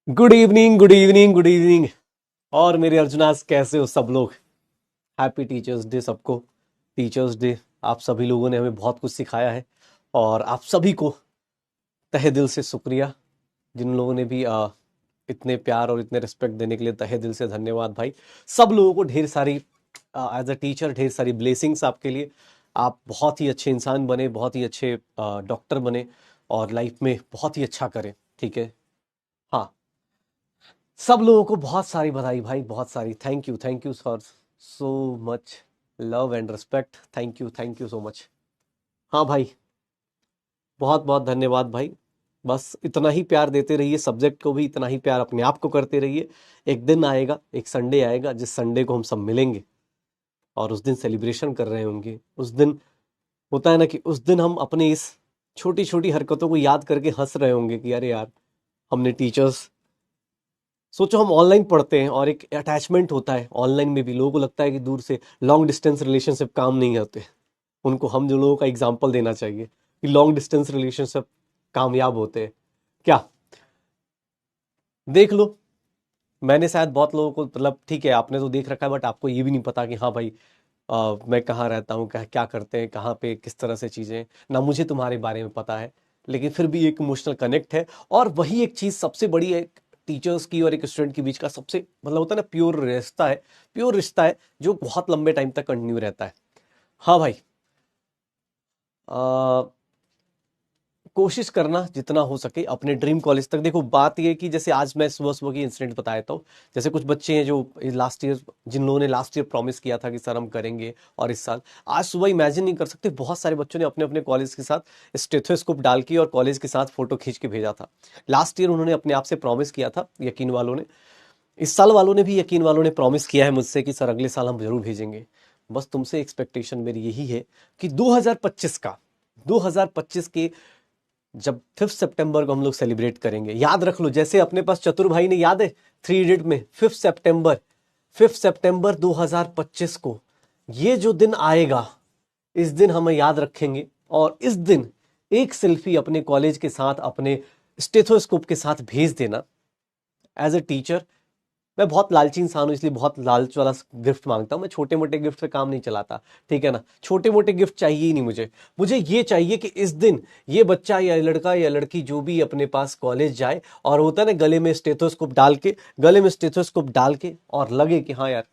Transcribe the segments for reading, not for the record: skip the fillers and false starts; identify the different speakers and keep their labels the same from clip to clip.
Speaker 1: Good evening, good evening, good evening. और मेरे अर्जुनास कैसे हो सब लोग? हैप्पी टीचर्स डे सबको। Teachers day. आप सभी लोगों ने हमें बहुत कुछ सिखाया है और आप सभी को तहे दिल से शुक्रिया। जिन लोगों ने भी इतने प्यार और इतने रिस्पेक्ट देने के लिए तहे दिल से धन्यवाद भाई। सब लोगों को ढेर सारी एज अ टीचर ढेर सारी ब्लेसिंग्स आपके लिए। आप बहुत ही अच्छे इंसान बने, बहुत ही अच्छे डॉक्टर बने और लाइफ में बहुत ही अच्छा करें। ठीक है। हाँ, सब लोगों को बहुत सारी बधाई भाई, बहुत सारी। Thank you for so much love and respect. Thank you so much. हाँ भाई, बहुत बहुत धन्यवाद भाई। बस इतना ही प्यार देते रहिए, सब्जेक्ट को भी इतना ही प्यार अपने आप को करते रहिए। एक दिन आएगा, एक संडे आएगा जिस संडे को हम सब मिलेंगे और उस दिन सेलिब्रेशन कर रहे होंगे। उस दिन होता है ना कि उस दिन हम अपने इस छोटी छोटी हरकतों को याद करके हंस रहे होंगे कि अरे यार, हमने टीचर्स। सोचो, हम ऑनलाइन पढ़ते हैं और एक अटैचमेंट होता है ऑनलाइन में भी। लोगों को लगता है कि दूर से लॉन्ग डिस्टेंस रिलेशनशिप काम नहीं होते। उनको हम जो लोगों का एग्जाम्पल देना चाहिए कि लॉन्ग डिस्टेंस रिलेशनशिप कामयाब होते हैं क्या। देख लो, मैंने शायद बहुत लोगों को, मतलब ठीक है आपने तो देख रखा है, बट आपको ये भी नहीं पता कि हाँ भाई, मैं कहाँ रहता हूँ, क्या क्या करते हैं, कहाँ पे किस तरह से चीज़ें। ना मुझे तुम्हारे बारे में पता है, लेकिन फिर भी एक इमोशनल कनेक्ट है। और वही एक चीज़ सबसे बड़ी है टीचर्स की और एक स्टूडेंट के बीच का, सबसे मतलब होता है ना, प्योर रिश्ता है। प्योर रिश्ता है जो बहुत लंबे टाइम तक कंटिन्यू रहता है। हाँ भाई, कोशिश करना जितना हो सके अपने ड्रीम कॉलेज तक। देखो, बात ये है कि जैसे आज मैं सुबह सुबह की इंसिडेंट बताया था। जैसे कुछ बच्चे हैं जो लास्ट ईयर, जिन लोगों ने लास्ट ईयर प्रॉमिस किया था कि सर हम करेंगे, और इस साल आज सुबह इमेजिन नहीं कर सकते, बहुत सारे बच्चों ने अपने अपने कॉलेज के साथ स्टेथोस्कोप डाल के और कॉलेज के साथ फोटो खींच के भेजा था। लास्ट ईयर उन्होंने अपने आप से प्रॉमिस किया था, यकीन वालों ने। इस साल वालों ने भी, यकीन वालों ने प्रॉमिस किया है मुझसे कि सर अगले साल हम जरूर भेजेंगे। बस तुमसे एक्सपेक्टेशन मेरी यही है कि 2025 का, 2025 के जब 5 सितंबर को हम लोग सेलिब्रेट करेंगे, याद रख लो, जैसे अपने पास चतुर भाई ने, याद है 3 इडियट में 5 सितंबर, 5 सितंबर 2025 को ये जो दिन आएगा, इस दिन हमें याद रखेंगे। और इस दिन एक सेल्फी अपने कॉलेज के साथ, अपने स्टेथोस्कोप के साथ भेज देना एज ए टीचर। मैं बहुत लालची इंसान हूं, इसलिए बहुत लालच वाला गिफ्ट मांगता हूं। मैं छोटे मोटे गिफ्ट पे काम नहीं चलाता, ठीक है ना। छोटे मोटे गिफ्ट चाहिए ही नहीं मुझे। मुझे ये चाहिए कि इस दिन ये बच्चा या लड़का या लड़की जो भी अपने पास कॉलेज जाए, और होता है ना, गले में स्टेथोस्कोप डाल के, गले में स्टेथोस्कोप डाल के, और लगे कि हाँ यार।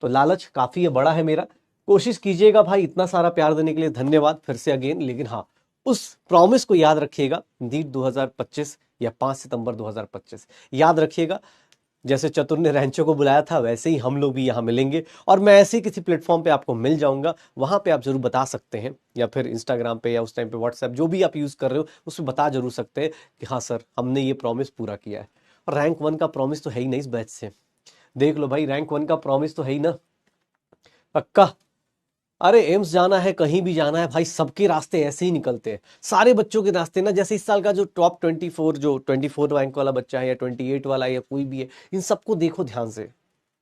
Speaker 1: तो लालच काफी है, बड़ा है मेरा। कोशिश कीजिएगा भाई, इतना सारा प्यार देने के लिए धन्यवाद फिर से अगेन। लेकिन हाँ, उस प्रॉमिस को याद रखिएगा, इंडीड 2025 या 5 सितंबर 2025 याद रखिएगा। जैसे चतुर ने रैंचो को बुलाया था, वैसे ही हम लोग भी यहाँ मिलेंगे। और मैं ऐसे ही किसी प्लेटफॉर्म पे आपको मिल जाऊंगा, वहां पे आप जरूर बता सकते हैं, या फिर इंस्टाग्राम पे, या उस टाइम पे व्हाट्सएप, जो भी आप यूज कर रहे हो उसमें बता जरूर सकते हैं कि हाँ सर, हमने ये प्रॉमिस पूरा किया है। और रैंक 1 का प्रॉमिस तो है ही नहीं इस बैच से। देख लो भाई, रैंक 1 का प्रॉमिस तो है ही ना, पक्का। अरे एम्स जाना है, कहीं भी जाना है भाई, सबके रास्ते ऐसे ही निकलते हैं। सारे बच्चों के रास्ते ना, जैसे इस साल का जो टॉप 24, जो 24 रैंक वाला बच्चा है, या 28 वाला, या कोई भी है, इन सबको देखो ध्यान से।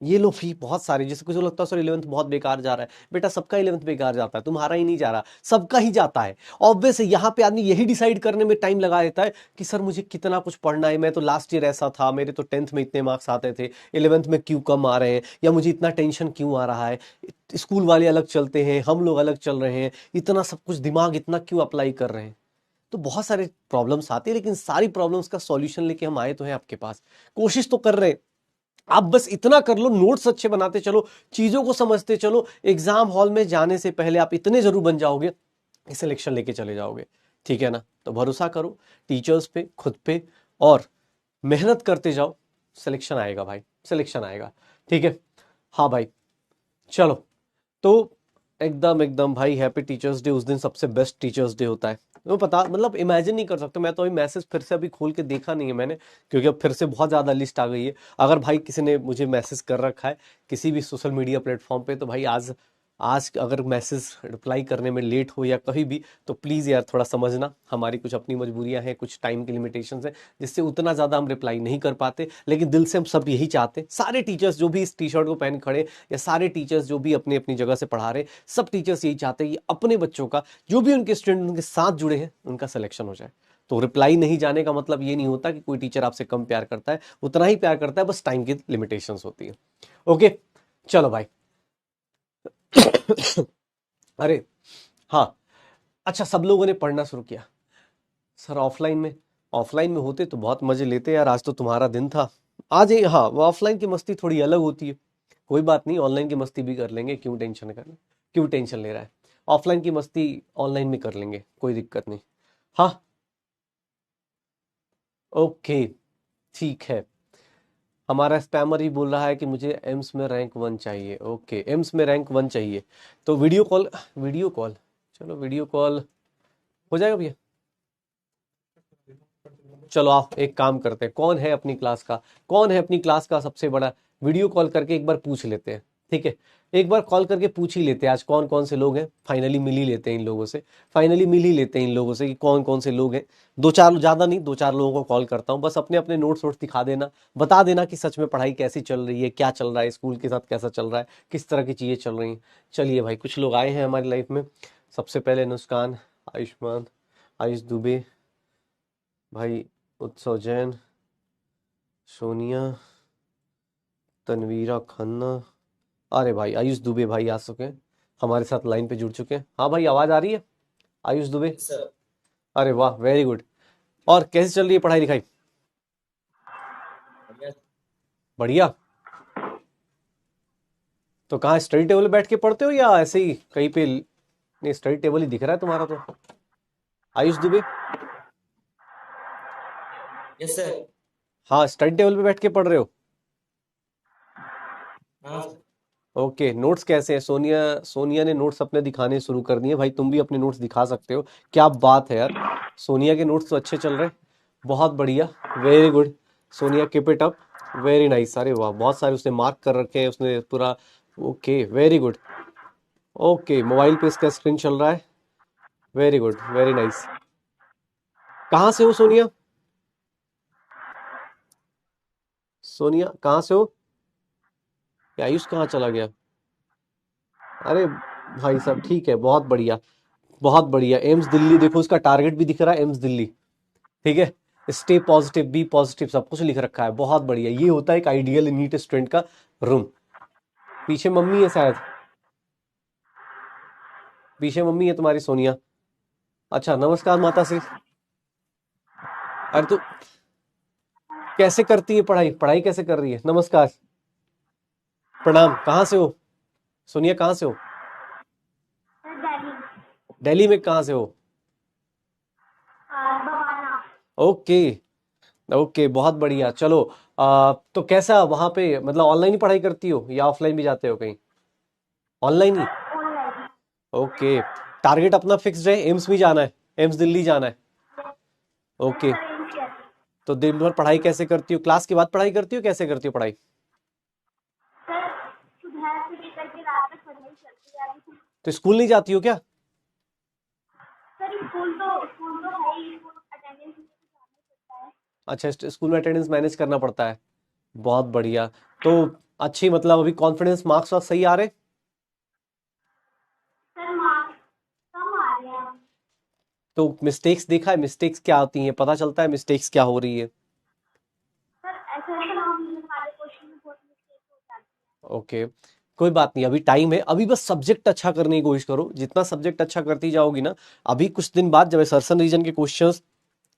Speaker 1: ये लो फी बहुत सारे, जैसे कुछ को लगता है सर 11th बहुत बेकार जा रहा है। बेटा, सबका 11th बेकार जाता है, तुम्हारा ही नहीं जा रहा, सबका ही जाता है। ऑब्वियस है, यहाँ पे आदमी यही डिसाइड करने में टाइम लगा देता है कि सर मुझे कितना कुछ पढ़ना है। मैं तो लास्ट ईयर ऐसा था, मेरे तो 10th में इतने मार्क्स आते थे, 11th में क्यों कम आ रहे हैं, या मुझे इतना टेंशन क्यों आ रहा है। स्कूल वाले अलग चलते हैं, हम लोग अलग चल रहे हैं, इतना सब कुछ दिमाग इतना क्यों अप्लाई कर रहे हैं। तो बहुत सारे प्रॉब्लम्स आते हैं, लेकिन सारी प्रॉब्लम्स का सॉल्यूशन लेके हम आए तो हैं आपके पास। कोशिश तो कर रहे हैं। आप बस इतना कर लो, नोट्स अच्छे बनाते चलो, चीजों को समझते चलो। एग्जाम हॉल में जाने से पहले आप इतने जरूर बन जाओगे, सिलेक्शन लेके चले जाओगे। ठीक है ना। तो भरोसा करो टीचर्स पे, खुद पे, और मेहनत करते जाओ। सिलेक्शन आएगा भाई, सिलेक्शन आएगा। ठीक है। हाँ भाई, चलो। तो एकदम एकदम भाई, हैप्पी टीचर्स डे। उस दिन सबसे बेस्ट टीचर्स डे होता है। वो पता, मतलब इमेजिन नहीं कर सकते। मैं तो अभी मैसेज फिर से अभी खोल के देखा नहीं है मैंने, क्योंकि अब फिर से बहुत ज्यादा लिस्ट आ गई है। अगर भाई किसी ने मुझे मैसेज कर रखा है किसी भी सोशल मीडिया प्लेटफॉर्म पे, तो भाई आज, आज अगर मैसेज रिप्लाई करने में लेट हो या कहीं भी, तो प्लीज़ यार थोड़ा समझना, हमारी कुछ अपनी मजबूरियां हैं, कुछ टाइम की लिमिटेशंस हैं, जिससे उतना ज़्यादा हम रिप्लाई नहीं कर पाते। लेकिन दिल से हम सब यही चाहते हैं, सारे टीचर्स जो भी इस टी शर्ट को पहन खड़े, या सारे टीचर्स जो भी अपनी अपनी जगह से पढ़ा रहे, सब टीचर्स यही चाहते हैं कि अपने बच्चों का, जो भी उनके स्टूडेंट उनके साथ जुड़े हैं, उनका सिलेक्शन हो जाए। तो रिप्लाई नहीं जाने का मतलब ये नहीं होता कि कोई टीचर आपसे कम प्यार करता है, उतना ही प्यार करता है, बस टाइम की लिमिटेशंस होती है। ओके, चलो भाई। अरे हाँ, अच्छा सब लोगों ने पढ़ना शुरू किया। सर ऑफलाइन में होते तो बहुत मजे लेते यार, आज तो तुम्हारा दिन था। आज ही हाँ, वो ऑफलाइन की मस्ती थोड़ी अलग होती है। कोई बात नहीं, ऑनलाइन की मस्ती भी कर लेंगे, क्यों टेंशन करना, क्यों टेंशन ले रहा है। ऑफलाइन की मस्ती ऑनलाइन में कर लेंगे, कोई दिक्कत नहीं। हाँ, ओके, ठीक है। हमारा स्पैमर ही बोल रहा है कि मुझे एम्स में रैंक 1 चाहिए। ओके, एम्स में रैंक 1 चाहिए तो वीडियो कॉल, चलो वीडियो कॉल हो जाएगा भैया। चलो आप एक काम करते हैं, कौन है अपनी क्लास का सबसे बड़ा, वीडियो कॉल करके एक बार पूछ लेते हैं। ठीक है, एक बार कॉल करके पूछ ही लेते हैं आज कौन कौन से लोग हैं, फाइनली मिल ही लेते हैं इन लोगों से। फाइनली मिल ही लेते हैं इन लोगों से कि कौन कौन से लोग हैं। दो चार, ज़्यादा नहीं, दो चार लोगों को कॉल करता हूँ, बस अपने अपने नोट्स वोट्स दिखा देना, बता देना कि सच में पढ़ाई कैसी चल रही है, क्या चल रहा है, स्कूल के साथ कैसा चल रहा है, किस तरह की चीज़ें चल रही हैं। चलिए भाई, कुछ लोग आए हैं हमारी लाइफ में। सबसे पहले मुस्कान, आयुष्मान, आयुष दुबे भाई, उत्सव जैन, सोनिया, तनवीरा खन्ना। अरे भाई आयुष दुबे भाई आ चुके हैं, हमारे साथ लाइन पे जुड़ चुके हैं। हाँ भाई, आवाज आ रही है आयुष दुबे?
Speaker 2: सर।
Speaker 1: अरे वाह, वेरी गुड। और कैसी चल रही है पढ़ाई लिखाई?
Speaker 2: बढ़िया।
Speaker 1: बढ़िया। तो कहाँ स्टडी टेबल पे बैठ के पढ़ते हो या ऐसे ही कहीं पे? नहीं, स्टडी टेबल ही दिख रहा है तुम्हारा तो, आयुष दुबे।
Speaker 2: Yes sir.
Speaker 1: हाँ, स्टडी टेबल पे बैठ के पढ़ रहे हो।
Speaker 2: हाँ सर।
Speaker 1: ओके, नोट्स कैसे हैं? सोनिया सोनिया ने नोट्स अपने दिखाने शुरू कर दिए भाई, तुम भी अपने नोट्स दिखा सकते हो। क्या बात है यार, सोनिया के नोट्स तो अच्छे चल रहे हैं, बहुत बढ़िया, very good. Sonia keep it up, very nice. अरे वाह, बहुत सारे उसने मार्क कर रखे हैं उसने पूरा। Okay, very good. Okay, mobile पे इसका स्क्रीन चल रहा है, वेरी गुड, वेरी नाइस। कहाँ से हो सोनिया? सोनिया कहाँ से हो? ये आयुष कहाँ चला गया? अरे भाई साहब, ठीक है, बहुत बढ़िया, बहुत बढ़िया। एम्स दिल्ली, देखो उसका टारगेट भी दिख रहा है, एम्स दिल्ली। ठीक है, स्टे पॉजिटिव, बी पॉजिटिव, सब कुछ लिख रखा है, बहुत बढ़िया। ये होता है एक आइडियल नीट स्टूडेंट का रूम। पीछे मम्मी है शायद, पीछे मम्मी है तुम्हारी सोनिया। अच्छा, नमस्कार माता श्री। अरे तो कैसे करती है पढ़ाई, पढ़ाई कैसे कर रही है? नमस्कार, प्रणाम। कहाँ से हो सोनिया, कहाँ से हो?
Speaker 3: दिल्ली।
Speaker 1: दिल्ली में कहाँ से हो?
Speaker 3: बवाना।
Speaker 1: ओके, ओके, बहुत बढ़िया। चलो, तो कैसा वहां पे, मतलब ऑनलाइन ही पढ़ाई करती हो या ऑफलाइन भी जाते हो कहीं? ऑनलाइन ही।
Speaker 3: ऑनलाइन।
Speaker 1: ओके, टारगेट अपना फिक्स्ड है, एम्स भी जाना है, एम्स दिल्ली जाना है।
Speaker 3: यस
Speaker 1: ओके,
Speaker 3: सर, एम्स किया।
Speaker 1: तो दिन भर पढ़ाई कैसे करती हो, क्लास के बाद पढ़ाई करती हो, कैसे करती हो पढ़ाई?
Speaker 3: सर, सुबह से लेकर के रात तक पढ़ाई चलती आ रही थी।
Speaker 1: तो स्कूल नहीं जाती हो क्या?
Speaker 3: सर स्कूल तो है ही, स्कूल अटेंडेंस जाना पड़ता है।
Speaker 1: अच्छा, स्कूल में अटेंडेंस मैनेज करना पड़ता है, बहुत बढ़िया। तो अच्छी, मतलब अभी कॉन्फिडेंस, मार्क्स वार्क्स सही आ रहे?
Speaker 3: सर मार्क्स कम आ रहे हैं।
Speaker 1: तो मिस्टेक्स देखा है, मिस्टेक्स क्या आती हैं, पता चलता है मिस्टेक्स क्या हो रही है?
Speaker 3: सर ऐसा है ना, हमारे क्वेश्चन में बहुत मिस्टेक हो जाती है।
Speaker 1: ओके, कोई बात नहीं, अभी टाइम है, अभी बस सब्जेक्ट अच्छा करने की कोशिश करो, जितना सब्जेक्ट अच्छा करती जाओगी ना, अभी कुछ दिन बाद जब असर्सन रीजन के क्वेश्चंस,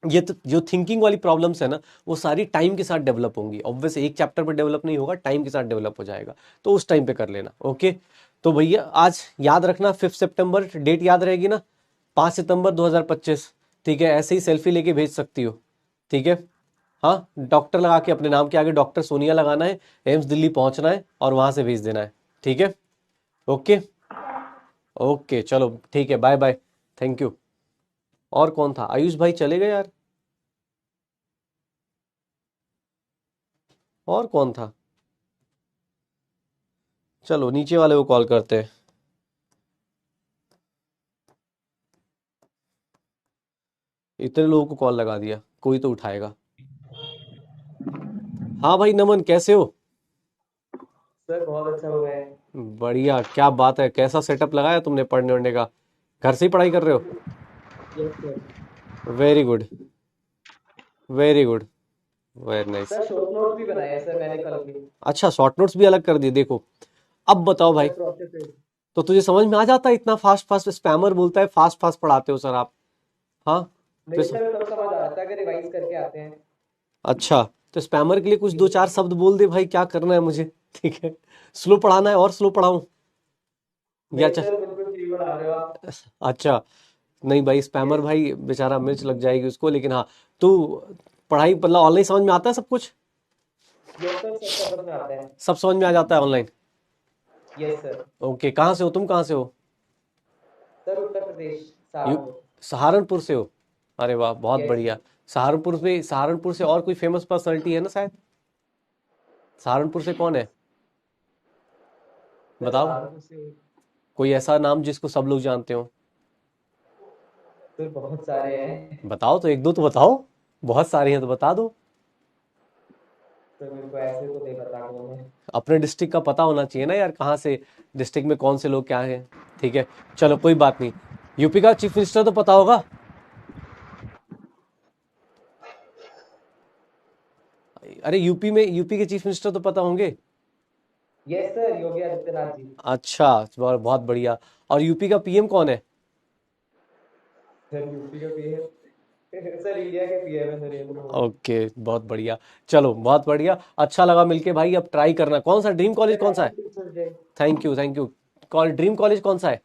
Speaker 1: ये तो जो थिंकिंग वाली प्रॉब्लम्स है ना, वो सारी टाइम के साथ डेवलप होंगी। ऑब्वियस एक चैप्टर पे डेवलप नहीं होगा, टाइम के साथ डेवलप हो जाएगा, तो उस टाइम पे कर लेना। ओके, तो भैया आज याद रखना, 5 सितंबर डेट याद रहेगी ना, 5 सितंबर 2025। ठीक है, ऐसे ही सेल्फी लेके भेज सकती हो। ठीक है, हाँ, डॉक्टर लगा के अपने नाम के आगे डॉक्टर सोनिया लगाना है, एम्स दिल्ली पहुंचना है और वहां से भेज देना है। ठीक है, ओके, ओके, चलो ठीक है, बाय बाय, थैंक यू। और कौन था? आयुष भाई चले गए यार, और कौन था? चलो नीचे वाले को कॉल करते हैं। इतने लोगों को कॉल लगा दिया, कोई तो उठाएगा। हाँ भाई नमन, कैसे हो?
Speaker 2: सर बहुत अच्छा हुआ है।
Speaker 1: बढ़िया, क्या बात है, कैसा सेटअप लगाया तुमने पढ़ने वढ़ने का? घर से ही पढ़ाई कर रहे हो?
Speaker 2: Yes sir.
Speaker 1: Very good, very good, very nice.
Speaker 2: Sir short notes भी बनाए हैं सर मैंने कल भी।
Speaker 1: अच्छा, शॉर्ट नोट्स भी अलग कर दिए, देखो। अब बताओ भाई,
Speaker 2: सर प्रोसेस है।
Speaker 1: तो तुझे समझ में आ जाता है? इतना फास्ट फास्ट स्पैमर बोलता है फास्ट फास्ट पढ़ाते हो सर आप। हाँ, तो
Speaker 2: नहीं सर सब समझ आ जाता है अगर रिवाइज करके आते हैं।
Speaker 1: अच्छा, तो स्पैमर के लिए कुछ
Speaker 2: जी
Speaker 1: दो
Speaker 2: सर।
Speaker 1: चार शब्द बोल दे भाई, क्या करना है मुझे। ठीक है, स्लो पढ़ाना है और स्लो पढ़ाऊं या
Speaker 2: नहीं
Speaker 1: अच्छा?
Speaker 2: सर बिल्कुल ठीक बना रहे हो आप।
Speaker 1: अच्छा, नहीं भाई, स्पैमर
Speaker 2: यस।
Speaker 1: भाई बेचारा मिर्च लग जाएगी उसको, लेकिन हाँ, तू पढ़ाई मतलब ऑनलाइन समझ में आता है सब कुछ?
Speaker 2: यस सर सब समझ में आता है।
Speaker 1: सब समझ में आ जाता है ऑनलाइन?
Speaker 2: Yes sir.
Speaker 1: ओके, कहाँ से हो तुम, कहाँ से हो?
Speaker 2: Sir Uttar Pradesh
Speaker 1: you
Speaker 2: Saharanpur.
Speaker 1: सहारनपुर से हो? अरे वाह, बहुत
Speaker 2: यस
Speaker 1: बढ़िया।
Speaker 2: सर।
Speaker 1: सहारनपुर से और कोई फेमस पर्सनालिटी है ना शायद? सहारनपुर से कौन है,
Speaker 2: सर
Speaker 1: बताओ?
Speaker 2: सहारनपुर से।
Speaker 1: कोई ऐसा नाम जिसको सब लोग जानते हो?
Speaker 2: सर बहुत सारे हैं।
Speaker 1: बताओ तो, एक दो तो बताओ। बहुत सारे हैं तो बता दो।
Speaker 2: सर मेरे को ऐसे तो नहीं पता कौन है।
Speaker 1: अपने डिस्ट्रिक्ट का पता होना चाहिए ना यार, कहाँ से, डिस्ट्रिक्ट में कौन से लोग क्या हैं। ठीक है, चलो कोई बात नहीं। यूपी का चीफ मिनिस्टर तो पता होगा? अरे यूपी के चीफ मिनिस्टर तो पता होंगे।
Speaker 2: Yes sir Yogi Adityanath ji.
Speaker 1: अच्छा, बहुत बहुत बढ़िया। और यूपी का पीएम कौन है?
Speaker 2: सर यूपी का पीएम सर इंडिया के पीएम है नरेंद्र मोदी।
Speaker 1: ओके, बहुत बढ़िया। चलो बहुत बढ़िया, अच्छा लगा मिलके भाई। अब ट्राई करना, कौन सा ड्रीम कॉलेज
Speaker 2: सर
Speaker 1: कौन सा है?
Speaker 2: Happy teachers day.
Speaker 1: Thank you, thank you. Call dream college कौन सा है?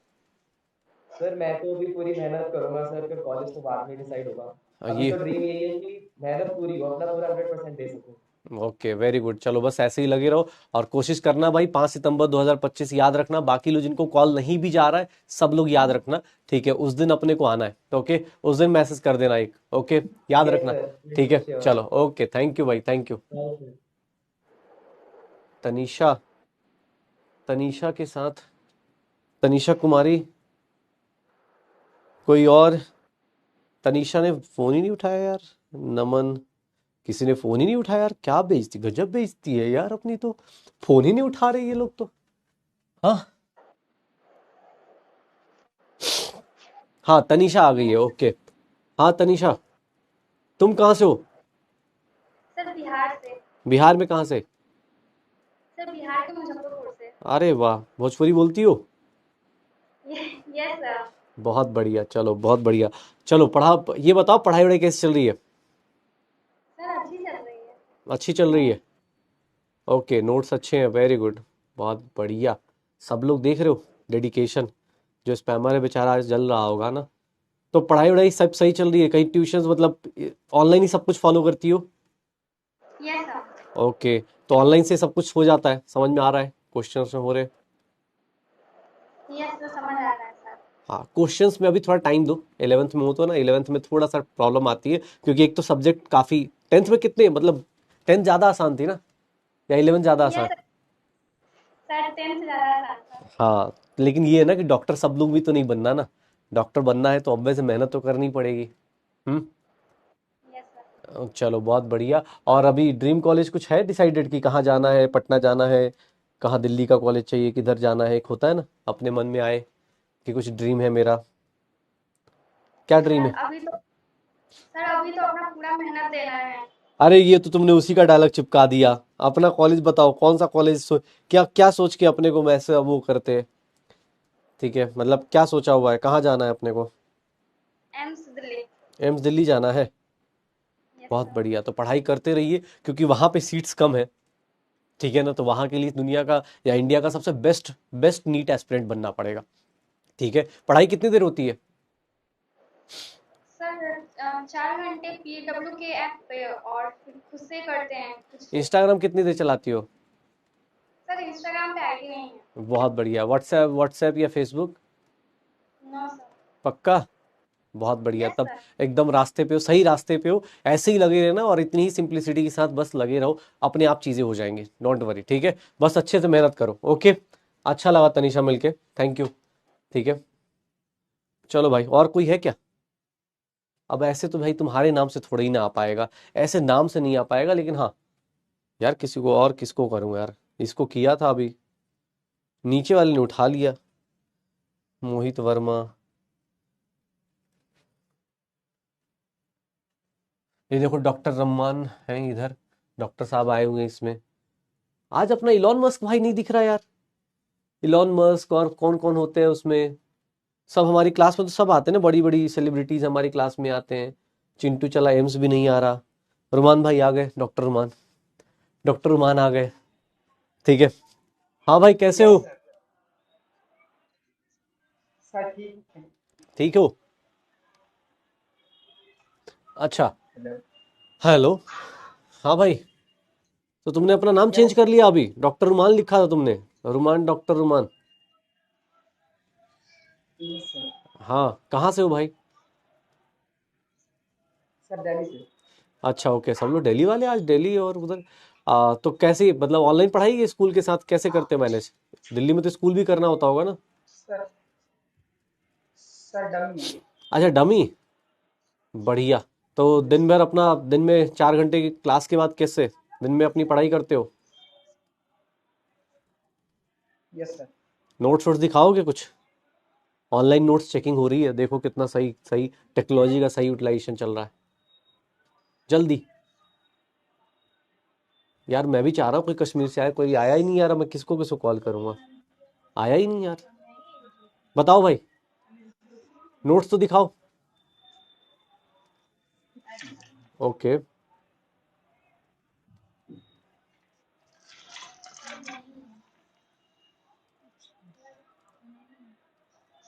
Speaker 2: सर मैं तो अभी पूरी मेहनत करूंगा सर फिर कॉलेज तो बाद में डिसाइड होगा। अभी
Speaker 1: ये
Speaker 2: तो ड्रीम यही है कि मेहनत पूरी हो अपना पूरा 100% दे सकूं।
Speaker 1: Okay, very good. चलो बस ऐसे ही लगे रहो और कोशिश करना भाई। 5 सितंबर 2025 याद रखना। बाकी लोग जिनको कॉल नहीं भी जा रहा है, सब लोग याद रखना। ठीक है, उस दिन अपने को आना है तो ओके, उस दिन मैसेज कर देना एक। ओके, याद
Speaker 2: यस
Speaker 1: रखना।
Speaker 2: सर
Speaker 1: ठीक
Speaker 2: बिल्कुल
Speaker 1: है,
Speaker 2: श्योर।
Speaker 1: चलो ओके, थैंक यू भाई, thank you.
Speaker 2: Thank you.
Speaker 1: Tanisha, Tanisha के साथ, तनीषा कुमारी, कोई और? तनीषा ने फोन ही नहीं उठाया यार। नमन, किसी ने फोन ही नहीं उठाया यार। क्या बेइज्जती, गजब बेइज्जती है यार अपनी तो। फोन ही नहीं उठा रहे ये लोग तो। हाँ, हाँ तनीषा आ गई है, ओके। हाँ तनीषा, तुम कहाँ से हो?
Speaker 3: सर बिहार से।
Speaker 1: बिहार में कहाँ से?
Speaker 3: सर बिहार के मुजफ्फरपुर से।
Speaker 1: अरे वाह, भोजपुरी बोलती हो?
Speaker 3: Yes sir.
Speaker 1: बहुत बढ़िया, चलो बहुत बढ़िया। चलो पढ़ा, ये बताओ पढ़ाई वढ़ाई कैसे चल रही है?
Speaker 3: सर अच्छी चल रही है।
Speaker 1: अच्छी चल रही है? ओके, नोट्स अच्छे हैं, वेरी गुड, बहुत बढ़िया। सब लोग देख रहे हो डेडिकेशन। जो स्पैमर है बेचारा आज जल रहा होगा ना। तो पढ़ाई वढ़ाई सब सही चल रही है? कहीं ट्यूशन मतलब ऑनलाइन ही सब कुछ फॉलो करती हो?
Speaker 3: Yes sir.
Speaker 1: ओके, तो ऑनलाइन से सब कुछ हो जाता है, समझ में आ रहा है, क्वेश्चंस में हो रहे?
Speaker 3: यस सर समझ आ रहा है सर।
Speaker 1: हाँ, क्वेश्चंस में अभी थोड़ा टाइम दो। 11th में हो तो ना, 11th में थोड़ा सा प्रॉब्लम आती है, क्योंकि एक तो सब्जेक्ट काफ़ी। 10th में कितने मतलब, 10th ज़्यादा आसान थी ना, या 11th ज़्यादा आसान?
Speaker 3: यस सर 10 से ज़्यादा आसान था।
Speaker 1: हाँ, लेकिन ये है ना कि डॉक्टर सब लोग भी तो नहीं बनना ना। डॉक्टर बनना है तो ऑब्वियस मेहनत तो करनी पड़ेगी। हम्म।
Speaker 3: Yes sir.
Speaker 1: चलो बहुत बढ़िया। और अभी ड्रीम कॉलेज कुछ है डिसाइडेड कि कहाँ जाना है? पटना जाना है, कहाँ दिल्ली का कॉलेज चाहिए, किधर जाना है? एक होता है ना अपने मन में आए कि कुछ ड्रीम है मेरा। क्या ड्रीम
Speaker 3: सर
Speaker 1: है?
Speaker 3: अभी तो अपना पूरा मेहनत देना है।
Speaker 1: अरे ये तो तुमने उसी का डायलॉग चिपका दिया। अपना कॉलेज बताओ, कौन सा कॉलेज क्या क्या सोच के अपने को वैसे वो करते हैं? ठीक है, मतलब क्या सोचा हुआ है, कहाँ जाना है अपने को?
Speaker 3: एम्स दिल्ली।
Speaker 1: एम्स दिल्ली जाना है?
Speaker 3: यस
Speaker 1: बहुत
Speaker 3: सर।
Speaker 1: बढ़िया, तो पढ़ाई करते रहिए, क्योंकि वहाँ पे सीट्स कम है। ठीक है ना, तो वहाँ के लिए दुनिया का या इंडिया का सबसे बेस्ट बेस्ट नीट एस्पिरेंट बनना पड़ेगा। ठीक है, पढ़ाई कितनी देर होती है?
Speaker 3: सर 4 घंटे पीडब्ल्यू के ऐप पे और फिर खुद से करते हैं कुछ।
Speaker 1: इंस्टाग्राम कितनी देर चलाती हो?
Speaker 3: सर इंस्टाग्राम पे आईडी नहीं है।
Speaker 1: बहुत बढ़िया। व्हाट्सएप व्हाट्सएप या फेसबुक?
Speaker 3: No sir.
Speaker 1: पक्का? बहुत बढ़िया,
Speaker 3: यस
Speaker 1: तब
Speaker 3: सर।
Speaker 1: एकदम रास्ते पे हो, सही रास्ते पे हो। ऐसे ही लगे रहना और इतनी ही सिंप्लिसिटी के साथ बस लगे रहो, अपने आप चीज़ें हो जाएंगी, डोंट वरी। ठीक है, बस अच्छे से मेहनत करो। ओके, अच्छा लगा तनीषा मिलके, थैंक यू। ठीक है, चलो भाई, और कोई है क्या? अब ऐसे तो भाई तुम्हारे नाम से थोड़ा ही ना आ पाएगा, ऐसे नाम से नहीं आ पाएगा, लेकिन हाँ यार, किसी को और किसको करूँ यार? इसको किया था अभी, नीचे वाले ने उठा लिया। मोहित वर्मा, ये देखो डॉक्टर रम्मान हैं इधर, डॉक्टर साहब आए हुए हैं इसमें। आज अपना इलॉन मस्क भाई नहीं दिख रहा यार। इलॉन मस्क और कौन कौन होते हैं उसमें, सब हमारी क्लास में तो सब आते हैं ना, बड़ी बड़ी सेलिब्रिटीज हमारी क्लास में आते हैं। चिंटू चला एम्स भी नहीं आ रहा। रुमान भाई आ गए, डॉक्टर रुमान, डॉक्टर रुमान आ गए। ठीक है। हाँ भाई कैसे
Speaker 2: यस
Speaker 1: हो?
Speaker 2: सर। सर ठीक है।
Speaker 1: ठीक हो? अच्छा।
Speaker 2: हेलो।
Speaker 1: हेलो। हाँ भाई, तो तुमने अपना नाम चेंज
Speaker 2: यस
Speaker 1: कर लिया अभी, डॉक्टर रुमान लिखा था तुमने। Ruman, doctor Ruman.
Speaker 2: Yes sir.
Speaker 1: हाँ, कहाँ से हो भाई?
Speaker 2: सर दिल्ली से।
Speaker 1: अच्छा ओके, सब लोग दिल्ली वाले आज, दिल्ली और उधर। तो कैसे मतलब ऑनलाइन पढ़ाई है स्कूल के साथ, कैसे करते हो मैनेज? दिल्ली में तो स्कूल भी करना होता होगा ना?
Speaker 2: सर सर डमी है।
Speaker 1: अच्छा डमी। बढ़िया। तो
Speaker 2: यस
Speaker 1: दिन भर अपना, दिन में 4 घंटे की क्लास के बाद कैसे दिन में अपनी पढ़ाई करते हो?
Speaker 2: Yes sir.
Speaker 1: नोट्स वोट्स दिखाओगे कुछ? ऑनलाइन नोट्स चेकिंग हो रही है, देखो कितना सही सही टेक्नोलॉजी का सही यूटिलाइजेशन चल रहा है। जल्दी। यार मैं भी चाह रहा हूँ कोई कश्मीर से आए, कोई आया ही नहीं यार, मैं किसको किसको कॉल करूंगा, आया ही नहीं यार। बताओ भाई, नोट्स तो दिखाओ। ओके।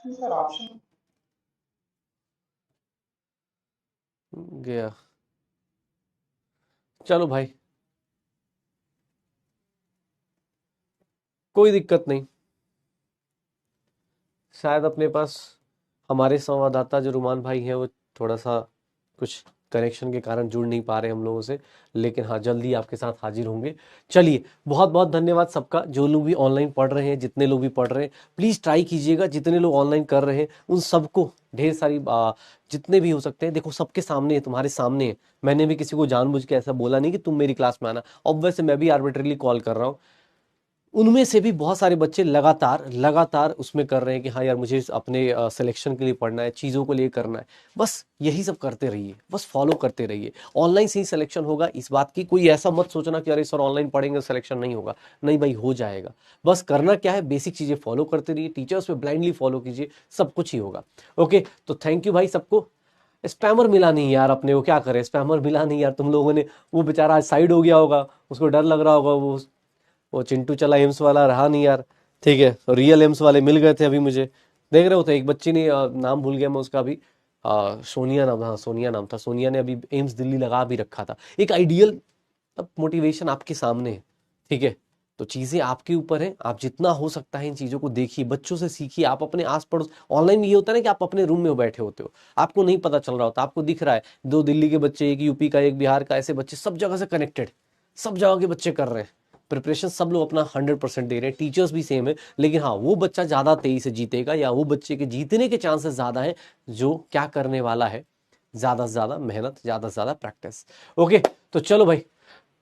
Speaker 2: Sir option.
Speaker 1: गया। चलो भाई, कोई दिक्कत नहीं। शायद अपने पास हमारे संवाददाता जो रुमान भाई हैं वो थोड़ा सा कुछ कनेक्शन के कारण जुड़ नहीं पा रहे हम लोगों से, लेकिन हाँ जल्दी आपके साथ हाजिर होंगे। चलिए, बहुत बहुत धन्यवाद सबका, जो लोग भी ऑनलाइन पढ़ रहे हैं, जितने लोग भी पढ़ रहे हैं प्लीज़ ट्राई कीजिएगा, जितने लोग ऑनलाइन कर रहे हैं उन सबको ढेर सारी जितने भी हो सकते हैं, देखो सबके सामने है, तुम्हारे सामने है। मैंने भी किसी को जानबूझ के ऐसा बोला नहीं कि तुम मेरी क्लास में आना, ऑब्वियसली मैं भी आर्बिट्रली कॉल कर रहा हूँ। उनमें से भी बहुत सारे बच्चे लगातार लगातार उसमें कर रहे हैं कि हाँ यार मुझे अपने सिलेक्शन के लिए पढ़ना है, चीज़ों को लिए करना है। बस यही सब करते रहिए, बस फॉलो करते रहिए। ऑनलाइन से ही सिलेक्शन होगा, इस बात की कोई ऐसा मत सोचना कि अरे सर ऑनलाइन पढ़ेंगे सिलेक्शन नहीं होगा। नहीं भाई, हो जाएगा। बस करना क्या है, बेसिक चीज़ें फॉलो करते रहिए, टीचर्स पे ब्लाइंडली फॉलो कीजिए, सब कुछ ही होगा। ओके, तो थैंक यू भाई सबको। स्पैमर मिला नहीं यार अपने को, क्या करें, स्पैमर मिला नहीं यार तुम लोगों ने। वो बेचारा आज साइड हो गया होगा, उसको डर लग रहा होगा, वो चिंटू चला एम्स वाला रहा नहीं यार। ठीक है, रियल एम्स वाले मिल गए थे अभी मुझे। देख रहे होते, एक बच्ची ने नाम भूल गया मैं उसका अभी, सोनिया नाम, हाँ सोनिया नाम था, सोनिया ने अभी एम्स दिल्ली लगा भी रखा था। एक आइडियल अब मोटिवेशन आपके सामने है। ठीक है, तो चीज़ें आपके ऊपर हैं, आप जितना हो सकता है इन चीज़ों को देखिए, बच्चों से सीखिए, आप अपने आस पड़ोस। ऑनलाइन ये होता है ना कि आप अपने रूम में बैठे होते हो, आपको नहीं पता चल रहा होता, आपको दिख रहा है दो दिल्ली के बच्चे, एक यूपी का, एक बिहार का, ऐसे बच्चे सब जगह से कनेक्टेड, सब जगह के बच्चे कर रहे हैं प्रिपरेशन, सब लोग अपना 100% दे रहे हैं, टीचर्स भी सेम है। लेकिन हाँ, वो बच्चा ज़्यादा तेजी से जीतेगा, या वो बच्चे के जीतने के चांसेस ज़्यादा हैं जो क्या करने वाला है, ज़्यादा से ज़्यादा मेहनत, ज़्यादा से ज़्यादा प्रैक्टिस। ओके, तो चलो भाई।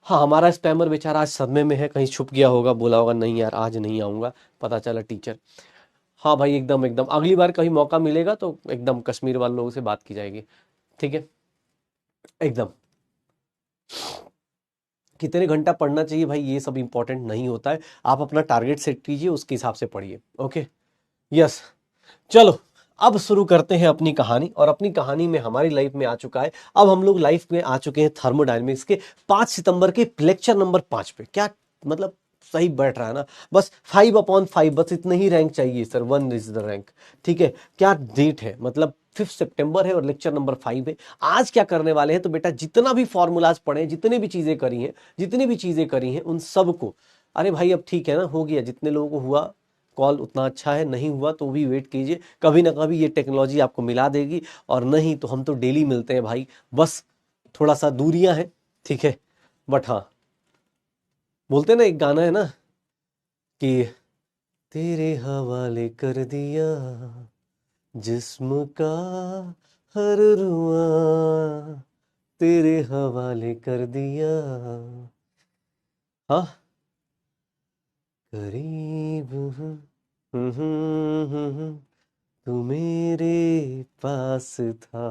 Speaker 1: हाँ, हमारा स्पैमर बेचारा आज सदमे में है, कहीं छुप गया होगा, बोला होगा नहीं यार आज नहीं आऊँगा, पता चला टीचर। हाँ भाई, एकदम एकदम अगली बार कहीं मौका मिलेगा तो एकदम कश्मीर वाले लोगों से बात की जाएगी। ठीक है, एकदम। कितने घंटा पढ़ना चाहिए भाई, ये सब इंपॉर्टेंट नहीं होता है, आप अपना टारगेट सेट कीजिए, उसके हिसाब से पढ़िए। ओके। यस। चलो, अब शुरू करते हैं अपनी कहानी, और अपनी कहानी में हमारी लाइफ में आ चुका है, अब हम लोग लाइफ में आ चुके हैं थर्मोडायनेमिक्स के 5 सितंबर के लेक्चर नंबर 5 पे। क्या मतलब, सही बैठ रहा है ना? बस 5/5, बस इतने ही रैंक चाहिए सर, 1 इज द रैंक। ठीक है, क्या डेट है, मतलब 5 सितंबर है और लेक्चर नंबर 5 है। आज क्या करने वाले हैं, तो बेटा जितना भी फॉर्मूलाज पढ़े, जितने भी चीजें करी हैं, जितनी भी चीजें करी हैं उन सबको, अरे भाई अब ठीक है ना, हो गया, जितने लोगों को हुआ कॉल उतना अच्छा है, नहीं हुआ तो भी वेट कीजिए, कभी ना कभी ये टेक्नोलॉजी आपको मिला देगी, और नहीं तो हम तो डेली मिलते हैं भाई, बस थोड़ा सा दूरियां हैं। ठीक है, बट हाँ, बोलते हैं ना, एक गाना है ना कि तेरे हवाले कर दिया जिस्म का हर रुआ, तेरे हवाले कर दिया। हाँ, करीब हूँ, तू मेरे पास था।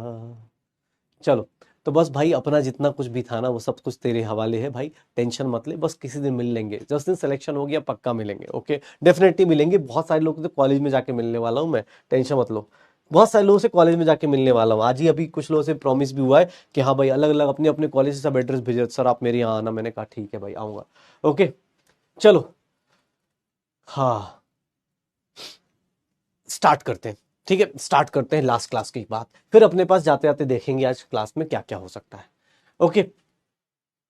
Speaker 1: चलो, तो बस भाई अपना जितना कुछ भी था ना वो सब कुछ तेरे हवाले है भाई, टेंशन मत ले, बस किसी दिन मिल लेंगे, जिस दिन सिलेक्शन हो गया पक्का मिलेंगे, ओके डेफिनेटली मिलेंगे। बहुत सारे लोग तो कॉलेज में जाके मिलने वाला हूँ मैं, टेंशन मत लो। बहुत सारे लोगों से कॉलेज में जाके मिलने वाला हूँ, आज ही अभी कुछ लोगों से प्रॉमिस भी हुआ है कि हाँ भाई अलग अलग अपने अपने कॉलेज से सब एड्रेस भेजे, सर आप मेरे यहाँ आना, मैंने कहा ठीक है भाई आऊंगा, ओके चलो हाँ स्टार्ट करते हैं, ठीक है स्टार्ट करते हैं लास्ट क्लास की बात, फिर अपने पास जाते जाते देखेंगे आज क्लास में क्या क्या हो सकता है, ओके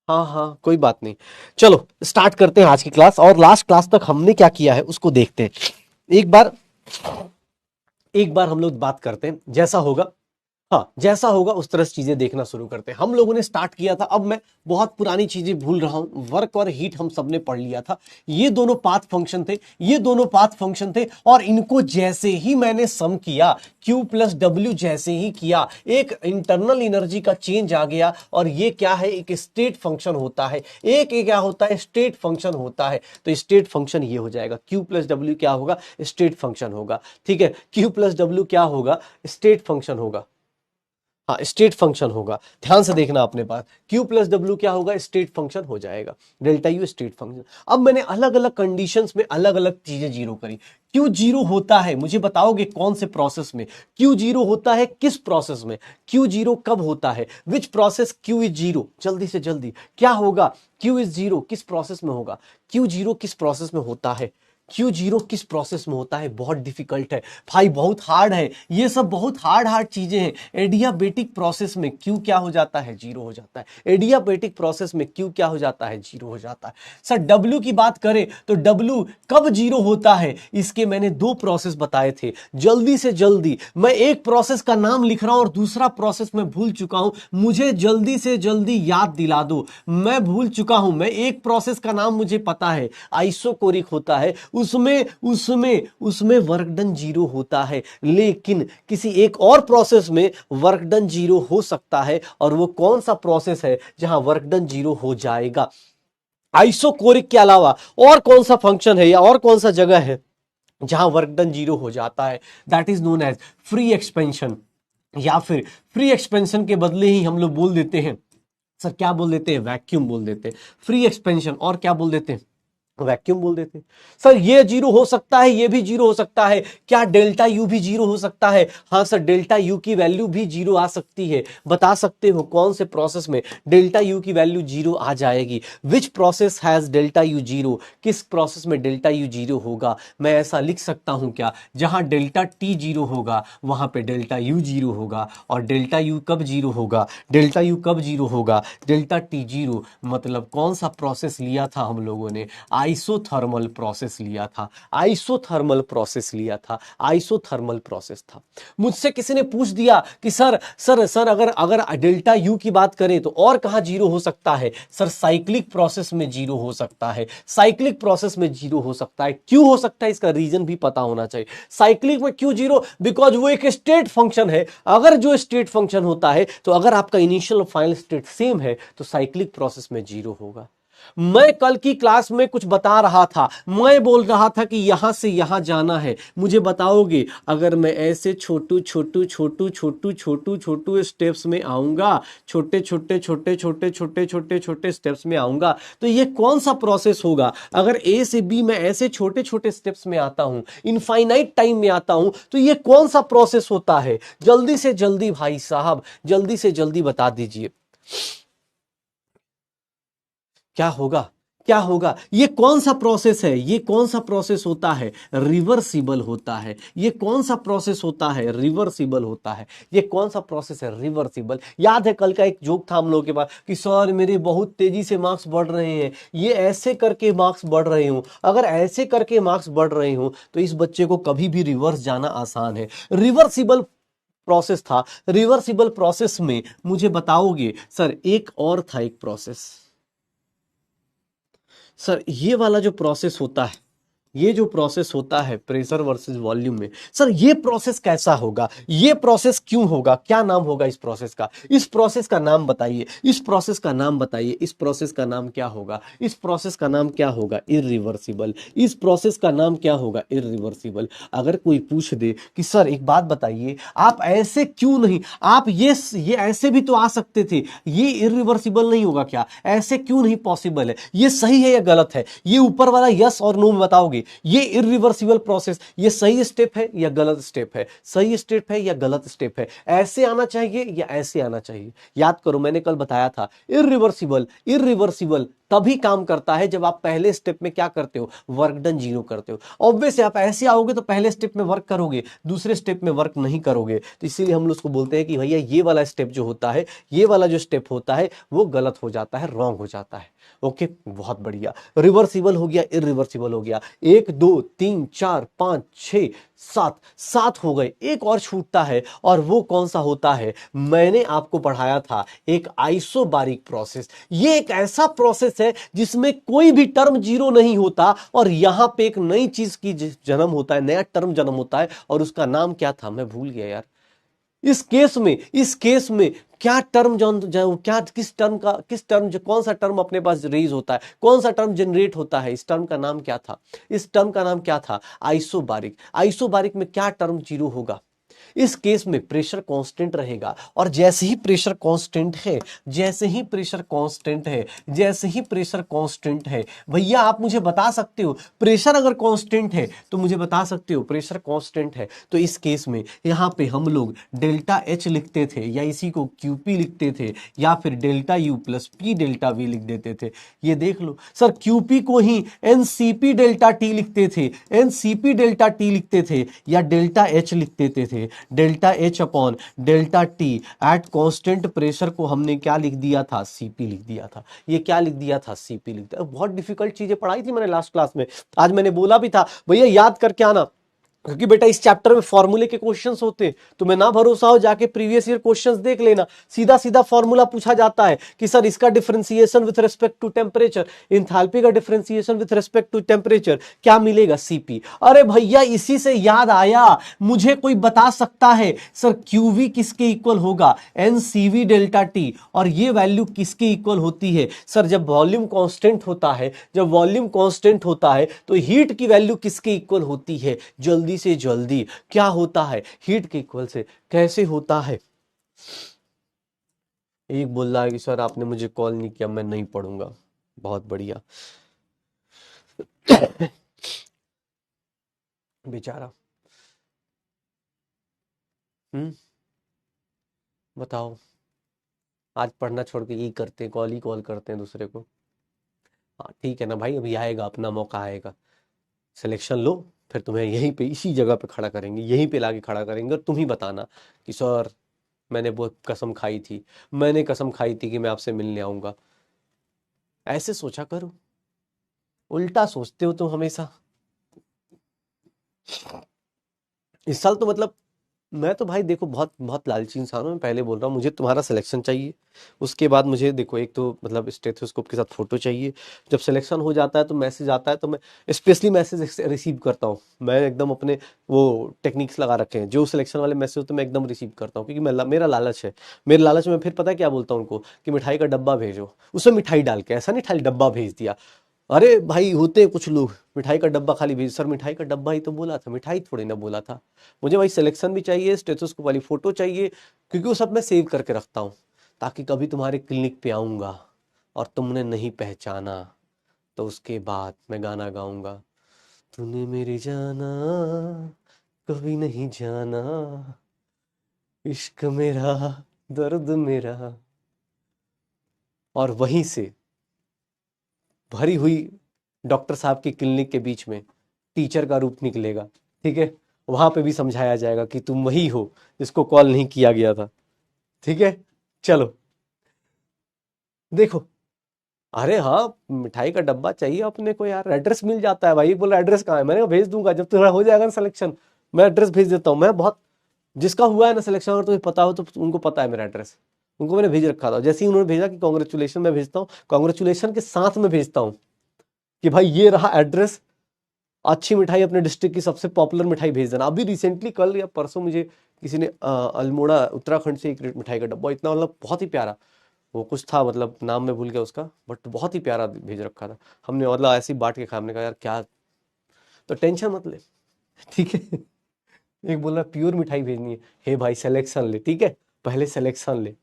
Speaker 1: हाँ हाँ कोई बात नहीं। चलो स्टार्ट करते हैं आज की क्लास, और लास्ट क्लास तक हमने क्या किया है उसको देखते हैं। एक बार हम लोग बात करते हैं, जैसा होगा हाँ जैसा होगा उस तरह से चीजें देखना शुरू करते हैं। हम लोगों ने स्टार्ट किया था, अब मैं बहुत पुरानी चीजें भूल रहा हूं, वर्क और हीट हम सबने पढ़ लिया था, ये दोनों पाथ फंक्शन थे, ये दोनों पाथ फंक्शन थे, और इनको जैसे ही मैंने सम किया Q प्लस W जैसे ही किया, एक इंटरनल एनर्जी का चेंज आ गया, और ये क्या है एक स्टेट फंक्शन होता है, एक क्या होता है स्टेट फंक्शन होता है, तो स्टेट फंक्शन ये हो जाएगा Q प्लस W क्या होगा स्टेट फंक्शन होगा, ठीक है Q प्लस W क्या होगा स्टेट फंक्शन होगा, हाँ स्टेट फंक्शन होगा, ध्यान से देखना अपने पास Q प्लस डब्ल्यू क्या होगा स्टेट फंक्शन हो जाएगा, डेल्टा यू स्टेट फंक्शन। अब मैंने अलग अलग कंडीशंस में अलग अलग चीजें जीरो करी। Q जीरो होता है, मुझे बताओगे कौन से प्रोसेस में Q जीरो होता है, किस प्रोसेस में Q जीरो कब होता है, which process Q is zero, जल्दी से जल्दी क्या होगा Q इज जीरो किस प्रोसेस में होगा, Q जीरो किस प्रोसेस में होता है, Q जीरो किस प्रोसेस में होता है, बहुत डिफिकल्ट है भाई, बहुत हार्ड है, ये सब बहुत हार्ड चीजें हैं। एडियाबेटिक प्रोसेस में Q क्या हो जाता है जीरो हो जाता है, एडियाबेटिक प्रोसेस में Q क्या हो जाता है जीरो हो जाता है। सर W की बात करें तो W कब जीरो होता है, इसके मैंने दो प्रोसेस बताए थे, जल्दी से जल्दी मैं एक प्रोसेस का नाम लिख रहा हूं और दूसरा प्रोसेस मैं भूल चुका हूं, मुझे जल्दी से जल्दी याद दिला दो, मैं भूल चुका हूं। मैं एक प्रोसेस का नाम मुझे पता है आइसोकोरिक होता है, उसमें उसमें उसमें वर्क डन जीरो होता है, लेकिन किसी एक और प्रोसेस में वर्क डन जीरो हो सकता है, और वो कौन सा प्रोसेस है जहां वर्क डन जीरो हो जाएगा। आइसोकोरिक के अलावा और कौन सा फंक्शन है या और कौन सा जगह है जहां वर्क डन जीरो हो जाता है, that is known as free expansion, या फिर फ्री एक्सपेंशन के बदले ही हम लोग बोल देते हैं, सर क्या बोल देते हैं वैक्यूम बोल देते हैं, फ्री एक्सपेंशन और क्या बोल देते हैं वैक्यूम बोल देते हैं। सर ये जीरो हो सकता है, ये भी जीरो हो सकता है, क्या डेल्टा यू भी जीरो हो सकता है, हाँ सर डेल्टा यू की वैल्यू भी जीरो आ सकती है, बता सकते हो कौन से प्रोसेस में डेल्टा यू की वैल्यू जीरो आ जाएगी, which process has delta U zero, किस प्रोसेस में डेल्टा यू जीरो होगा। मैं ऐसा लिख सकता हूं क्या, जहां डेल्टा टी जीरो होगा वहां पे डेल्टा यू जीरो होगा, और डेल्टा यू कब जीरो होगा, डेल्टा यू कब जीरो होगा डेल्टा टी जीरो, मतलब कौन सा प्रोसेस लिया था हम लोगों ने आइसोथर्मल प्रोसेस लिया था, आइसोथर्मल प्रोसेस लिया था, आइसोथर्मल प्रोसेस था। मुझसे किसी ने पूछ दिया कि सर सर सर अगर अगर डेल्टा यू की बात करें तो और कहां जीरो हो सकता है, सर साइक्लिक प्रोसेस में जीरो हो सकता है, साइक्लिक प्रोसेस में जीरो हो सकता है। क्यों हो सकता है इसका रीजन भी पता होना चाहिए, साइक्लिक में क्यों जीरो, बिकॉज वो एक स्टेट फंक्शन है, अगर जो स्टेट फंक्शन होता है तो अगर आपका इनिशियल और फाइनल स्टेट सेम है तो साइक्लिक प्रोसेस में जीरो होगा। मैं कल की क्लास में कुछ बता रहा था, मैं बोल रहा था कि यहां से यहां जाना है, मुझे बताओगे अगर मैं ऐसे छोटू छोटू छोटू छोटू छोटू छोटू स्टेप्स में आऊंगा, छोटे छोटे छोटे छोटे छोटे छोटे छोटे स्टेप्स में आऊंगा, तो ये कौन सा प्रोसेस होगा। अगर ए से बी में ऐसे छोटे छोटे स्टेप्स में आता हूं, इनफाइनाइट टाइम में आता हूं, तो ये कौन सा प्रोसेस होता है, जल्दी से जल्दी भाई साहब जल्दी से जल्दी बता दीजिए क्या होगा, क्या होगा, ये कौन सा प्रोसेस है, ये कौन सा प्रोसेस होता है, रिवर्सिबल होता है, ये कौन सा प्रोसेस होता है, रिवर्सिबल होता है, ये कौन सा प्रोसेस है, रिवर्सिबल। याद है कल का एक जोक था हम लोगों के पास कि सर मेरे बहुत तेजी से मार्क्स बढ़ रहे हैं, ये ऐसे करके मार्क्स बढ़ रहे हूं, अगर ऐसे करके मार्क्स बढ़ रहे हूं तो इस बच्चे को कभी भी रिवर्स जाना आसान है। रिवर्सिबल प्रोसेस था, रिवर्सिबल प्रोसेस में मुझे बताओगे सर एक और था एक प्रोसेस, सर ये वाला जो प्रोसेस होता है ये जो प्रोसेस होता है प्रेशर वर्सेस वॉल्यूम में, सर ये प्रोसेस कैसा होगा, ये प्रोसेस क्यों होगा, क्या नाम होगा इस प्रोसेस का, इस प्रोसेस का नाम बताइए, इस प्रोसेस का नाम बताइए, इस प्रोसेस का नाम क्या होगा, इस प्रोसेस का नाम क्या होगा, इरिवर्सिबल। इस प्रोसेस का नाम क्या होगा, इरिवर्सिबल। अगर कोई पूछ दे कि सर एक बात बताइए, आप ऐसे क्यों नहीं, आप ये ऐसे भी तो आ सकते थे, ये इरिवर्सिबल नहीं होगा क्या, ऐसे क्यों नहीं पॉसिबल है, ये सही है या गलत है, ये ऊपर वाला यस और नो में बताओगे, ये इरिवर्सिबल प्रोसेस, ये सही स्टेप है या गलत स्टेप है, सही स्टेप है या गलत स्टेप है, ऐसे आना चाहिए या ऐसे आना चाहिए। याद करो मैंने कल बताया था, इरिवर्सिबल इरिवर्सिबल तभी काम करता है जब आप पहले स्टेप में क्या करते हो, वर्क डन जीरो करते हो। ऑब्वियस आप ऐसे आओगे तो पहले स्टेप में वर्क करोगे, दूसरे स्टेप में वर्क नहीं करोगे, तो इसीलिए हम लोग उसको बोलते हैं कि भैया ये वाला स्टेप जो होता है, ये वाला जो स्टेप होता है वो गलत हो जाता है, रॉन्ग हो जाता है। ओके, बहुत बढ़िया। रिवर्सिबल हो गया, इरिवर्सिबल हो गया। 1 2 3 4 5 6 7, 7 हो गए, एक और छूटता है, और वो कौन सा होता है, मैंने आपको पढ़ाया था एक आइसोबारिक प्रोसेस। ये एक ऐसा प्रोसेस है जिसमें कोई भी टर्म जीरो नहीं होता, और यहां पे एक नई चीज की जन्म होता है, नया टर्म जन्म होता है, और उसका नाम क्या था मैं भूल गया यार। इस केस में क्या टर्म क्या किस टर्म कौन सा टर्म अपने पास रेज होता है, कौन सा टर्म जनरेट होता है, इस टर्म का नाम क्या था, इस टर्म का नाम क्या था, आइसोबारिक। आइसोबारिक में क्या टर्म जीरो होगा, इस केस में प्रेशर कांस्टेंट रहेगा, और जैसे ही प्रेशर कांस्टेंट है, जैसे ही प्रेशर कांस्टेंट है, जैसे ही प्रेशर कांस्टेंट है, भैया आप मुझे बता सकते हो प्रेशर अगर कांस्टेंट है तो मुझे बता सकते हो प्रेशर कांस्टेंट है, तो इस केस में यहां पे हम लोग डेल्टा एच लिखते थे, या इसी को क्यूपी लिखते थे, या फिर delta U plus P delta we लिख देते थे। ये देख लो सर, क्यूपी को ही एनसीपी डेल्टा टी लिखते थे, एनसीपी डेल्टा टी लिखते थे, या डेल्टा एच लिख देते थे, delta H upon delta T eight constant pressure को हमने क्या लिख दिया था, सीपी लिख दिया था। ये क्या लिख दिया था, सीपी लिख दिया। बहुत डिफिकल्ट चीजें पढ़ाई थी मैंने लास्ट क्लास में, आज मैंने बोला भी था भैया याद करके आना, क्योंकि बेटा इस चैप्टर में फॉर्मूले के क्वेश्चंस होते हैं, तुम्हें ना भरोसा हो जाके प्रीवियस ईयर क्वेश्चंस देख लेना, सीधा सीधा फॉर्मूला पूछा जाता है कि सर इसका differentiation with respect to temperature, enthalpy का differentiation with respect to temperature क्या मिलेगा, सीपी। अरे भैया इसी से याद आया, मुझे कोई बता सकता है सर क्यूवी किसके इक्वल होगा, एनसीवी डेल्टा टी, और ये वैल्यू किसके इक्वल होती है सर, जब वॉल्यूम कांस्टेंट होता है, जब वॉल्यूम कांस्टेंट होता है तो हीट की वैल्यू किसके इक्वल होती है, जल्दी से जल्दी क्या होता है, हीट के इक्वल से। कैसे होता है, एक बोल रहा है कि सर आपने मुझे कॉल नहीं किया, मैं नहीं पढ़ूंगा, बहुत बढ़िया। बेचारा। बताओ, आज पढ़ना छोड़ के यही करते हैं, कॉल ही कॉल करते हैं दूसरे को। हाँ ठीक है ना भाई, अभी आएगा, अपना मौका आएगा, सिलेक्शन लो, फिर तुम्हें यहीं पे इसी जगह पे खड़ा करेंगे, यहीं पे लाके खड़ा करेंगे, और तुम ही बताना कि सर मैंने बहुत कसम खाई थी, मैंने कसम खाई थी कि मैं आपसे मिलने आऊंगा। ऐसे सोचा करो, उल्टा सोचते हो तुम हमेशा। इस साल तो मतलब मैं तो भाई देखो बहुत बहुत लालची इंसान हूँ, मैं पहले बोल रहा हूँ, मुझे तुम्हारा सिलेक्शन चाहिए, उसके बाद मुझे देखो एक तो मतलब स्टेथोस्कोप के साथ फोटो चाहिए, जब सिलेक्शन हो जाता है तो मैसेज आता है, तो मैं स्पेशली मैसेज रिसीव करता हूँ, मैं एकदम अपने वो टेक्निक्स लगा रखे हैं, जो सिलेक्शन वाले मैसेज होते हैं मैं एकदम रिसीव करता हूँ, क्योंकि मेरा लालच है, मेरे लालच में फिर पता है क्या बोलता हूँ उनको कि मिठाई का डब्बा भेजो, उसमें मिठाई डाल के, ऐसा नहीं खाली डब्बा भेज दिया। अरे भाई होते हैं कुछ लोग मिठाई का डब्बा खाली भेज, सर मिठाई का डब्बा ही तो बोला था, मिठाई थोड़ी ना बोला था। मुझे भाई सिलेक्शन भी चाहिए, स्टेथोस्कोप वाली फोटो चाहिए, क्योंकि वो सब मैं सेव करके रखता हूँ, ताकि कभी तुम्हारे क्लिनिक पे आऊंगा और तुमने नहीं पहचाना तो उसके बाद मैं गाना गाऊंगा, तूने मेरी जाना कभी नहीं जाना, इश्क मेरा दर्द मेरा, और वहीं से भरी हुई डॉक्टर साहब की क्लिनिक के बीच में टीचर का रूप निकलेगा, ठीक है, वहां पे भी समझाया जाएगा कि तुम वही हो जिसको कॉल नहीं किया गया था, ठीक है। चलो देखो, अरे हाँ मिठाई का डब्बा चाहिए अपने को यार, एड्रेस मिल जाता है भाई, बोला एड्रेस कहाँ है, मैंने कहा भेज दूंगा जब तुम्हारा हो जाएगा ना सिलेक्शन, मैं एड्रेस भेज देता हूँ, मैं बहुत जिसका हुआ है ना सिलेक्शन, अगर तुम्हें पता हो तो उनको पता है मेरा एड्रेस, उनको मैंने भेज रखा था, जैसे ही उन्होंने भेजा कि कॉन्ग्रेचुलेशन, मैं भेजता हूँ, कॉन्ग्रेचुलेशन के साथ में भेजता हूँ कि भाई ये रहा एड्रेस, अच्छी मिठाई अपने डिस्ट्रिक्ट की सबसे पॉपुलर मिठाई भेज देना। अभी रिसेंटली कल या परसों मुझे किसी ने अल्मोड़ा उत्तराखंड से एक मिठाई का डब्बा, इतना मतलब बहुत ही प्यारा, वो कुछ था मतलब नाम मैं भूल गया उसका, बट बहुत ही प्यारा भेज रखा था। हमने मतलब ऐसे ही बांट के खा, हमने कहा यार क्या, तो टेंशन मत ले। ठीक है। एक बोल रहा प्योर मिठाई भेजनी है, हे भाई सिलेक्शन ले, ठीक है, पहले सिलेक्शन ले।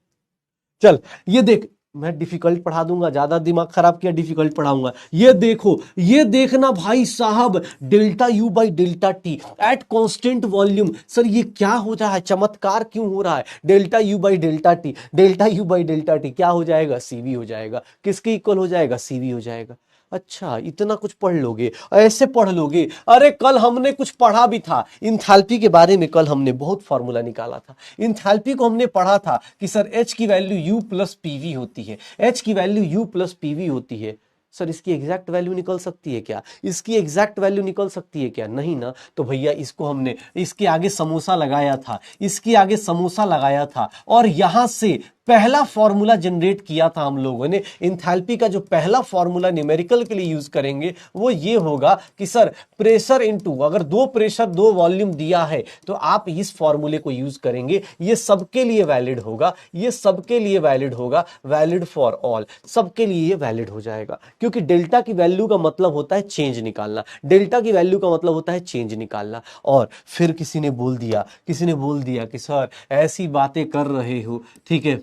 Speaker 1: चल ये देख, मैं डिफिकल्ट पढ़ा दूंगा, ज्यादा दिमाग खराब किया डिफिकल्ट पढ़ाऊंगा। ये देखो, ये देखना भाई साहब, delta U by delta T eight constant volume. Sir ये क्या हो रहा है, चमत्कार क्यों हो रहा है? Delta U by delta T, delta U by delta T क्या हो जाएगा? सीवी हो जाएगा। किसके इक्वल हो जाएगा? सीवी हो जाएगा। अच्छा इतना कुछ पढ़ लोगे, ऐसे पढ़ लोगे? अरे कल हमने कुछ पढ़ा भी था इंथैल्पी के बारे में, कल हमने बहुत फॉर्मूला निकाला था इंथैल्पी को। हमने पढ़ा था कि सर एच की वैल्यू यू प्लस पीवी होती है, एच की वैल्यू यू प्लस पीवी होती है। सर इसकी एग्जैक्ट वैल्यू निकल सकती है क्या? इसकी एग्जैक्ट वैल्यू निकल सकती है क्या? नहीं ना। तो भैया इसको हमने इसके आगे समोसा लगाया था, इसके आगे समोसा लगाया था, और यहां से पहला फॉर्मूला जनरेट किया था हम लोगों ने। इंथैल्पी का जो पहला फॉर्मूला न्यूमेरिकल के लिए यूज करेंगे वो ये होगा कि सर प्रेशर इनटू, अगर दो प्रेशर दो वॉल्यूम दिया है तो आप इस फॉर्मूले को यूज करेंगे। ये सबके लिए वैलिड होगा, ये सबके लिए वैलिड होगा, वैलिड फॉर ऑल, सबके लिए ये वैलिड हो जाएगा। क्योंकि डेल्टा की वैल्यू का मतलब होता है चेंज निकालना, डेल्टा की वैल्यू का मतलब होता है चेंज निकालना। और फिर किसी ने बोल दिया कि सर ऐसी बातें कर रहे हो, ठीक है,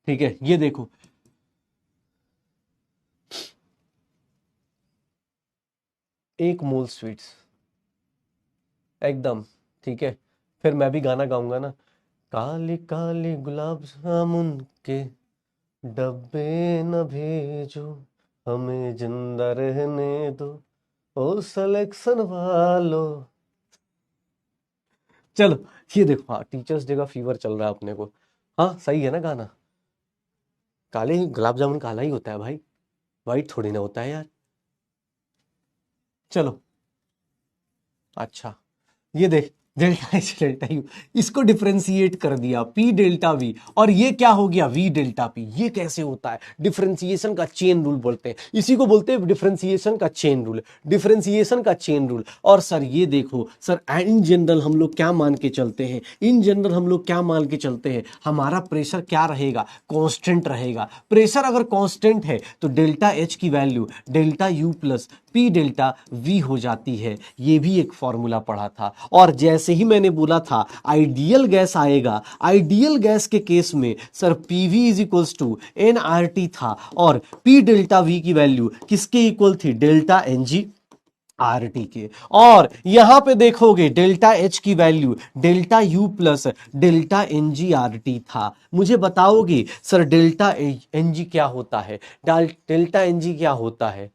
Speaker 1: ठीक है, ये देखो, एक मोल स्वीट्स एकदम, ठीक है। फिर मैं भी गाना गाऊंगा ना, काले काले गुलाब जामुन के डब्बे न भेजो, हमें जिंदा रहने दो, ओ सिलेक्शन वालो। चलो ये देखो, हाँ टीचर्स डे का फीवर चल रहा है अपने को। हाँ सही है ना गाना, काले गुलाब जामुन काला ही होता है भाई, वाइट थोड़ी ना होता है यार। चलो अच्छा, ये देख, डेल्टा एच डेल्टा यू, इसको डिफरेंशिएट कर दिया पी डेल्टा वी, और ये क्या हो गया? We delta P. ये कैसे होता है? डिफरेंशिएशन का चेन रूल बोलते हैं, इसी को बोलते हैं डिफरेंशिएशन का चेन रूल, डिफरेंशिएशन का चेन रूल। और सर ये देखो सर, इन जनरल हम लोग क्या मान के चलते हैं, इन जनरल हम लोग क्या मान के चलते हैं, हमारा प्रेशर क्या रहेगा? कांस्टेंट रहेगा। प्रेशर अगर कांस्टेंट है तो डेल्टा एच की value delta U plus P delta we हो जाती है। ये भी एक फॉर्मूला पढ़ा था। और जैसे ही मैंने बोला था आइडियल गैस आएगा, आइडियल गैस के केस में sir PV is equals to N R T था, और पी डेल्टा वी की वैल्यू किसके इक्वल थी? Delta N G R T के। और यहां पे देखोगे डेल्टा एच की value delta U plus delta N G R T था। मुझे बताओगे सर डेल्टा एन जी क्या होता है? डेल्टा एन जी क्या होता है?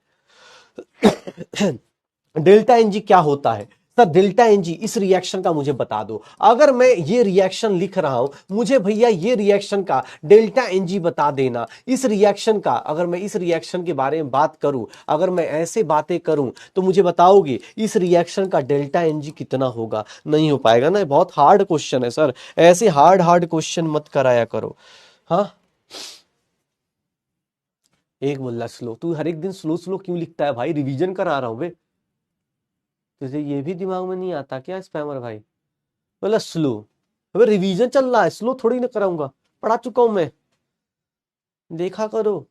Speaker 1: डेल्टा एनजी क्या होता है? सर डेल्टा एनजी, इस रिएक्शन का मुझे बता दो। अगर मैं ये रिएक्शन लिख रहा हूं, मुझे भैया ये रिएक्शन का डेल्टा एनजी बता देना। इस रिएक्शन का, अगर मैं इस रिएक्शन के बारे में बात करूं, अगर मैं ऐसे बातें करूं, तो मुझे बताओगे इस रिएक्शन का डेल्टा एनजी कितना होगा? नहीं हो पाएगा ना, बहुत हार्ड क्वेश्चन है सर, ऐसे हार्ड क्वेश्चन मत कराया करो। हाँ एक बोला स्लो, तू हर एक दिन स्लो स्लो क्यों लिखता है भाई? रिवीजन करा रहा हूं बे, तुझे ये भी दिमाग में नहीं आता क्या स्पैमर भाई? बोला स्लो, अबे रिवीजन चल रहा है, स्लो थोड़ी ना कराऊंगा, पढ़ा चुका हूं मैं, देखा करो।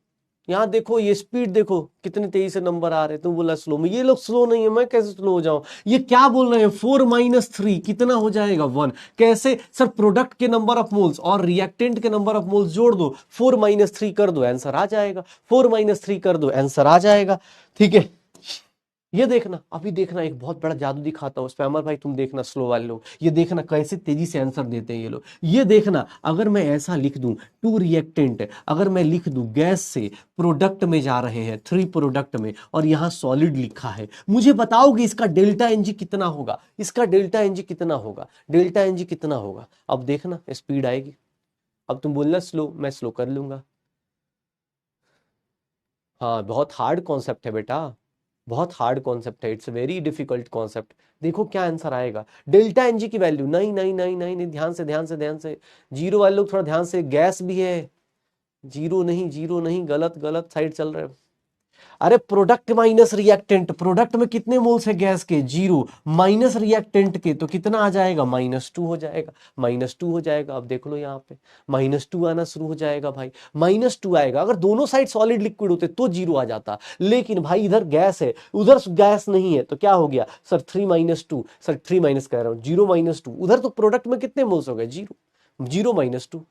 Speaker 1: यहाँ देखो, ये स्पीड देखो कितने तेजी से नंबर आ रहे हैं, तुम बोला स्लो में, ये लोग स्लो नहीं है, मैं कैसे स्लो हो जाऊं? ये क्या बोल रहे हैं? 4 - 3 कितना हो जाएगा? 1। कैसे सर? प्रोडक्ट के नंबर ऑफ मोल्स और रिएक्टेंट के नंबर ऑफ मोल्स जोड़ दो, 4 - 3 कर दो, आंसर आ जाएगा। 4 - 3 कर दो, आंसर आ जाएगा। ठीक है, ये देखना, अभी देखना, एक बहुत बड़ा जादू दिखाता हूं स्पैमर भाई, तुम देखना स्लो वाले लोग, ये देखना कैसे तेजी से आंसर देते हैं ये लोग। ये देखना, अगर मैं ऐसा लिख दूं टू रिएक्टेंट, अगर मैं लिख दूं गैस से प्रोडक्ट में जा रहे हैं, 3 प्रोडक्ट में, और यहां सॉलिड लिखा है, मुझे बताओगे इसका डेल्टा एनजी कितना होगा? इसका डेल्टा एनजी कितना होगा? डेल्टा एनजी कितना होगा? अब देखना स्पीड आएगी। अब तुम बोलना स्लो, मैं स्लो कर लूंगा। हाँ बहुत हार्ड कॉन्सेप्ट है बेटा, बहुत हार्ड कॉन्सेप्ट है, इट्स वेरी डिफिकल्ट कॉन्सेप्ट। देखो क्या आंसर आएगा, डेल्टा एनजी की वैल्यू, नहीं नहीं नहीं नहीं नहीं, ध्यान से ध्यान से ध्यान से, जीरो वाले लोग थोड़ा ध्यान से, गैस भी है, जीरो नहीं जीरो नहीं, गलत गलत साइड चल रहे हो। अरे प्रोडक्ट माइनस रिएक्टेंट, प्रोडक्ट में कितने मोल्स है गैस के, 0, माइनस रिएक्टेंट के तो कितना आ जाएगा, -2 हो जाएगा, -2 हो जाएगा। अब देख लो यहाँ पे -2 आना शुरू हो जाएगा भाई, -2 आएगा। अगर दोनों साइड सॉलिड लिक्विड होते तो 0 आ जाता, लेकिन भाई इधर गैस है उधर गैस नहीं है, तो क्या हो गया सर 3 - 2, सर 3 माइनस कह रहा हूँ, 0 - 2, उधर तो प्रोडक्ट में कितने मोल्स हो गए, 0, 0 - 2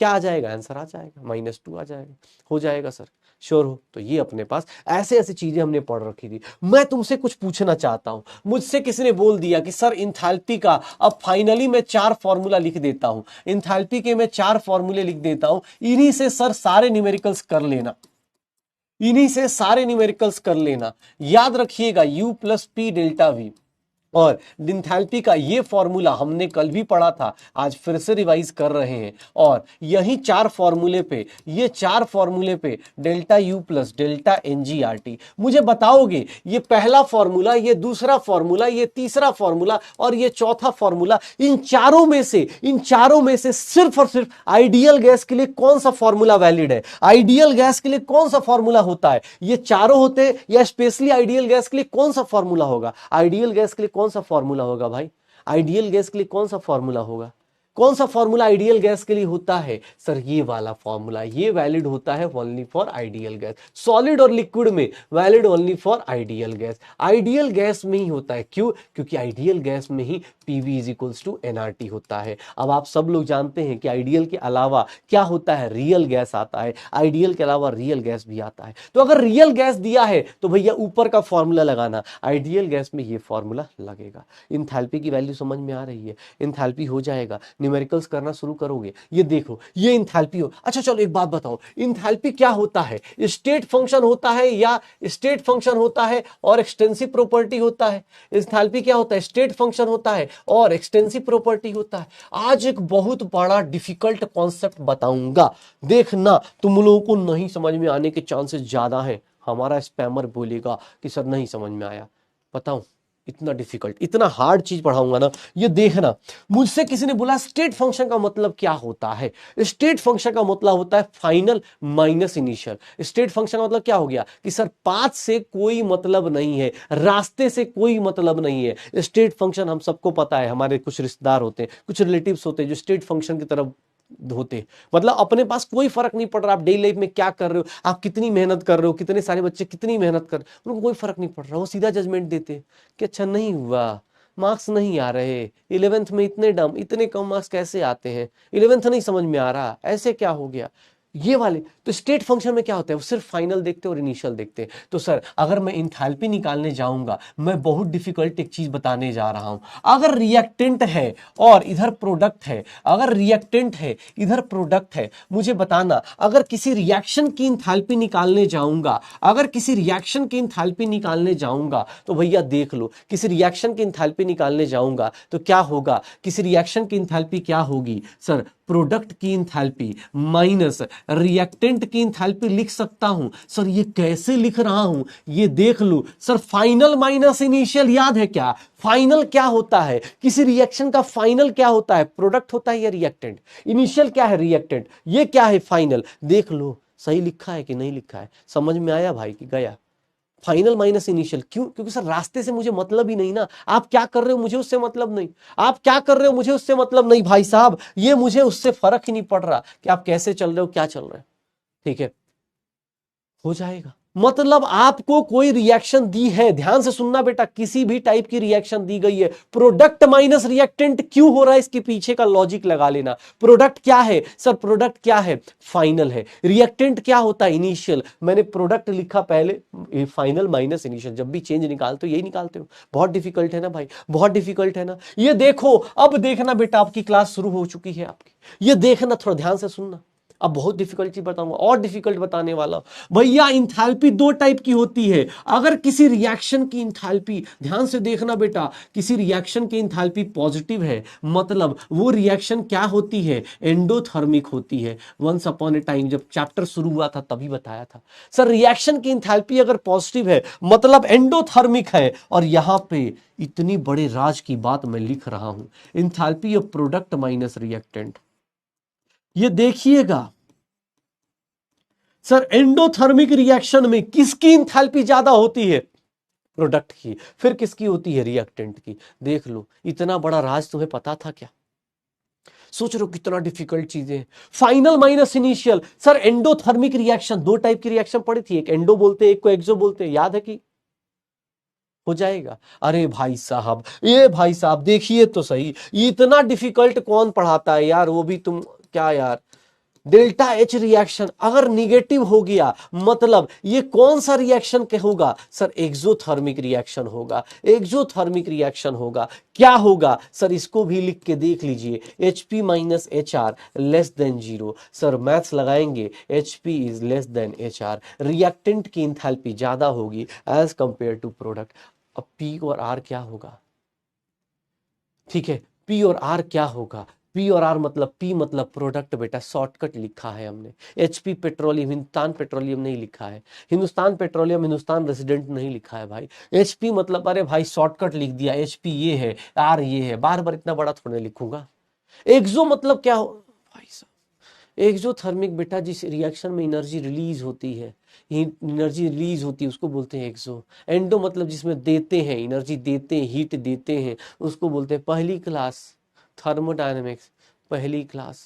Speaker 1: क्या आ जाएगा, आंसर आ जाएगा -2 आ जाएगा, हो जाएगा सर, श्योर हो। तो ये अपने पास ऐसे ऐसी चीजें हमने पढ़ रखी थी। मैं तुमसे कुछ पूछना चाहता हूं, मुझसे किसी ने बोल दिया कि सर इंथैल्पी का अब फाइनली मैं 4 फॉर्मूला लिख देता हूं, इंथैल्पी के मैं 4 फॉर्मूले लिख देता हूं, इन्हीं से सर सारे न्यूमेरिकल्स कर लेना, इन्हीं से सारे न्यूमेरिकल्स कर लेना। याद रखिएगा U + P ΔV, और एंथैल्पी का ये फॉर्मूला हमने कल भी पढ़ा था, आज फिर से रिवाइज कर रहे हैं। और यही 4 फॉर्मूले पे, ये 4 फॉर्मूले पे ΔU + ΔNGRT, मुझे बताओगे ये पहला फॉर्मूला, ये दूसरा फॉर्मूला, ये तीसरा फॉर्मूला और ये चौथा फॉर्मूला, इन चारों में से सिर्फ और सिर्फ आइडियल गैस के लिए कौन सा फॉर्मूला वैलिड है, आइडियल गैस के लिए कौन सा फॉर्मूला होता है, ये चारों होते या स्पेशली आइडियल गैस के लिए कौन सा फॉर्मूला होगा, आइडियल गैस के लिए कौन सा फॉर्मूला होगा भाई, आइडियल गैस के लिए कौन सा फॉर्मूला होगा, कौन सा फॉर्मूला आइडियल गैस के लिए होता है सर, ये वाला फॉर्मूला, ये वैलिड होता है only for ideal gas, solid और लिक्विड में valid only for ideal gas, ideal gas में ही होता है, क्यों, क्योंकि आइडियल गैस में ही PV = nRT होता है। अब आप सब लोग जानते हैं कि आइडियल के अलावा क्या होता है, रियल गैस आता है, आइडियल के अलावा रियल गैस भी आता है। तो अगर रियल गैस दिया है तो भैया ऊपर का फॉर्मूला लगाना, आइडियल गैस में ये फॉर्मूला लगेगा। इंथैल्पी की वैल्यू समझ में आ रही है, इंथैल्पी हो जाएगा, न्यूमेरिकल्स करना शुरू करोगे, ये देखो ये इंथैल्पी हो। अच्छा चलो एक बात बताओ, इंथैल्पी क्या होता है, स्टेट फंक्शन होता है या स्टेट फंक्शन होता है और एक्सटेंसिव प्रॉपर्टी होता है, इंथैल्पी क्या होता है, स्टेट फंक्शन होता है और एक्सटेंसिव प्रॉपर्टी होता है। आज एक बहुत बड़ा डिफिकल्ट कॉन्सेप्ट बताऊंगा, देखना तुम लोगों को नहीं समझ में आने के चांसेस ज्यादा हैं, हमारा स्पैमर बोलेगा कि सर नहीं समझ में आया, बताऊं इतना डिफिकल्ट इतना हार्ड चीज पढ़ाऊंगा ना, ये देखना। मुझसे किसी ने बोला स्टेट फंक्शन का मतलब क्या होता है, स्टेट फंक्शन का मतलब होता है final minus initial. State function का मतलब क्या हो गया कि सर पाथ से कोई मतलब नहीं है, रास्ते से कोई मतलब नहीं है। स्टेट फंक्शन हम सबको पता है, हमारे कुछ रिश्तेदार होते हैं, कुछ रिलेटिव्स होते हैं जो स्टेट फंक्शन की तरफ होते, मतलब अपने पास कोई फर्क नहीं पड़ रहा आप डेली लाइफ में क्या कर रहे हो, आप कितनी मेहनत कर रहे हो, कितने सारे बच्चे कितनी मेहनत कर, उनको कोई फर्क नहीं पड़ रहा, वो सीधा जजमेंट देते कि अच्छा नहीं हुआ, मार्क्स नहीं आ रहे, 11th में इतने डम, इतने कम मार्क्स कैसे आते हैं, 11th नहीं समझ में आ रहा, ऐसे क्या हो गया, ये वाले। तो स्टेट फंक्शन में क्या होता है, वो सिर्फ फाइनल देखते हैं और इनिशियल देखते हैं। तो सर अगर मैं इंथैल्पी निकालने जाऊंगा, मैं बहुत डिफिकल्ट एक चीज बताने जा रहा हूं, अगर रिएक्टेंट है और इधर प्रोडक्ट है, अगर रिएक्टेंट है इधर प्रोडक्ट है, मुझे बताना अगर किसी रिएक्शन की इंथैल्पी निकालने जाऊंगा, अगर किसी रिएक्शन की इंथैल्पी निकालने जाऊंगा तो भैया देख लो, किसी रिएक्शन की इंथैल्पी निकालने जाऊंगा तो क्या होगा, किसी रिएक्शन की इंथैल्पी क्या होगी सर, प्रोडक्ट की इंथैल्पी माइनस रिएक्टेंट की इंथैल्पी लिख सकता हूं सर, ये कैसे लिख रहा हूं ये देख लो सर, फाइनल माइनस इनिशियल याद है क्या, फाइनल क्या होता है, किसी रिएक्शन का फाइनल क्या होता है, प्रोडक्ट होता है या रिएक्टेंट, इनिशियल क्या है रिएक्टेंट, ये क्या है फाइनल, देख लो सही लिखा है कि नहीं लिखा है, समझ में आया भाई कि गया, फाइनल माइनस इनिशियल, क्यों, क्योंकि सर रास्ते से मुझे मतलब ही नहीं ना, आप क्या कर रहे हो मुझे उससे मतलब नहीं, आप क्या कर रहे हो मुझे उससे मतलब नहीं भाई साहब, ये मुझे उससे फर्क ही नहीं पड़ रहा कि आप कैसे चल रहे हो क्या चल रहा है, ठीक है, हो जाएगा। मतलब आपको कोई रिएक्शन दी है, ध्यान से सुनना बेटा, किसी भी टाइप की रिएक्शन दी गई है, प्रोडक्ट माइनस रिएक्टेंट क्यों हो रहा है, इसके पीछे का लॉजिक लगा लेना। प्रोडक्ट क्या है सर, प्रोडक्ट क्या है, फाइनल है, रिएक्टेंट क्या होता है, इनिशियल, मैंने प्रोडक्ट लिखा पहले, फाइनल माइनस इनिशियल, जब भी चेंज निकालते हो यही निकालते हो, बहुत डिफिकल्ट है ना भाई, बहुत डिफिकल्ट है ना, ये देखो अब देखना बेटा, आपकी क्लास शुरू हो चुकी है आपकी, ये देखना, थोड़ा ध्यान से सुनना, अब बहुत डिफिकल्ट चीज बताऊंगा और डिफिकल्ट बताने वाला भैया। इंथैल्पी 2 टाइप की होती है, अगर किसी रिएक्शन की इंथैल्पी, ध्यान से देखना बेटा, किसी रिएक्शन की इंथैल्पी पॉजिटिव है, मतलब वो रिएक्शन क्या होती है, एंडोथर्मिक होती है। वंस अपॉन ए टाइम जब चैप्टर शुरू हुआ था तभी बताया था सर, रिएक्शन की इंथैल्पी अगर पॉजिटिव है मतलब एंडोथर्मिक है, और यहां पे इतनी बड़े राज की बात मैं लिख रहा हूं, enthalpy of product minus reactant, ये देखिएगा सर एंडोथर्मिक रिएक्शन में किसकी इंथैल्पी ज्यादा होती है? प्रोडक्ट की। फिर किसकी होती है? रिएक्टेंट की। देख लो, इतना बड़ा राज तुम्हें पता था क्या? सोच रहे हो कितना डिफिकल्ट चीजें हैं। Final minus initial. Sir endothermic reaction, दो टाइप की रिएक्शन पड़ी थी, एक एंडो बोलते हैं, एक को एक्सो बोलते हैं, याद है कि? हो जाएगा। अरे भाई साहब, ये भाई साहब देखिए तो सही, इतना डिफिकल्ट कौन पढ़ाता है यार, वो भी तुम क्या यार। डेल्टा एच रिएक्शन अगर निगेटिव हो गया मतलब ये कौन सा रिएक्शन होगा? सर एक्सोथर्मिक रिएक्शन होगा। एक्सोथर्मिक रिएक्शन होगा, क्या होगा सर? इसको भी लिख के देख लीजिए, Hp minus H R less than zero. Sir maths लगाएंगे, Hp is less than H R. Reactant की इंथैल्पी ज्यादा होगी एज कंपेयर टू प्रोडक्ट। अब P और R क्या होगा? ठीक है, P और R क्या होगा? P और R मतलब P मतलब प्रोडक्ट बेटा, शॉर्टकट लिखा है हमने। HP पेट्रोलियम, हिंदुस्तान पेट्रोलियम नहीं लिखा है। हिंदुस्तान पेट्रोलियम हिंदुस्तान रेसिडेंट नहीं लिखा है भाई। HP मतलब, अरे भाई शॉर्टकट लिख दिया, HP ये है, R ये है, बार बार इतना बड़ा थोड़े लिखूंगा। एक्सो मतलब क्या हो भाई साहब? एक्सोथर्मिक बेटा, जिस रिएक्शन में एनर्जी रिलीज होती है, एनर्जी रिलीज होती है उसको बोलते हैं एक्सो। एंडो मतलब जिसमें देते हैं, एनर्जी देते हैं, हीट देते हैं, उसको बोलते हैं पहली क्लास थर्मोडायनेमिक्स, पहली क्लास।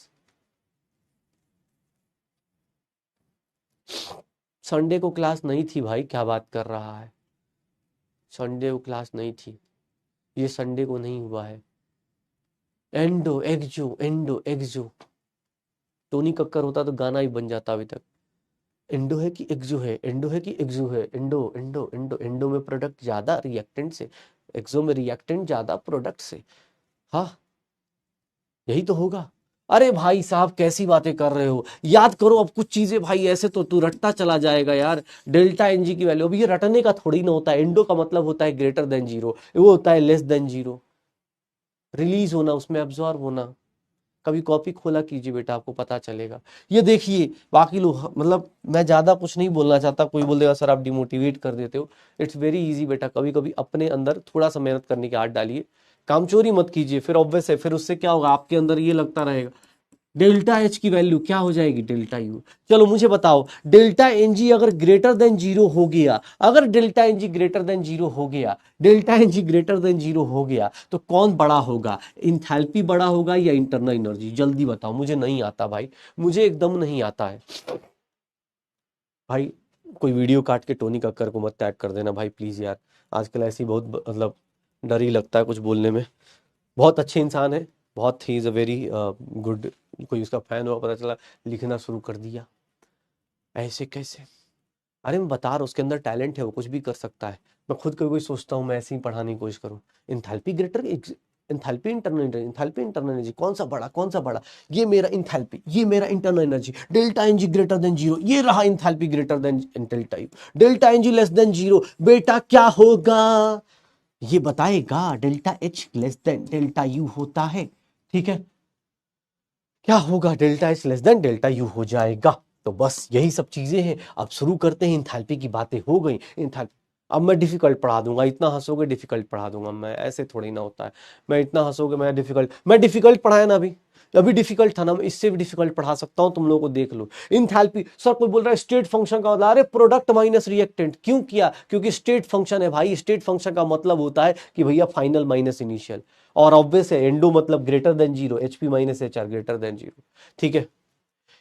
Speaker 1: संडे को क्लास नहीं थी भाई, क्या बात कर रहा है? संडे को क्लास नहीं थी, ये संडे को नहीं हुआ है। एंडो एक्सो, एंडो एक्सो, टोनी कक्कर होता तो गाना ही बन जाता अभी तक। एंडो है कि एक्सो है, एंडो है कि एक्सो है, एंडो एंडो एंडो, एंडो में प्रोडक्ट ज्यादा रिएक्टेंट से, एक्सो में रिएक्टेंट ज्यादा प्रोडक्ट से। हाँ, यही तो होगा। अरे भाई साहब कैसी बातें कर रहे हो, याद करो अब कुछ चीजें भाई, ऐसे तो तू रटता चला जाएगा यार। डेल्टा एनजी की वैल्यू, अब ये रटने का थोड़ी ना होता है। एंडो का मतलब होता है ग्रेटर देन जीरो, वो होता है लेस देन जीरो। रिलीज होना, उसमें अब्सॉर्ब होना। कभी कॉपी खोला कीजिए बेटा, आपको पता चलेगा। ये देखिए, बाकी लोग मतलब मैं ज्यादा कुछ नहीं बोलना चाहता, कोई बोल देगा सर आप डिमोटिवेट कर देते हो। इट्स वेरी इजी बेटा, कभी कभी अपने अंदर थोड़ा सा मेहनत करने की आदत डालिए, कामचोरी मत कीजिए, फिर ऑब्वियस है, फिर उससे क्या होगा, आपके अंदर ये लगता रहेगा डेल्टा एच की वैल्यू क्या हो जाएगी, डेल्टा यू। चलो मुझे बताओ, डेल्टा एन जी अगर ग्रेटर देन जीरो हो गया, अगर delta N G greater than zero हो गया, delta N G greater than zero हो गया, तो कौन बड़ा होगा? इंथैल्पी बड़ा होगा या इंटरनल एनर्जी? जल्दी बताओ, मुझे नहीं आता भाई, मुझे एकदम नहीं आता है भाई। कोई वीडियो काट के टोनी कक्कर को मत टैग कर देना भाई प्लीज यार, आजकल ऐसी बहुत मतलब डर ही लगता है कुछ बोलने में। बहुत अच्छे इंसान है, बहुत he is a very good. कोई उसका फैन हुआ, पता चला लिखना शुरू कर दिया, ऐसे कैसे? अरे मैं बता रहा हूँ, उसके अंदर टैलेंट है, वो कुछ भी कर सकता है। मैं खुद कभी कोई सोचता हूँ मैं ऐसे ही पढ़ाने की कोशिश करूँ। Enthalpy greater, enthalpy internal, enthalpy internal energy, कौन सा बड़ा कौन सा बड़ा? ये मेरा इंथैल्पी, ये मेरा internal energy. Delta N G greater than zero, ये रहा enthalpy greater than delta U. Delta N G less than zero, बेटा क्या होगा ये बताएगा। Delta H less than delta U होता है, ठीक है। क्या होगा? Delta H less than delta U हो जाएगा। तो बस यही सब चीजें हैं। अब शुरू करते हैं, इंथैल्पी की बातें हो गई। इंथैल्पी, अब मैं डिफिकल्ट पढ़ा दूंगा, इतना हंसोगे डिफिकल्ट पढ़ा दूंगा मैं, ऐसे थोड़ी ना होता है। मैं इतना हंसोगे, मैं डिफिकल्ट पढ़ाया ना अभी, अभी डिफिकल्ट था ना, मैं इससे भी डिफिकल्ट पढ़ा सकता हूं, तुम लोगों को देख लो। इंथैल्पी, सर कोई बोल रहा है स्टेट फंक्शन का मतलब, अरे प्रोडक्ट माइनस रिएक्टेंट क्यों किया? क्योंकि स्टेट फंक्शन है भाई, स्टेट फंक्शन का मतलब होता है कि भैया फाइनल माइनस इनिशियल। और ऑब्वियस है, एंडो मतलब greater than zero, HP minus H R greater than zero, ठीक है।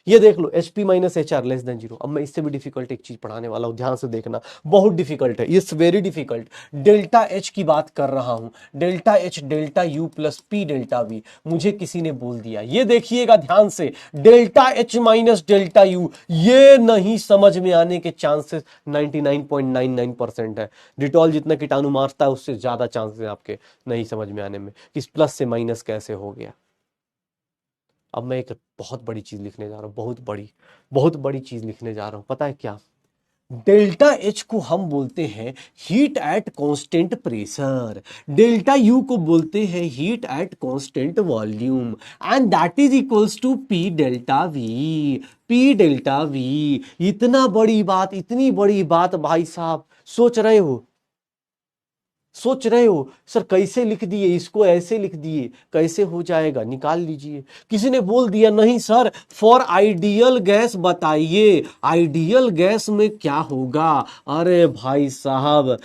Speaker 1: ये देख लो, H P minus H R less than zero. अब मैं इससे भी डिफिकल्ट एक चीज पढ़ाने वाला हूं, ध्यान से देखना, बहुत डिफिकल्ट है, it's very difficult. Delta H की बात कर रहा हूं, delta H delta U plus P delta we, मुझे किसी ने बोल दिया, ये देखिएगा ध्यान से, delta H minus delta you, ये नहीं समझ में आने के चांसेस 99.99% है। डिटॉल जितना कीटाणु मारता है उससे ज्यादा चांसेस आपके नहीं समझ में आने में, कि प्लस से माइनस कैसे हो गया। अब मैं एक बहुत बड़ी चीज लिखने जा रहा हूँ, बहुत बड़ी चीज लिखने जा रहा हूँ, पता है क्या? डेल्टा एच को हम बोलते हैं heat at constant pressure, delta U को बोलते हैं heat at constant volume, and that is equals to P delta V, P delta V. इतना बड़ी बात, इतनी बड़ी बात भाई साहब, सोच रहे हो? सोच रहे हो सर कैसे लिख दिए, इसको ऐसे लिख दिए, कैसे हो जाएगा, निकाल लीजिए। किसी ने बोल दिया नहीं सर फॉर आइडियल गैस बताइए, आइडियल गैस में क्या होगा। अरे भाई साहब,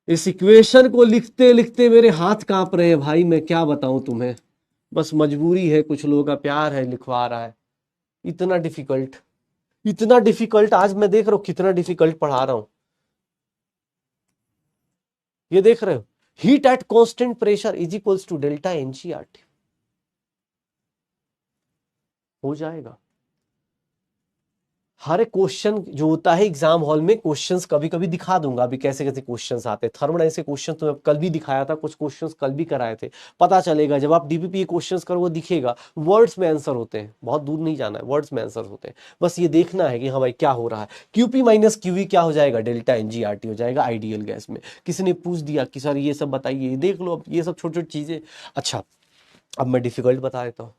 Speaker 1: इस इक्वेशन को लिखते लिखते मेरे हाथ कांप रहे हैं भाई, मैं क्या बताऊं तुम्हें। बस मजबूरी है, कुछ लोगों का प्यार है, लिखवा रहा है। इतना डिफिकल्ट, इतना डिफिकल्ट, आज मैं देख रहा हूं कितना डिफिकल्ट पढ़ा रहा हूं। ये देख रहे हो, heat at constant pressure is equals to delta NCERT. हो जाएगा। हर एक क्वेश्चन जो होता है एग्जाम हॉल में, क्वेश्चंस कभी कभी दिखा दूंगा अभी कैसे कैसे क्वेश्चंस आते हैं। थर्मोडायनामिक्स के क्वेश्चन तो कल भी दिखाया था, कुछ क्वेश्चंस कल भी कराए थे। पता चलेगा जब आप डीपीपी क्वेश्चंस करो, वो दिखेगा, वर्ड्स में आंसर होते हैं, बहुत दूर नहीं जाना है, वर्ड्स में आंसर होते हैं। बस ये देखना है कि हाँ भाई क्या हो रहा है। क्यूपी माइनस क्यूवी क्या हो जाएगा, डेल्टा एनजीआरटी हो जाएगा आइडियल गैस में। किसी ने पूछ दिया कि सर ये सब बताइए, देख लो अब ये सब छोटी छोटी चीजें। अच्छा, अब मैं डिफिकल्ट बता देता हूँ।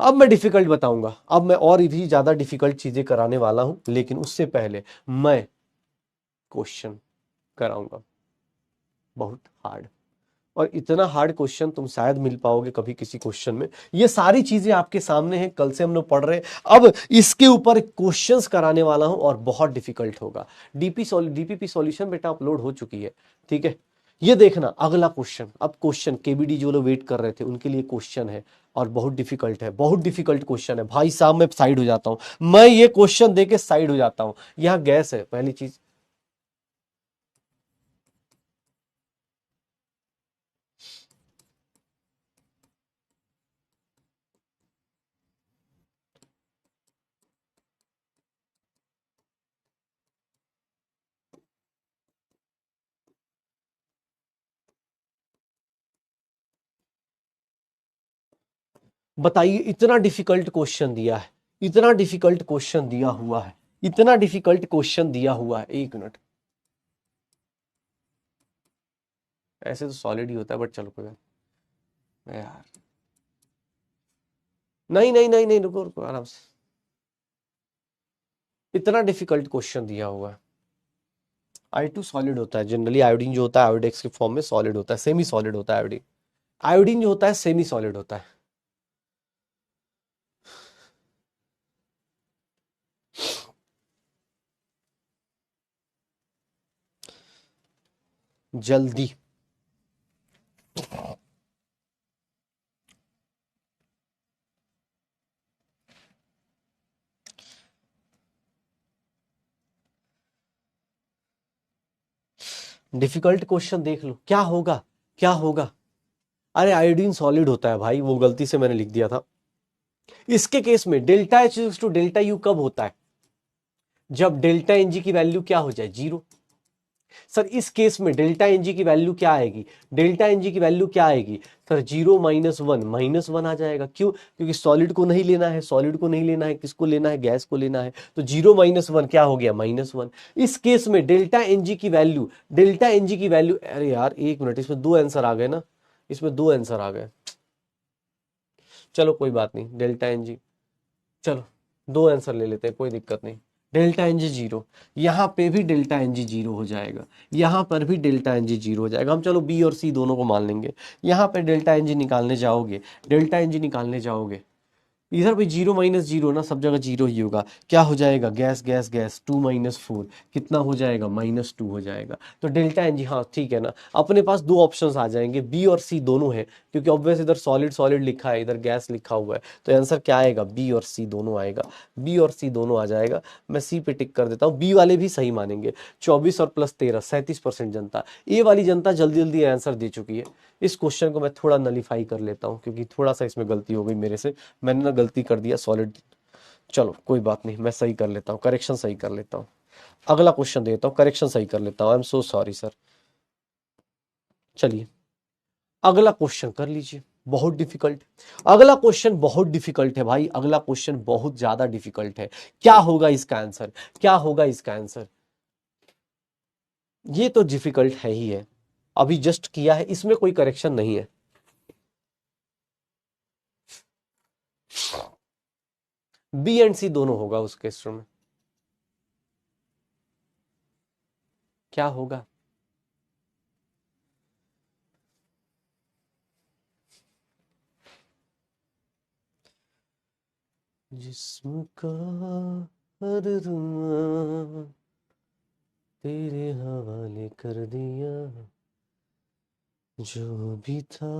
Speaker 1: अब मैं डिफिकल्ट बताऊंगा, अब मैं और भी ज्यादा डिफिकल्ट चीजें कराने वाला हूं, लेकिन उससे पहले मैं क्वेश्चन कराऊंगा बहुत हार्ड। और इतना हार्ड क्वेश्चन तुम शायद मिल पाओगे कभी किसी क्वेश्चन में। ये सारी चीजें आपके सामने हैं, कल से हम लोग पढ़ रहे हैं। अब इसके ऊपर क्वेश्चंस कराने वाला हूं और बहुत डिफिकल्ट होगा। डीपीपी सॉल्यूशन बेटा अपलोड हो चुकी है, ठीक है। ये देखना अगला क्वेश्चन, अब क्वेश्चन केबीडी जो लोग वेट कर रहे थे उनके लिए क्वेश्चन है, और बहुत डिफिकल्ट है, बहुत डिफिकल्ट क्वेश्चन है भाई साहब। मैं साइड हो जाता हूं, मैं ये क्वेश्चन देके साइड हो जाता हूं। यहां गैस है पहली चीज। बताइए, इतना डिफिकल्ट क्वेश्चन दिया है, इतना डिफिकल्ट क्वेश्चन दिया हुआ है, इतना डिफिकल्ट क्वेश्चन दिया हुआ है। एक मिनट, ऐसे तो सॉलिड ही होता है, बट चलो कोई बात नहीं यार। नहीं नहीं नहीं नहीं, रुको रुको आराम से। इतना डिफिकल्ट क्वेश्चन दिया हुआ है। I2 सॉलिड होता है जनरली, आयोडीन जो होता है आयोडेक्स के फॉर्म में सॉलिड होता है, सेमी सॉलिड होता है आयोडीन। आयोडीन जो होता है सेमी सॉलिड होता है। जल्दी, डिफिकल्ट क्वेश्चन देख लो, क्या होगा, क्या होगा। अरे आयोडीन सॉलिड होता है भाई, वो गलती से मैंने लिख दिया था। इसके केस में delta H two delta you कब होता है, जब डेल्टा एनजी की वैल्यू क्या हो जाए, जीरो। सर इस केस में डेल्टा एनजी की वैल्यू क्या आएगी, डेल्टा एनजी की वैल्यू क्या आएगी सर, जीरो माइनस वन आ जाएगा। क्यों, क्योंकि सॉलिड को नहीं लेना है, सॉलिड को नहीं लेना है, किसको लेना है, गैस को लेना है। तो जीरो माइनस वन क्या हो गया, -1। इस केस में डेल्टा एनजी की वैल्यू, डेल्टा एनजी की वैल्यू, अरे यार एक मिनट, इसमें दो आंसर आ गए ना, इसमें दो आंसर आ गए। चलो कोई बात नहीं, डेल्टा एनजी, चलो दो आंसर ले लेते हैं, कोई दिक्कत नहीं। डेल्टा एनजी जीरो, यहां पे भी डेल्टा एनजी जीरो हो जाएगा, यहां पर भी डेल्टा एनजी जीरो हो जाएगा। हम चलो बी और सी दोनों को मान लेंगे। यहां पे डेल्टा एनजी निकालने जाओगे, डेल्टा एनजी निकालने जाओगे, इधर भी जीरो माइनस जीरो ना, सब जगह जीरो ही होगा। क्या हो जाएगा, गैस गैस गैस, 2 - 4 कितना हो जाएगा, -2 हो जाएगा। तो डेल्टा एन जी, हाँ ठीक है ना, अपने पास दो ऑप्शंस आ जाएंगे, बी और सी दोनों है, क्योंकि ऑब्वियस इधर सॉलिड सॉलिड लिखा है, इधर गैस लिखा हुआ है, तो आंसर क्या आएगा, बी और सी दोनों आएगा, बी और सी दोनों आ जाएगा। मैं सी पे टिक कर देता हूँ, बी वाले भी सही मानेंगे। 24 और प्लस 13, 37% जनता, ए वाली जनता जल्दी जल्दी आंसर दे चुकी है। इस क्वेश्चन को मैं थोड़ा नलीफाई कर लेता हूँ, क्योंकि थोड़ा सा इसमें गलती हो गई मेरे से, मैंने ना गलती कर दिया सॉलिड। चलो कोई बात नहीं, मैं सही कर लेता हूँ, करेक्शन सही कर लेता हूँ। अगला क्वेश्चन देता हूँ, करेक्शन सही कर लेता हूँ, I am so sorry sir. चलिए अगला क्वेश्चन कर लीजिए, बहुत डिफिकल्ट। अगला क्वेश्चन बहुत डिफिकल्ट है भाई, अगला क्वेश्चन बहुत ज्यादा डिफिकल्ट है। क्या होगा इसका आंसर, क्या होगा इसका आंसर। ये तो डिफिकल्ट है ही है, अभी जस्ट किया है, इसमें कोई करेक्शन नहीं है। बी एंड सी दोनों होगा उस केस में। क्या होगा, जिस्म का हर रुआ तेरे हवाले कर दिया, जो भी था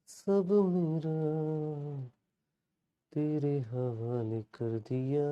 Speaker 1: सब मेरा तेरे हवाले कर दिया।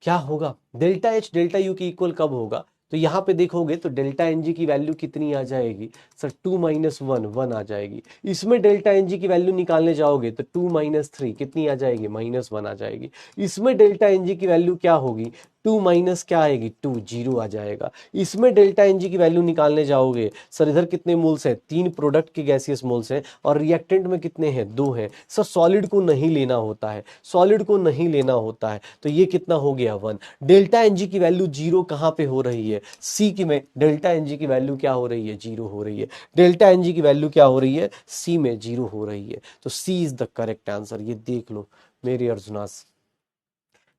Speaker 1: क्या होगा? डेल्टा एच डेल्टा यू की इक्वल कब होगा? तो यहाँ पे देखोगे तो डेल्टा एन जी की वैल्यू कितनी आ जाएगी सर? 2 माइनस वन, 1 आ जाएगी। इसमें डेल्टा एन जी की वैल्यू निकालने जाओगे तो 2 माइनस थ्री कितनी आ जाएगी? -1 आ जाएगी। इसमें डेल्टा एन जी की वैल्यू क्या होगी? 2 माइनस क्या आएगी? 2, 0 आ जाएगा। इसमें डेल्टा एन जी की वैल्यू निकालने जाओगे सर, इधर कितने मोल्स हैं? 3 प्रोडक्ट के गैसियस मोल्स हैं और रिएक्टेंट में कितने हैं? 2 हैं। सर सॉलिड को नहीं लेना होता है, सॉलिड को नहीं लेना होता है, तो ये कितना हो गया? 1। डेल्टा एनजी की वैल्यू 0 कहां पे हो रही है? सी की में डेल्टा एनजी की वैल्यू क्या हो रही है? 0 हो रही है। डेल्टा एनजी की वैल्यू क्या हो रही है? सी में 0 हो रही है। तो सी इज द करेक्ट आंसर। ये देख लो मेरी अर्जुनास।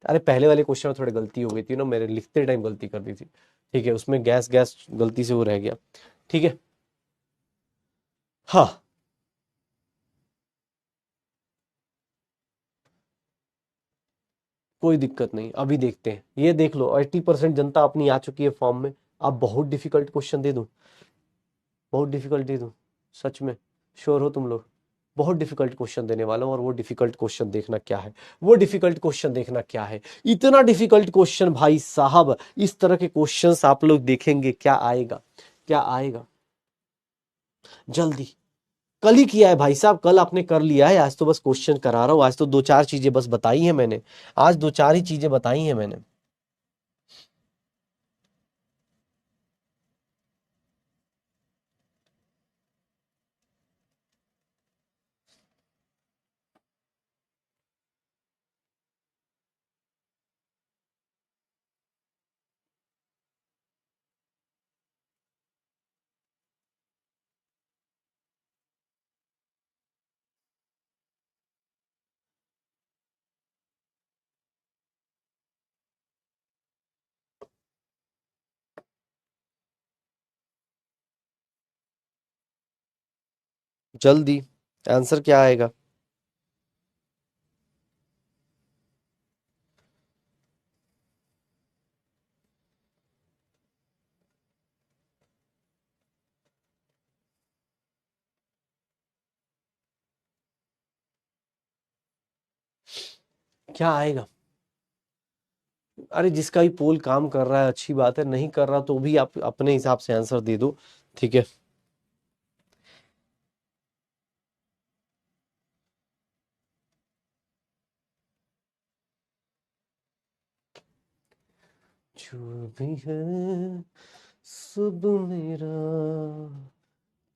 Speaker 1: अरे पहले वाले क्वेश्चन में थोड़ी गलती हो गई थी ना, मेरे लिखते टाइम गलती कर दी थी। ठीक है, उसमें गैस गैस गलती से वो रह गया। ठीक है, हाँ। कोई दिक्कत नहीं, अभी देखते हैं। ये देख लो 80% जनता अपनी आ चुकी है फॉर्म में। अब बहुत डिफिकल्ट क्वेश्चन दे दूं? बहुत डिफिकल्ट दे दूं? सच में श्योर हो तुम लोग? बहुत डिफिकल्ट क्वेश्चन देने वाला हूं, और वो डिफिकल्ट क्वेश्चन देखना क्या है। वो डिफिकल्ट क्वेश्चन देखना क्या है, इतना डिफिकल्ट क्वेश्चन भाई साहब। इस तरह के क्वेश्चंस आप लोग देखेंगे, क्या आएगा, क्या आएगा। जल्दी। कल ही किया है भाई साहब, कल आपने कर लिया है, आज तो बस क्वेश्चन करा रहा हूं। आज तो 2-4 चीजें बस बताई हैं मैंने, आज 2-4 ही चीजें बताई हैं मैंने। जल्दी, आंसर क्या आएगा? क्या आएगा? अरे जिसका भी पोल काम कर रहा है अच्छी बात है, नहीं कर रहा तो भी आप अपने हिसाब से आंसर दे दो। ठीक है, जो भी है सब मेरा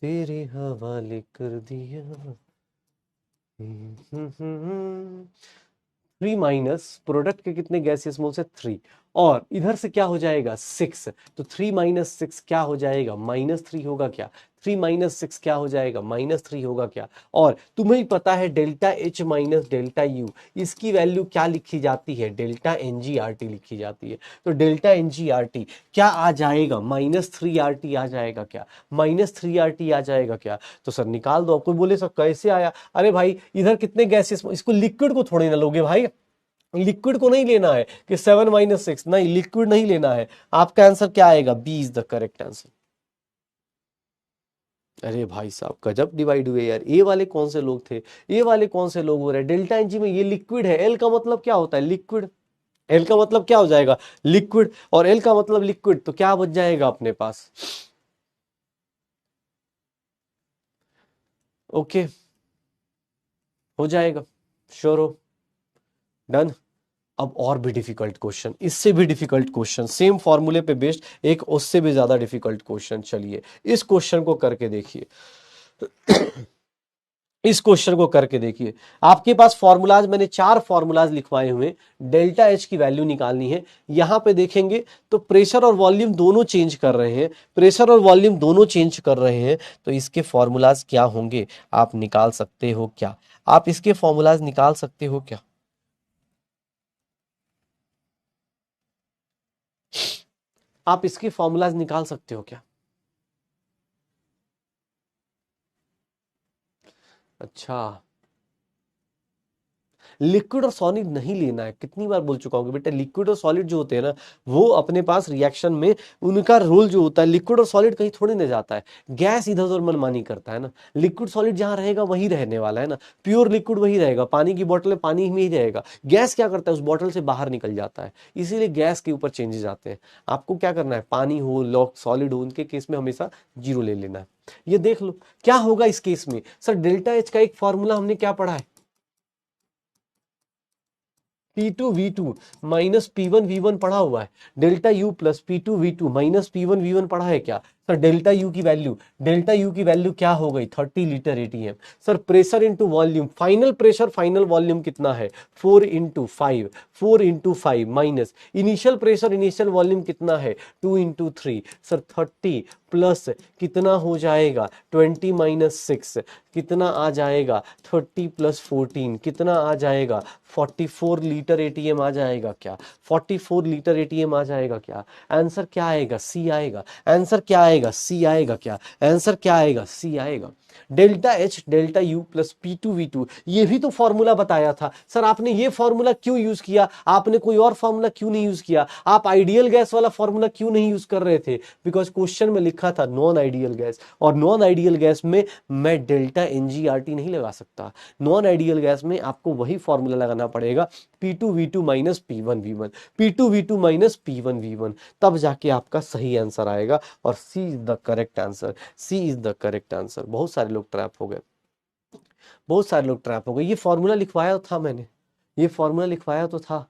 Speaker 1: तेरे हवाले कर दिया। 3 माइनस प्रोडक्ट के कितने गैसियस मोल्स है? 3। और इधर से क्या हो जाएगा? 6। तो 3 माइनस 6 क्या हो जाएगा? -3 होगा क्या? 3 माइनस 6 क्या हो जाएगा? -3 होगा क्या? और तुम्हें ही पता है delta H minus delta U, इसकी वैल्यू क्या लिखी जाती है? Delta N G R T लिखी जाती है। तो delta N G R T क्या आ जाएगा? -3 आर टी आ जाएगा क्या? -3 आर टी आ जाएगा क्या? तो सर निकाल दो। कोई बोले सर कैसे आया? अरे भाई इधर कितने गैसेस, इसको लिक्विड को थोड़ी ना लोगे भाई, लिक्विड को नहीं लेना है कि 7 - 6, नहीं लिक्विड नहीं लेना है। आपका आंसर क्या आएगा? B is the correct answer. अरे भाई साहब गजब डिवाइड हुए यार। ए वाले कौन से लोग थे? ए वाले कौन से लोग हो रहे हैं? डेल्टा एनजी में ये लिक्विड है, एल का मतलब क्या होता है? लिक्विड। एल का मतलब क्या हो जाएगा? लिक्विड। और एल का मतलब लिक्विड, तो क्या बच जाएगा अपने पास? ओके, हो जाएगा। श्योर हो? डन। अब और भी डिफिकल्ट क्वेश्चन, इससे भी डिफिकल्ट क्वेश्चन, सेम फॉर्मूले पे बेस्ड एक उससे भी ज्यादा डिफिकल्ट क्वेश्चन। चलिए इस क्वेश्चन को करके देखिए, इस क्वेश्चन को करके देखिए। आपके पास फॉर्मूलाज, मैंने 4 फॉर्मूलाज लिखवाए हुए, डेल्टा एच की वैल्यू निकालनी है। यहां पे देखेंगे तो प्रेशर और वॉल्यूम दोनों चेंज कर रहे हैं, प्रेशर और वॉल्यूम दोनों चेंज कर रहे हैं। तो इसके फॉर्मूलाज क्या होंगे? आप निकाल सकते हो क्या? आप इसके फॉर्मूलाज निकाल सकते हो क्या? आप इसके फॉर्मूलाज निकाल सकते हो क्या? अच्छा, लिक्विड और सॉलिड नहीं लेना है। कितनी बार बोल चुका हूँ कि बेटा लिक्विड और सॉलिड जो होते हैं ना, वो अपने पास रिएक्शन में उनका रोल जो होता है, लिक्विड और सॉलिड कहीं थोड़ी ना जाता है। गैस इधर उधर मनमानी करता है ना, लिक्विड सॉलिड जहां रहेगा वही रहने वाला है ना, प्योर लिक्विड वही रहेगा, पानी की बोतल में पानी में ही रहेगा। गैस क्या करता है, उस बोतल से बाहर निकल जाता है, इसीलिए गैस के ऊपर चेंजेस आते हैं। आपको क्या करना है, पानी हो लॉक सॉलिड हो, उनके केस में हमेशा जीरो ले लेना है। ये देख लो क्या होगा इस केस में। सर डेल्टा एच का एक फॉर्मूला हमने क्या पढ़ा है, P2V2 माइनस P1V1 पढ़ा हुआ है। Delta U plus P2V2 minus P1V1 पढ़ा है क्या सर। डेल्टा U की वैल्यू क्या हो गई, 30 litre ATM। Sir pressure into volume, final pressure final volume कितना है, 4 into 5 minus initial pressure initial volume कितना है, 2 इंटू 3। सर 30 प्लस कितना हो जाएगा, 20 माइनस 6 कितना आ जाएगा, 30 प्लस 14 कितना आ जाएगा, 44 लीटर ATM आ जाएगा क्या, 44 लीटर ATM आ जाएगा क्या। आंसर क्या आएगा, सी आएगा। आंसर क्या आएगा, सी आएगा क्या। आंसर क्या आएगा, सी आएगा। Delta H delta U plus P2V2, ये भी तो फॉर्मूला बताया था सर। आपने ये फॉर्मूला क्यों यूज किया, आपने कोई और फॉर्मूला क्यों नहीं यूज किया, आप आइडियल गैस वाला फॉर्मूला क्यों नहीं यूज कर रहे थे। बिकॉज क्वेश्चन में लिखा था नॉन आइडियल गैस, और नॉन आइडियल गैस में मैं डेल्टा NGRT नहीं लगा सकता। नॉन आइडियल गैस में आपको वही फॉर्मूला लगाना पड़ेगा, P2V2 minus P1V1, P2V2 minus P1V1, तब जाके आपका सही आंसर आएगा। और C is the correct answer, C is the correct answer. बहुत सारे लोग ट्रैप हो गए, बहुत सारे लोग ट्रैप हो गए। ये फॉर्मूला लिखवाया था मैंने, ये फॉर्मूला लिखवाया तो था।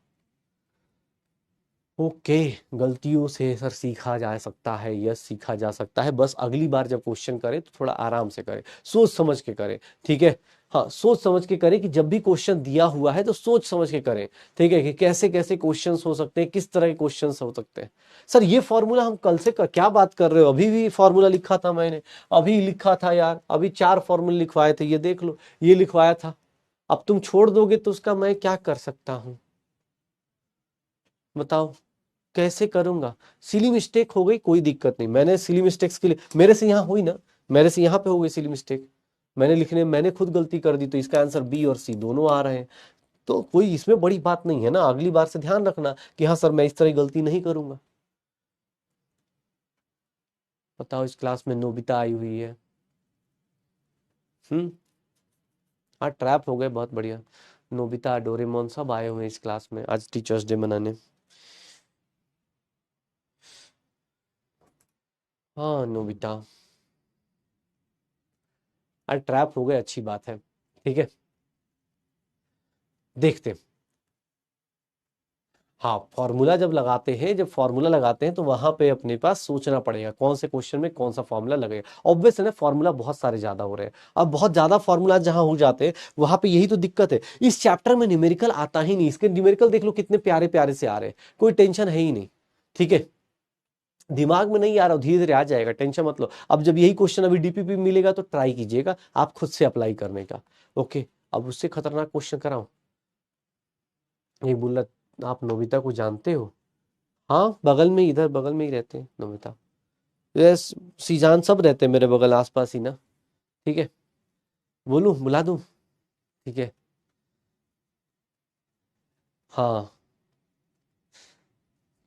Speaker 1: ओके, गलतियों से सर सीखा जा सकता है, यस सीखा जा सकता है। बस अगली बार जब क्वेश्चन करें तो थोड़ा आराम से करें, सोच समझ के करें, ठीक है। हाँ, सोच समझ के करें कि जब भी क्वेश्चन दिया हुआ है तो सोच समझ के करें, ठीक है, कि कैसे कैसे क्वेश्चंस हो सकते हैं, किस तरह के क्वेश्चंस हो सकते हैं। सर ये फॉर्मूला हम कल से क्या बात कर रहे हो, अभी भी फॉर्मूला लिखा था मैंने, अभी लिखा था यार, अभी 4 फॉर्मूले लिखवाए थे, ये देख लो, ये लिखवाया था। अब तुम छोड़ दोगे तो उसका मैं क्या कर सकता हूं, बताओ कैसे करूंगा। सिली मिस्टेक हो गई, कोई दिक्कत नहीं, मैंने सिली मिस्टेक्स के लिए, मेरे से यहाँ हुई ना, मेरे से यहाँ पे हो गई सिली मिस्टेक, मैंने लिखने मैंने खुद गलती कर दी, तो इसका आंसर बी और सी दोनों आ रहे हैं। तो कोई इसमें बड़ी बात नहीं है ना, अगली बार से ध्यान रखना कि हाँ सर मैं इस तरह की गलती नहीं करूंगा। बताओ इस क्लास में नोबिता आई हुई है, हाँ ट्रैप हो गए, बहुत बढ़िया। नोबिता डोरेमोन सब आए हुए हैं इस क्लास में आज टीचर्स डे मनाने। हाँ नोबिता, आज ट्रैप हो गए, अच्छी बात है, ठीक है। देखते हैं। हाँ फॉर्मूला जब लगाते हैं, जब फॉर्मूला लगाते हैं तो वहां पे अपने पास सोचना पड़ेगा कौन से क्वेश्चन में कौन सा फॉर्मूला लगेगा। ऑब्वियस है ना, फॉर्मूला बहुत सारे ज्यादा हो रहे हैं, अब बहुत ज्यादा फॉर्मूला जहां हो जाते हैं वहां पे यही तो दिक्कत है। इस चैप्टर में न्यूमेरिकल आता ही नहीं, इसके न्यूमेरिकल देख लो कितने प्यारे प्यारे से आ रहे हैं, कोई टेंशन है ही नहीं, ठीक है। दिमाग में नहीं आ रहा, धीरे धीरे आ जाएगा, टेंशन मत लो। अब जब यही क्वेश्चन अभी DPP मिलेगा तो ट्राई कीजिएगा आप खुद से अप्लाई करने का, ओके। अब उससे खतरनाक क्वेश्चन कराऊं, ये बोल रहा आप नोबिता को जानते हो, हाँ बगल में, इधर बगल में ही रहते हैं नोबिता, यस सीजान सब रहते हैं मेरे बगल आसपास ही ना, ठीक है। बोलूं, बुला दूं, ठीक है। हाँ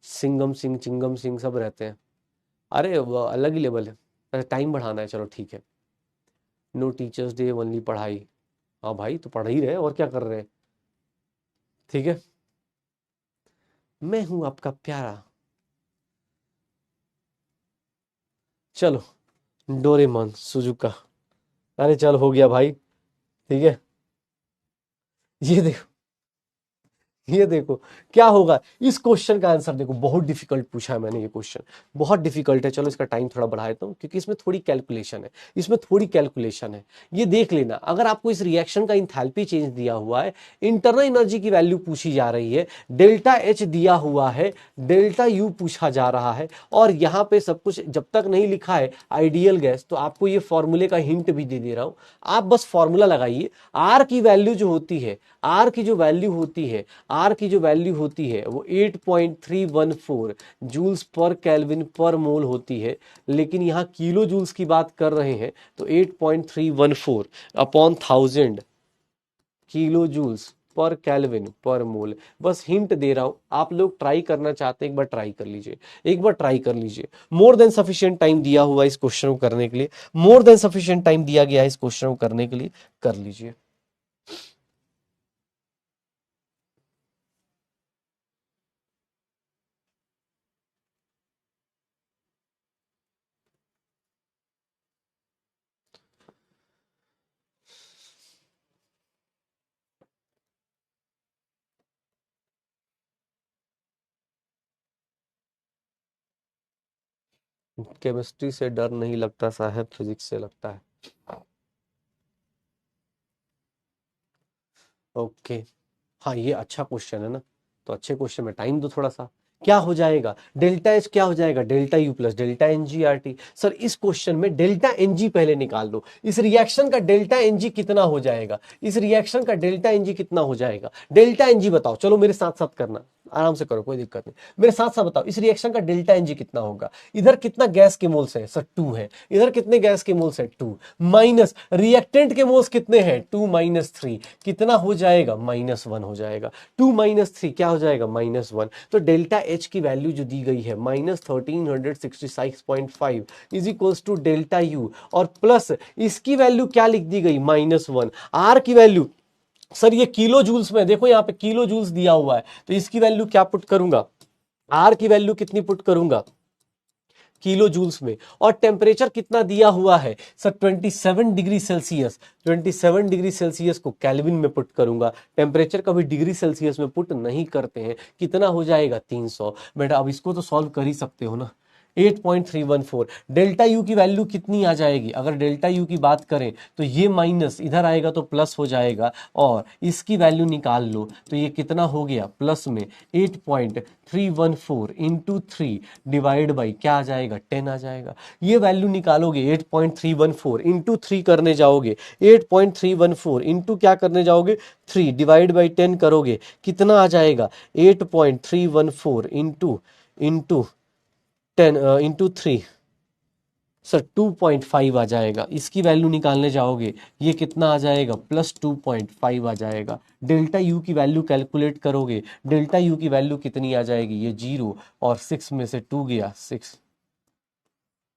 Speaker 1: सिंगम सिंह चिंगम सिंह सब रहते हैं, अरे वो अलग ही लेवल है, टाइम बढ़ाना है, चलो ठीक है। नो टीचर्स डे ओनली पढ़ाई, हाँ भाई तो पढ़ ही रहे और क्या कर रहे हैं, ठीक है। मैं हूं आपका प्यारा, चलो डोरेमोन सुजुका, अरे चल हो गया भाई, ठीक है। ये देखो, ये देखो क्या होगा, इस क्वेश्चन का आंसर देखो, बहुत डिफिकल्ट पूछा है मैंने ये क्वेश्चन, बहुत डिफिकल्ट है। चलो इसका टाइम थोड़ा बढ़ा देता हूँ क्योंकि इसमें थोड़ी कैलकुलेशन है, इसमें थोड़ी कैलकुलेशन है। ये देख लेना, अगर आपको इस रिएक्शन का इंथैल्पी चेंज दिया हुआ है, इंटरनल एनर्जी की वैल्यू पूछी जा रही है, डेल्टा एच दिया हुआ है, डेल्टा यू पूछा जा रहा है, और यहाँ पे सब कुछ जब तक नहीं लिखा है आइडियल गैस, तो आपको ये फॉर्मूले का हिंट भी दे रहा हूं, आप बस फॉर्मूला लगाइए। आर की वैल्यू जो होती है, आर की जो वैल्यू होती है, आर की जो वैल्यू होती है वो 8.314 जूल्स पर केल्विन पर मोल होती है, लेकिन यहां किलो जूल्स की बात कर रहे हैं तो 8.314 upon 1000 kilo joules per kelvin per mole. बस हिंट दे रहा हूं, आप लोग ट्राई करना चाहते हैं एक बार ट्राई कर लीजिए, एक बार ट्राई कर लीजिए। मोर देन सफिशिएंट टाइम दिया हुआ है इस क्वेश्चन को करने के लिए, मोर देन सफिशिएंट टाइम दिया गया है इस क्वेश्चन को करने के लिए, कर लीजिए। केमिस्ट्री से डर नहीं लगता साहब, फिजिक्स से लगता है। ओके, हाँ ये अच्छा क्वेश्चन है ना, तो अच्छे क्वेश्चन में टाइम दो थोड़ा सा। क्या हो जाएगा डेल्टा एच, क्या हो जाएगा delta U plus delta N G R T. Sir इस क्वेश्चन में डेल्टा एन जी पहले निकाल दो, इस रिएक्शन का डेल्टा एन जी कितना हो जाएगा, इस रिएक्शन का डेल्टा एन जी कितना हो जाएगा, डेल्टा एन जी बताओ, चलो मेरे साथ साथ करना, आराम से करो कोई दिक्कत नहीं, मेरे साथ साथ बताओ इस रिएक्शन का डेल्टा एन जी कितना होगा। इधर कितना गैस के मोल्स है सर 2 है, इधर कितने गैस के मोल्स है 2, माइनस रिएक्टेंट के मोल्स कितने हैं 2 माइनस 3, कितना हो जाएगा -1 हो जाएगा, 2 माइनस 3 क्या हो जाएगा -1। तो डेल्टा एच की वैल्यू जो दी गई है -1366.5 is equals to delta U, और प्लस इसकी वैल्यू क्या लिख दी गई -1। आर की वैल्यू सर ये किलो जूल्स में, देखो यहाँ पे किलो जूल्स दिया हुआ है, तो इसकी वैल्यू क्या पुट करूंगा, आर की वैल्यू कितनी पुट करूंगा किलो जूल्स में, और टेम्परेचर कितना दिया हुआ है sir 27 degree Celsius, 27 degree Celsius को केल्विन में पुट करूंगा, टेम्परेचर कभी डिग्री सेल्सियस में पुट नहीं करते हैं, कितना हो जाएगा 300। बेटा अब इसको तो सॉल्व कर ही सकते हो ना, 8.314। डेल्टा यू की वैल्यू कितनी आ जाएगी, अगर डेल्टा यू की बात करें तो ये माइनस इधर आएगा तो प्लस हो जाएगा, और इसकी वैल्यू निकाल लो तो ये कितना हो गया प्लस में 8.314 इंटू 3 डिवाइड बाई क्या आ जाएगा 10 आ जाएगा। ये वैल्यू निकालोगे 8.314 इंटू 3 करने जाओगे, 8.314 इंटू क्या करने जाओगे 3 डिवाइड बाई 10 करोगे, कितना आ जाएगा 8.314 इंटू 10 इंटू 3 सर 2.5 आ जाएगा। इसकी वैल्यू निकालने जाओगे ये कितना आ जाएगा +2.5 आ जाएगा। डेल्टा यू की वैल्यू कैलकुलेट करोगे, डेल्टा यू की वैल्यू कितनी आ जाएगी, ये 0 और 6 में से 2 गया 6,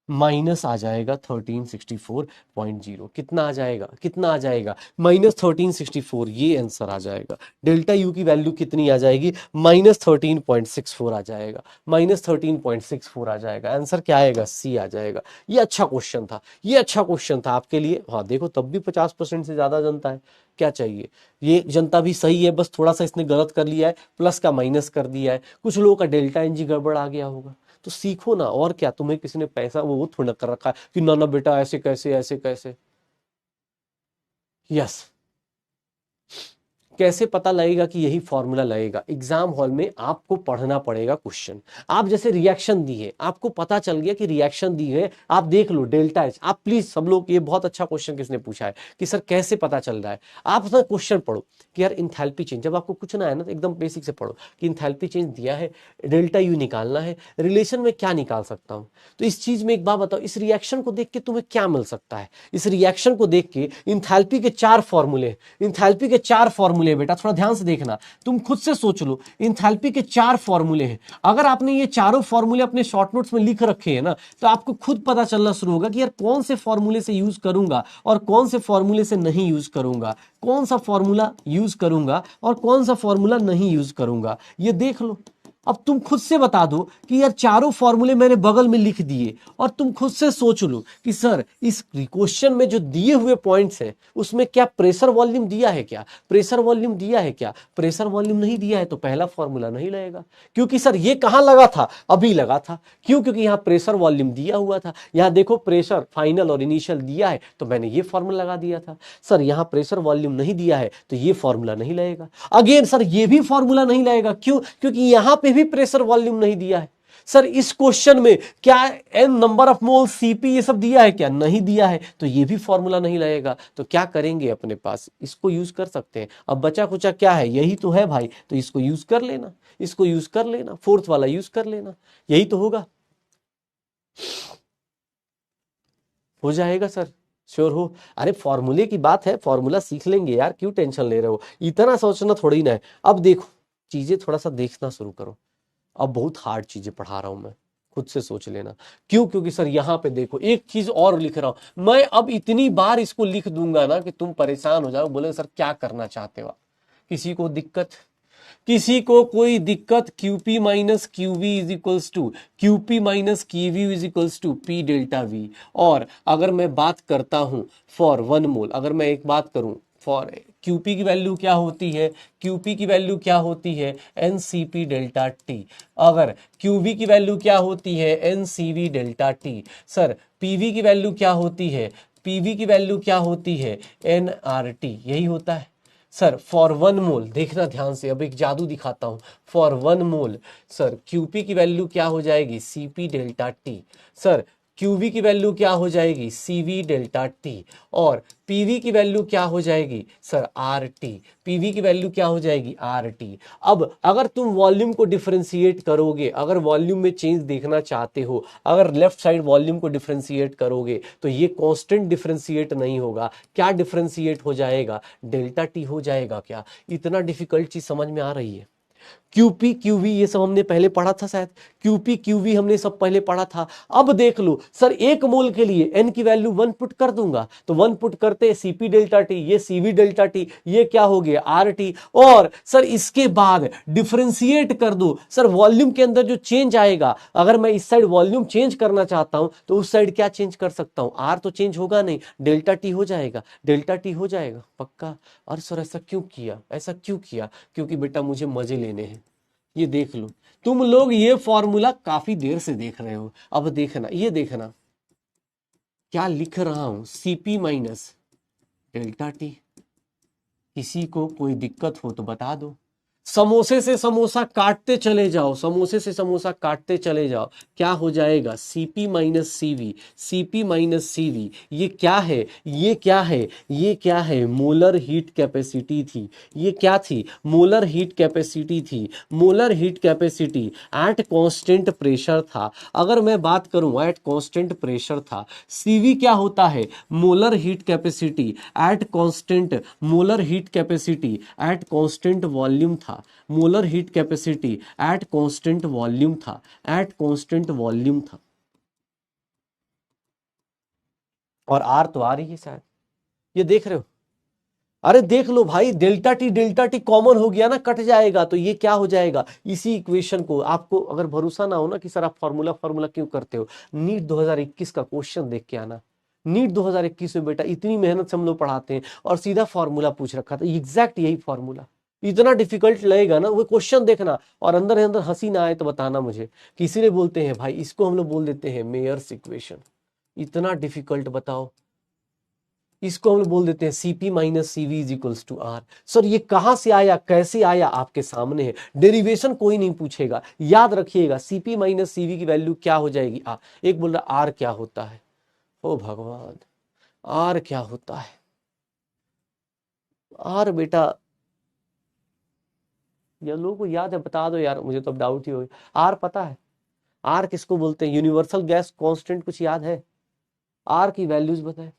Speaker 1: माइनस आ जाएगा 1364.0, कितना आ जाएगा, कितना आ जाएगा -1364, ये आंसर आ जाएगा। डेल्टा यू की वैल्यू कितनी आ जाएगी -13.64 आ जाएगा, -13.64 आ जाएगा, आंसर क्या आएगा सी आ जाएगा। ये अच्छा क्वेश्चन था, ये अच्छा क्वेश्चन था आपके लिए। हाँ देखो तब भी 50% से ज्यादा जनता है, क्या चाहिए, ये जनता भी सही है, बस थोड़ा सा इसने गलत कर लिया है, प्लस का माइनस कर दिया है, कुछ लोगों का डेल्टा एनजी गड़बड़ आ गया होगा, तो सीखो ना, और क्या, तुम्हें किसी ने पैसा वो थोड़ा कर रखा है कि ना ना बेटा ऐसे कैसे ऐसे कैसे। यस, कैसे पता लगेगा कि यही फॉर्मूला लगेगा, एग्जाम हॉल में आपको पढ़ना पड़ेगा क्वेश्चन। आप जैसे रिएक्शन दी है, आपको पता चल गया कि रिएक्शन दी है, आप देख लो डेल्टा एच। आप प्लीज सब लोग, ये बहुत अच्छा क्वेश्चन किसने पूछा है कि सर कैसे पता चल रहा है, आप ना क्वेश्चन पढ़ो कि यार इंथैल्पी चेंज, जब आपको कुछ ना है ना तो एकदम बेसिक से पढ़ो कि इंथैल्पी चेंज दिया है, डेल्टा यू निकालना है, रिलेशन में क्या निकाल सकता हूं। तो इस चीज में एक बात बताओ, इस रिएक्शन को देख के तुम्हें क्या मिल सकता है, इस रिएक्शन को देख के इंथैल्पी के 4 फॉर्मूले, इंथैल्पी के 4 फॉर्मूले बेटा थोड़ा ध्यान से देखना, तुम खुद से सोच लो, इंथैल्पी के 4 फॉर्मूले हैं। अगर आपने ये चारों फॉर्मूले अपने शॉर्ट नोट्स में लिख रखे हैं ना, तो आपको खुद पता चलना शुरू होगा कि यार कौन से फॉर्मूले से यूज करूंगा और कौन से फॉर्मूले से नहीं यूज करूंगा, कौन सा फॉर्मूला यूज करूंगा और कौन सा फॉर्मूला नहीं यूज करूंगा, ये देख लो। अब तुम खुद से बता दो कि यार चारों फॉर्मूले मैंने बगल में लिख दिए, और तुम खुद से सोच लो कि सर इस क्वेश्चन में जो दिए हुए पॉइंट्स हैं उसमें क्या प्रेशर वॉल्यूम दिया है, क्या प्रेशर वॉल्यूम दिया है, क्या प्रेशर वॉल्यूम नहीं दिया है तो पहला फॉर्मूला नहीं लगेगा। क्योंकि सर ये कहां लगा था, अभी लगा था, क्यों, क्योंकि यहां प्रेशर वॉल्यूम दिया हुआ था, यहां देखो प्रेशर फाइनल और इनिशियल दिया है तो मैंने ये फॉर्मूला लगा दिया था। सर यहां प्रेशर वॉल्यूम नहीं दिया है तो ये फॉर्मूला नहीं लगेगा। अगेन सर ये भी फॉर्मूला नहीं लगेगा, क्यों, क्योंकि यहां पे भी प्रेशर वॉल्यूम नहीं दिया है। सर इस क्वेश्चन में क्या N number of mole CP ये सब दिया है, क्या नहीं दिया है, तो ये भी फॉर्मूला नहीं लगेगा। तो क्या करेंगे, अपने पास इसको यूज कर सकते हैं। अब बचा कुचा क्या है, यही तो है भाई, तो इसको यूज कर लेना, इसको यूज कर लेना, फोर्थ वाला यूज कर लेना, यही तो होगा, हो जाएगा सर। श्योर हो? अरे फॉर्मूले की बात है, फॉर्मूला सीख लेंगे यार, क्यों टेंशन ले रहे हो, इतना सोचना थोड़ी ना है। अब देखो चीजें थोड़ा सा देखना शुरू करो, अब बहुत हार्ड चीजें पढ़ा रहा हूं मैं, खुद से सोच लेना। क्यों? क्योंकि सर यहाँ पे देखो एक चीज और लिख रहा हूं मैं, अब इतनी बार इसको लिख दूंगा ना कि तुम परेशान हो जाओ, बोले सर क्या करना चाहते हो आप? किसी को दिक्कत, किसी को कोई दिक्कत? QP minus QV is equals to QP minus QV is equals to P delta V। और अगर मैं बात करता हूं फॉर 1 मोल, अगर मैं एक बात करूं फॉर QP की वैल्यू क्या होती है, QP की वैल्यू क्या होती है NCP डेल्टा T। अगर QV की वैल्यू क्या होती है NCV delta T। Sir PV की वैल्यू क्या होती है, PV की वैल्यू क्या होती है NRT, यही होता है। सर फॉर 1 मोल, देखना ध्यान से, अब एक जादू दिखाता हूं। फॉर 1 मोल सर QP की वैल्यू क्या हो जाएगी CP delta T। Sir QV की वैल्यू क्या हो जाएगी CV डेल्टा T। और PV की वैल्यू क्या हो जाएगी सर RT। PV की वैल्यू क्या हो जाएगी RT। अब अगर तुम वॉल्यूम को डिफरेंशिएट करोगे, अगर वॉल्यूम में चेंज देखना चाहते हो, अगर लेफ्ट साइड वॉल्यूम को डिफरेंशिएट करोगे तो ये कांस्टेंट डिफरेंशिएट नहीं होगा, क्या डिफरेंशिएट हो जाएगा डेल्टा T हो जाएगा। क्या इतना डिफिकल्ट चीज समझ में आ रही है? QP QV ये सब हमने पहले पढ़ा था शायद, QP QV हमने सब पहले पढ़ा था। अब देख लो सर 1 मोल के लिए n की वैल्यू 1 पुट कर दूंगा, तो 1 पुट करते CP डेल्टा T, ये CV डेल्टा T, ये क्या हो गया RT। और सर इसके बाद डिफरेंशिएट कर दो, सर वॉल्यूम के अंदर जो चेंज आएगा, अगर मैं इस साइड वॉल्यूम चेंज करना चाहता हूं तो उस साइड क्या चेंज कर सकता हूं, R तो चेंज होगा नहीं, डेल्टा T हो जाएगा, डेल्टा T हो जाएगा पक्का। और सर ऐसा क्यों किया, ऐसा क्यों किया? क्योंकि बेटा मुझे मजे लेने हैं। ये देख लो, तुम लोग ये फॉर्मूला काफी देर से देख रहे हो, अब देखना, ये देखना क्या लिख रहा हूं, CP माइनस डेल्टा T। किसी को कोई दिक्कत हो तो बता दो। समोसे से समोसा काटते चले जाओ, समोसे से समोसा काटते चले जाओ, क्या हो जाएगा CP minus CV, CP minus CV। ये क्या है, ये क्या है, ये क्या है, मोलर हीट कैपेसिटी थी। ये क्या थी, मोलर हीट कैपेसिटी थी। Molar heat capacity at constant pressure था। अगर मैं बात करूं एट कांस्टेंट प्रेशर था। CV क्या होता है, molar heat capacity at constant, molar heat capacity at constant volume था। Molar heat capacity at constant volume था, एट कांस्टेंट वॉल्यूम था। और आर तो आ रही है शायद, ये देख रहे हो? अरे देख लो भाई, डेल्टा टी कॉमन हो गया ना, कट जाएगा, तो ये क्या हो जाएगा, इसी इक्वेशन को, आपको अगर भरोसा ना हो ना कि सर आप फॉर्मूला फॉर्मूला क्यों करते हो, नीट 2021 का क्वेश्चन देख के आना। नीट 2021 में बेटा इतनी मेहनत से हम लोग पढ़ाते हैं और सीधा फॉर्मूला पूछ रखा था, एग्जैक्ट यही फॉर्मूला। इतना डिफिकल्ट लगेगा ना वो क्वेश्चन देखना, और अंदर अंदर हंसी ना आए तो बताना मुझे। किसी ने बोलते हैं भाई इसको हम लोग बोल देते हैं मेयर्स इक्वेशन, इतना डिफिकल्ट बताओ। इसको हम लोग बोल देते हैं CP minus CV is equals to R। Sir ये कहां से आया, कैसे आया, आपके सामने है, डेरिवेशन कोई नहीं पूछेगा, याद रखिएगा CP माइनस CV की वैल्यू क्या हो जाएगी R। एक बोल रहा R क्या होता है, ओ भगवान R क्या होता है, R बेटा ये लोगों को याद है, बता दो यार, मुझे तो अब डाउट ही हो गया। R पता है, R किसको बोलते हैं, यूनिवर्सल गैस कांस्टेंट कुछ याद है? R की वैल्यूज बताए।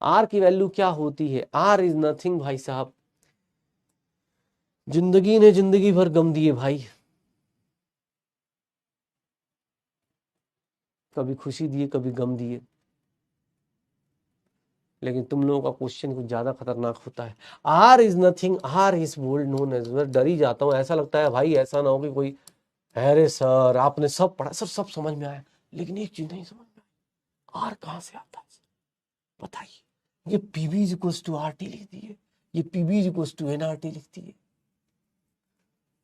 Speaker 1: R की वैल्यू क्या होती है, R इज नथिंग भाई साहब, जिंदगी ने जिंदगी भर गम दिए भाई, कभी खुशी दिए कभी गम दिए, लेकिन तुम लोगों का क्वेश्चन कुछ ज्यादा खतरनाक होता है। R is nothing, R is world known as, मैं डर ही जाता हूँ, ऐसा लगता है भाई ऐसा ना हो कि कोई, अरे सर आपने सब पढ़ा, सर सब समझ में आया, लेकिन एक चीज नहीं समझ में आई, आर कहाँ से आता है बताइए। ये PV is equals to R T लिखती है, ये PV is equals to NRT लिखती है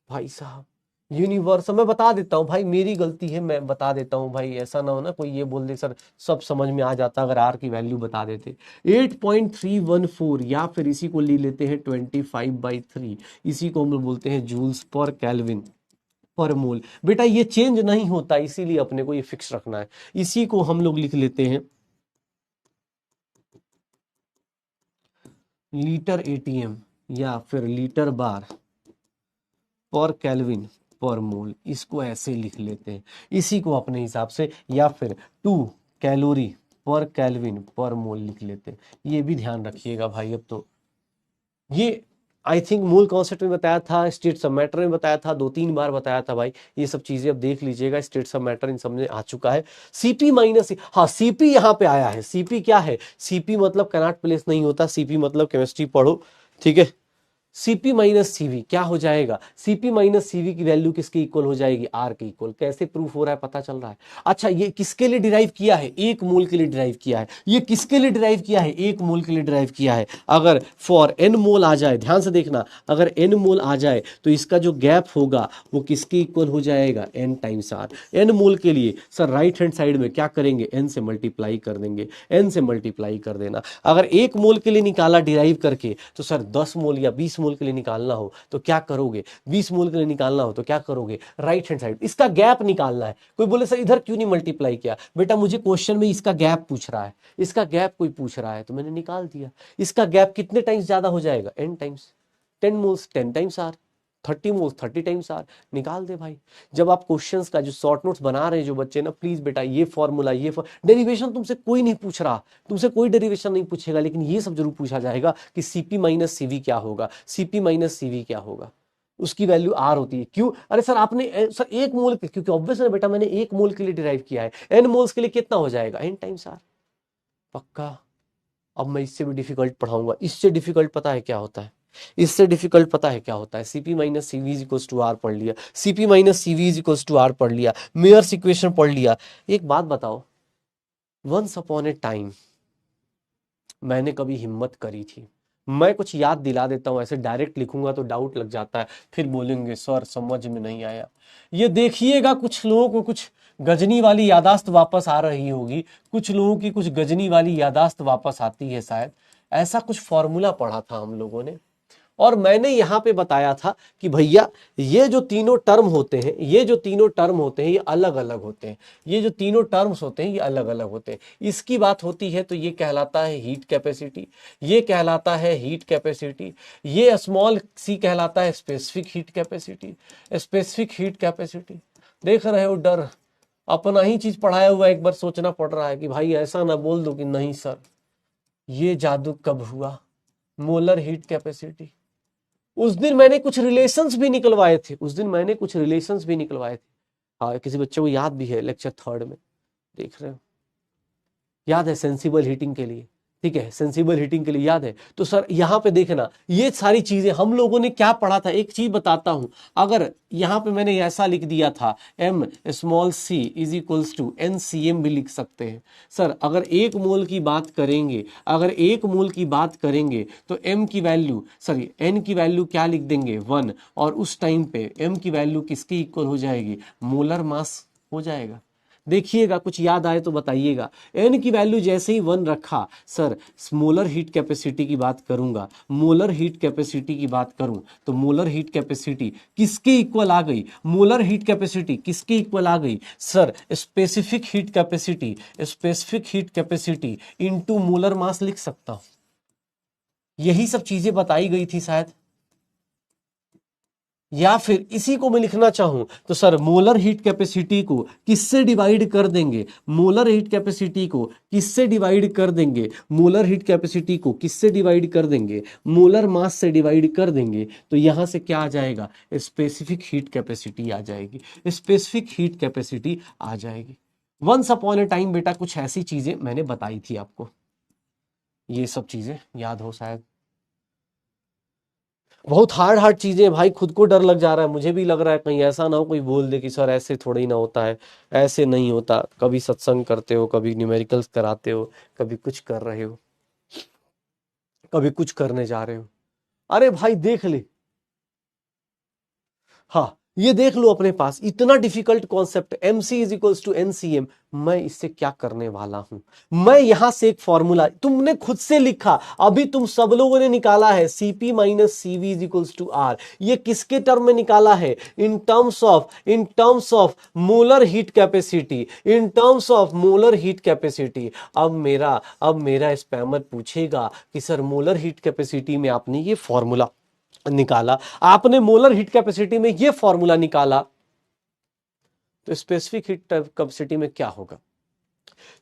Speaker 1: भाई साहब। यूनिवर्स, मैं बता देता हूँ भाई, मेरी गलती है, मैं बता देता हूँ भाई, ऐसा ना हो ना कोई ये बोल दे सर सब समझ में आ जाता अगर आर की वैल्यू बता देते। 8.314, या फिर इसी को ले लेते हैं 25/3, इसी को हम लोग बोलते हैं जूल्स पर केल्विन पर मोल। बेटा ये चेंज नहीं होता, इसीलिए अपने को ये फिक्स रखना है। इसी को हम लोग लिख लेते हैं लीटर ATM या फिर लीटर बार पर केल्विन पर मोल, इसको ऐसे लिख लेते हैं इसी को अपने हिसाब से, या फिर 2 कैलोरी पर केल्विन पर मोल लिख लेते हैं। ये भी ध्यान रखिएगा भाई। अब तो ये आई थिंक मूल कॉन्सेप्ट में बताया था, स्टेट्स ऑफ मैटर में बताया था, 2-3 बार बताया था भाई। ये सब चीजें अब देख लीजिएगा, स्टेट्स ऑफ मैटर इन सब में आ चुका है। सीपी माइनस, हाँ सीपी यहाँ पे आया है। सीपी क्या है? सीपी मतलब कैनॉट प्लेस नहीं होता, सीपी मतलब केमिस्ट्री पढ़ो, ठीक है। सीपी माइनस सीवी क्या हो जाएगा? सीपी माइनस सीवी की वैल्यू किसके इक्वल हो जाएगी? आर के इक्वल। कैसे प्रूफ हो रहा है पता चल रहा है? अच्छा, ये किसके लिए डिराइव किया है? 1 मोल के लिए डिराइव किया है। ये किसके लिए डिराइव किया है? 1 मोल के लिए डिराइव किया है। अगर फॉर एन मोल आ जाए, ध्यान से देखना, अगर एन मोल आ जाए तो इसका जो गैप होगा वो किसके इक्वल हो जाएगा? N times R. N mole के लिए सर राइट हैंड साइड में क्या करेंगे? एन से मल्टीप्लाई कर देंगे, एन से मल्टीप्लाई कर देना। अगर 1 मोल के लिए निकाला डिराइव करके तो सर 10 मोल या 20 मोल के लिए निकालना हो तो क्या करोगे? 20 मोल के लिए निकालना हो तो क्या करोगे? राइट हैंड साइड इसका गैप निकालना है। कोई बोले सर इधर क्यों नहीं मल्टीप्लाई किया? बेटा मुझे क्वेश्चन में इसका गैप पूछ रहा है, इसका गैप कोई पूछ रहा है तो मैंने निकाल दिया। इसका गैप कितने टाइम्स ज्यादा हो जाएगा? n times. 10 moles 10 times R, 30 moles 30 times R. निकाल दे भाई। जब आप क्वेश्चंस का जो शॉर्ट नोट्स बना रहे हैं जो बच्चे ना, प्लीज बेटा ये फॉर्मूला, ये डेरिवेशन तुमसे कोई नहीं पूछ रहा, तुमसे कोई डेरिवेशन नहीं पूछेगा, लेकिन ये सब जरूर पूछा जाएगा कि सीपी माइनस सीवी क्या होगा, सीपी माइनस सीवी क्या होगा। उसकी वैल्यू आर होती है। क्यों? अरे सर आपने सर 1 मोल के, क्योंकि ऑब्वियस है बेटा मैंने 1 मोल के लिए डिराइव किया है। एन मोल्स के लिए कितना हो जाएगा? n times R. पक्का। अब मैं इससे भी डिफिकल्ट पढ़ाऊंगा। इससे डिफिकल्ट पता है क्या होता है? इससे डिफिकल्ट पता है क्या होता है? CP minus CV is equals to R पढ़ लिया, CP minus CV is equals to R पढ़ लिया, मेयर्स इक्वेशन पढ़ लिया। एक बात बताओ, वंस अपॉन ए टाइम मैंने कभी हिम्मत करी थी, मैं कुछ याद दिला देता हूं, ऐसे डायरेक्ट लिखूंगा तो डाउट लग जाता है, फिर बोलेंगे सर समझ में नहीं आया। ये देखिएगा कुछ लोगों को कुछ गजनी वाली यादाश्त वापस आ रही होगी, कुछ लोगों की कुछ गजनी वाली यादाश्त वापस आती है शायद। ऐसा कुछ फॉर्मूला पढ़ा था हम लोगों ने, और मैंने यहां पे बताया था कि भैया ये जो तीनों टर्म होते हैं, ये जो तीनों टर्म होते हैं ये अलग अलग होते हैं, ये जो तीनों टर्म्स होते हैं ये अलग अलग होते हैं। इसकी बात होती है तो ये कहलाता है हीट कैपेसिटी, ये कहलाता है हीट कैपेसिटी, ये स्मॉल सी कहलाता है specific heat capacity, specific heat capacity. देख रहे हो डर, अपना ही चीज पढ़ाया हुआ एक बार सोचना पड़ रहा है कि भाई ऐसा ना बोल दो कि नहीं सर ये जादू कब हुआ। मोलर हीट कैपेसिटी, उस दिन मैंने कुछ रिलेशंस भी निकलवाए थे, उस दिन मैंने कुछ रिलेशंस भी निकलवाए थे। हाँ किसी बच्चे को याद भी है, लेक्चर 3 में देख रहे हो, याद है सेंसिबल हीटिंग के लिए, ठीक है, सेंसिबल हीटिंग के लिए याद है। तो सर यहाँ पे देखना ये सारी चीजें हम लोगों ने क्या पढ़ा था। एक चीज बताता हूं, अगर यहाँ पे मैंने ऐसा लिख दिया था m small c is equals to NCM भी लिख सकते हैं। सर अगर 1 मोल की बात करेंगे, अगर 1 मोल की बात करेंगे तो m की वैल्यू, सॉरी n की वैल्यू क्या लिख देंगे? 1, और उस टाइम पे m की वैल्यू किसके इक्वल हो जाएगी? मोलर मास हो जाएगा। देखिएगा कुछ याद आए तो बताइएगा। n की वैल्यू जैसे ही 1 रखा, सर मोलर हीट कैपेसिटी की बात करूंगा, मोलर हीट कैपेसिटी की बात करूं तो मोलर हीट कैपेसिटी किसके इक्वल आ गई? मोलर हीट कैपेसिटी किसके इक्वल आ गई? Sir specific heat capacity, specific heat capacity into molar mass लिख सकता हूं। यही सब चीजें बताई गई थी शायद, या फिर इसी को मैं लिखना चाहूं तो सर मोलर हीट कैपेसिटी को किससे डिवाइड कर देंगे? मोलर हीट कैपेसिटी को किससे डिवाइड कर देंगे? मोलर हीट कैपेसिटी को किससे डिवाइड कर देंगे? मोलर मास से डिवाइड कर देंगे। तो यहां से क्या आ जाएगा? स्पेसिफिक हीट कैपेसिटी आ जाएगी, स्पेसिफिक हीट कैपेसिटी आ जाएगी। वंस अपॉन ए टाइम बेटा कुछ ऐसी चीजें मैंने बताई थी आपको, ये सब चीजें याद हो शायद। बहुत हार्ड चीजें भाई, खुद को डर लग जा रहा है, मुझे भी लग रहा है कहीं ऐसा ना हो कोई बोल दे कि सर ऐसे थोड़ा ही ना होता है, ऐसे नहीं होता। कभी सत्संग करते हो, कभी न्यूमेरिकल्स कराते हो, कभी कुछ कर रहे हो, कभी कुछ करने जा रहे हो। अरे भाई देख ले, हाँ ये देख लो अपने पास इतना difficult concept MC is equals to NCM। मैं इससे क्या करने वाला हूं? मैं यहां से एक फॉर्मूला तुमने खुद से लिखा, अभी तुम सब लोगों ने निकाला है, CP minus CV is equals to R। ये किसके टर्म में निकाला है? In terms of molar heat capacity, in terms of molar heat capacity. अब मेरा स्पैमर पूछेगा कि सर मोलर हीट कैपेसिटी में आपने ये फॉर्मूला निकाला, आपने मोलर हीट कैपेसिटी में ये फॉर्मूला निकाला, तो स्पेसिफिक हीट कैपेसिटी में क्या होगा?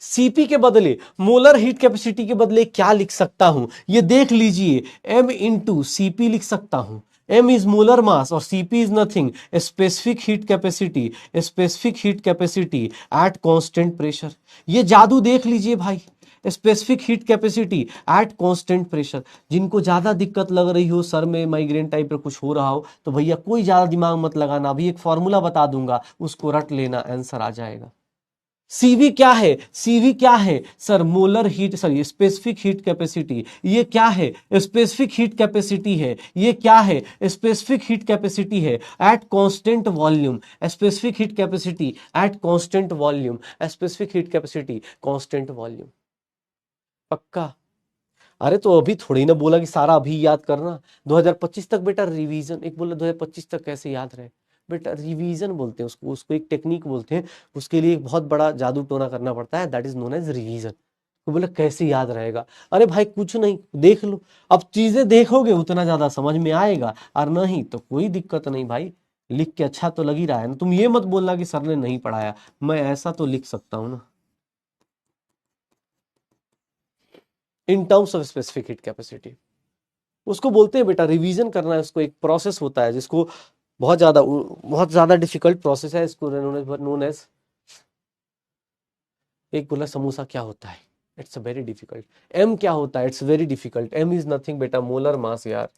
Speaker 1: सीपी के बदले, मोलर हीट कैपेसिटी के बदले क्या लिख सकता हूं, ये देख लीजिए, m इंटू सीपी लिख सकता हूं। m इज मोलर मास और cp is nothing, specific heat capacity, specific heat capacity at constant pressure. ये जादू देख लीजिए भाई, specific heat capacity at constant pressure. जिनको ज्यादा दिक्कत लग रही हो, सर में माइग्रेन टाइप का कुछ हो रहा हो, तो भैया कोई ज्यादा दिमाग मत लगाना, अभी एक फॉर्मूला बता दूंगा, उसको रट लेना, आंसर आ जाएगा। सीवी क्या है? सीवी क्या है sir? Molar heat, sorry specific heat capacity. ये क्या है? स्पेसिफिक हीट कैपेसिटी है। ये क्या है? स्पेसिफिक हीट कैपेसिटी है eight constant volume. Specific heat capacity at constant volume, specific heat capacity constant volume. पक्का? अरे तो अभी थोड़ी ना बोला कि सारा अभी याद करना, 2025 तक बेटा रिवीजन। एक बोला 2025 तक कैसे याद रहे बेटा, रिवीजन बोलते हैं उसको, उसको एक टेक्निक बोलते हैं, उसके लिए एक बहुत बड़ा जादू टोना करना पड़ता है, that is known as revision. तो बोला कैसे याद रहेगा? अरे भाई कुछ नहीं, देख लो, अब चीजें देखोगे उतना ज्यादा समझ में आएगा, और नहीं तो कोई दिक्कत नहीं भाई, लिख के अच्छा तो लग ही रहा है ना। तुम ये मत बोलना कि सर ने नहीं पढ़ाया, मैं ऐसा तो लिख सकता हूं ना। इन terms of specific heat capacity, उसको बोलते हैं बेटा रिवीजन करना है, उसको एक प्रोसेस होता है जिसको बहुत ज्यादा डिफिकल्ट प्रोसेस है, इसको नोन एज, एक बोला समोसा क्या होता है, it's a very difficult. M क्या होता है? It's very difficult. M is nothing बेटा, मोलर मास यार,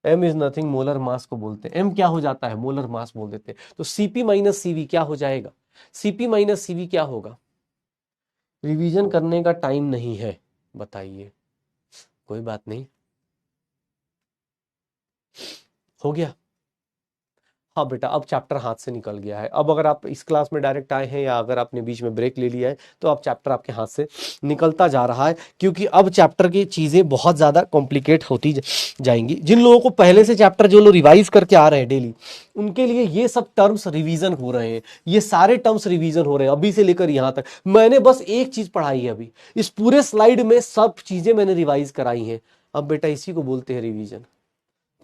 Speaker 1: M is nothing, molar mass को बोलते हैं। एम क्या हो जाता है? मोलर मास बोल देते हैं। तो सीपी माइनस सीवी क्या हो जाएगा? सीपी माइनस सीवी क्या होगा? रिवीजन करने का टाइम नहीं है, बताइए। कोई बात नहीं, हो गया। हाँ बेटा, अब चैप्टर हाथ से निकल गया है। अब अगर आप इस क्लास में डायरेक्ट आए हैं या अगर आपने बीच में ब्रेक ले लिया है, तो अब चैप्टर आपके हाथ से निकलता जा रहा है, क्योंकि अब चैप्टर की चीज़ें बहुत ज़्यादा कॉम्प्लिकेट होती जाएंगी। जिन लोगों को पहले से चैप्टर जो लोग रिवाइज करके आ रहे हैं डेली, उनके लिए ये सब टर्म्स रिवीजन हो रहे हैं, ये सारे टर्म्स रिवीजन हो रहे हैं अभी से लेकर यहाँ तक। मैंने बस एक चीज़ पढ़ाई है अभी, इस पूरे स्लाइड में सब चीज़ें मैंने रिवाइज कराई हैं। अब बेटा इसी को बोलते हैं रिवीजन,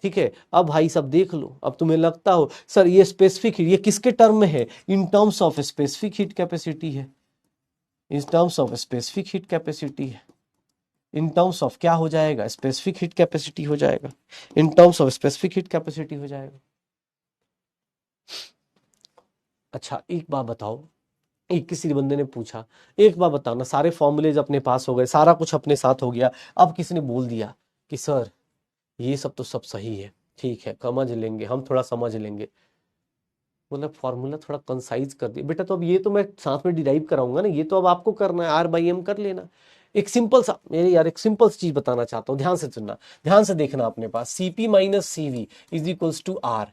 Speaker 1: ठीक है। अब भाई सब देख लो, अब तुम्हें लगता हो सर ये स्पेसिफिक हीट, ये किसके टर्म में है? In terms of specific heat capacity है, in terms of specific heat capacity है। इन टर्म्स ऑफ क्या हो जाएगा? स्पेसिफिक हीट कैपेसिटी हो जाएगा, इन terms of specific heat capacity हो जाएगा। अच्छा एक बात बताओ, एक किसी बंदे ने पूछा, एक बात बताओ ना, सारे फॉर्मूलेज अपने पास हो गए, सारा कुछ अपने साथ हो गया, अब किसी ने बोल दिया कि सर ये सब तो सब सही है, ठीक है समझ लेंगे, हम थोड़ा समझ लेंगे, मतलब फॉर्मूला थोड़ा कंसाइज कर दिया बेटा, तो अब ये तो मैं साथ में डिराइव कराऊंगा ना, ये तो अब आपको करना है, R/M कर लेना। एक सिंपल सा, मेरे यार एक सिंपल सी चीज बताना चाहता हूँ, ध्यान से सुनना, ध्यान से देखना अपने पास, CP minus CV is equals to R,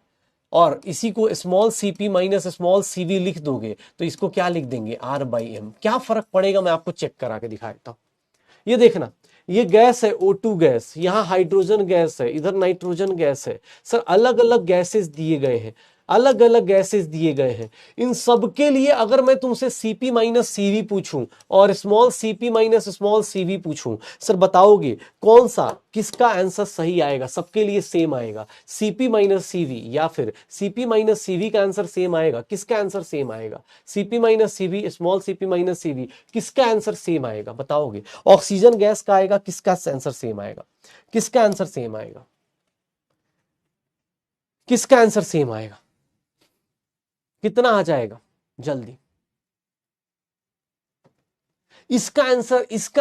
Speaker 1: और इसी को small CP minus small CV लिख दोगे तो इसको क्या लिख देंगे? R/M। क्या फर्क पड़ेगा मैं आपको चेक करा के दिखा देता हूँ। ये देखना, ये गैस है O2 गैस, यहाँ हाइड्रोजन गैस है, इधर नाइट्रोजन गैस है। सर अलग अलग गैसेस दिए गए हैं, अलग अलग गैसेस दिए गए हैं। इन सब के लिए अगर मैं तुमसे CP माइनस CV पूछूं और small CP minus small CV पूछूं, सर बताओगे कौन सा, किसका आंसर सही आएगा? सबके लिए सेम आएगा, CP माइनस CV या फिर CP माइनस CV का आंसर सेम आएगा। किसका आंसर सेम आएगा? CP minus CV, small CP minus CV, किसका आंसर सेम आएगा बताओगे? ऑक्सीजन गैस का आएगा, किसका आंसर सेम आएगा? किसका आंसर सेम आएगा? किसका आंसर सेम आएगा? कितना आ जाएगा जल्दी? इसका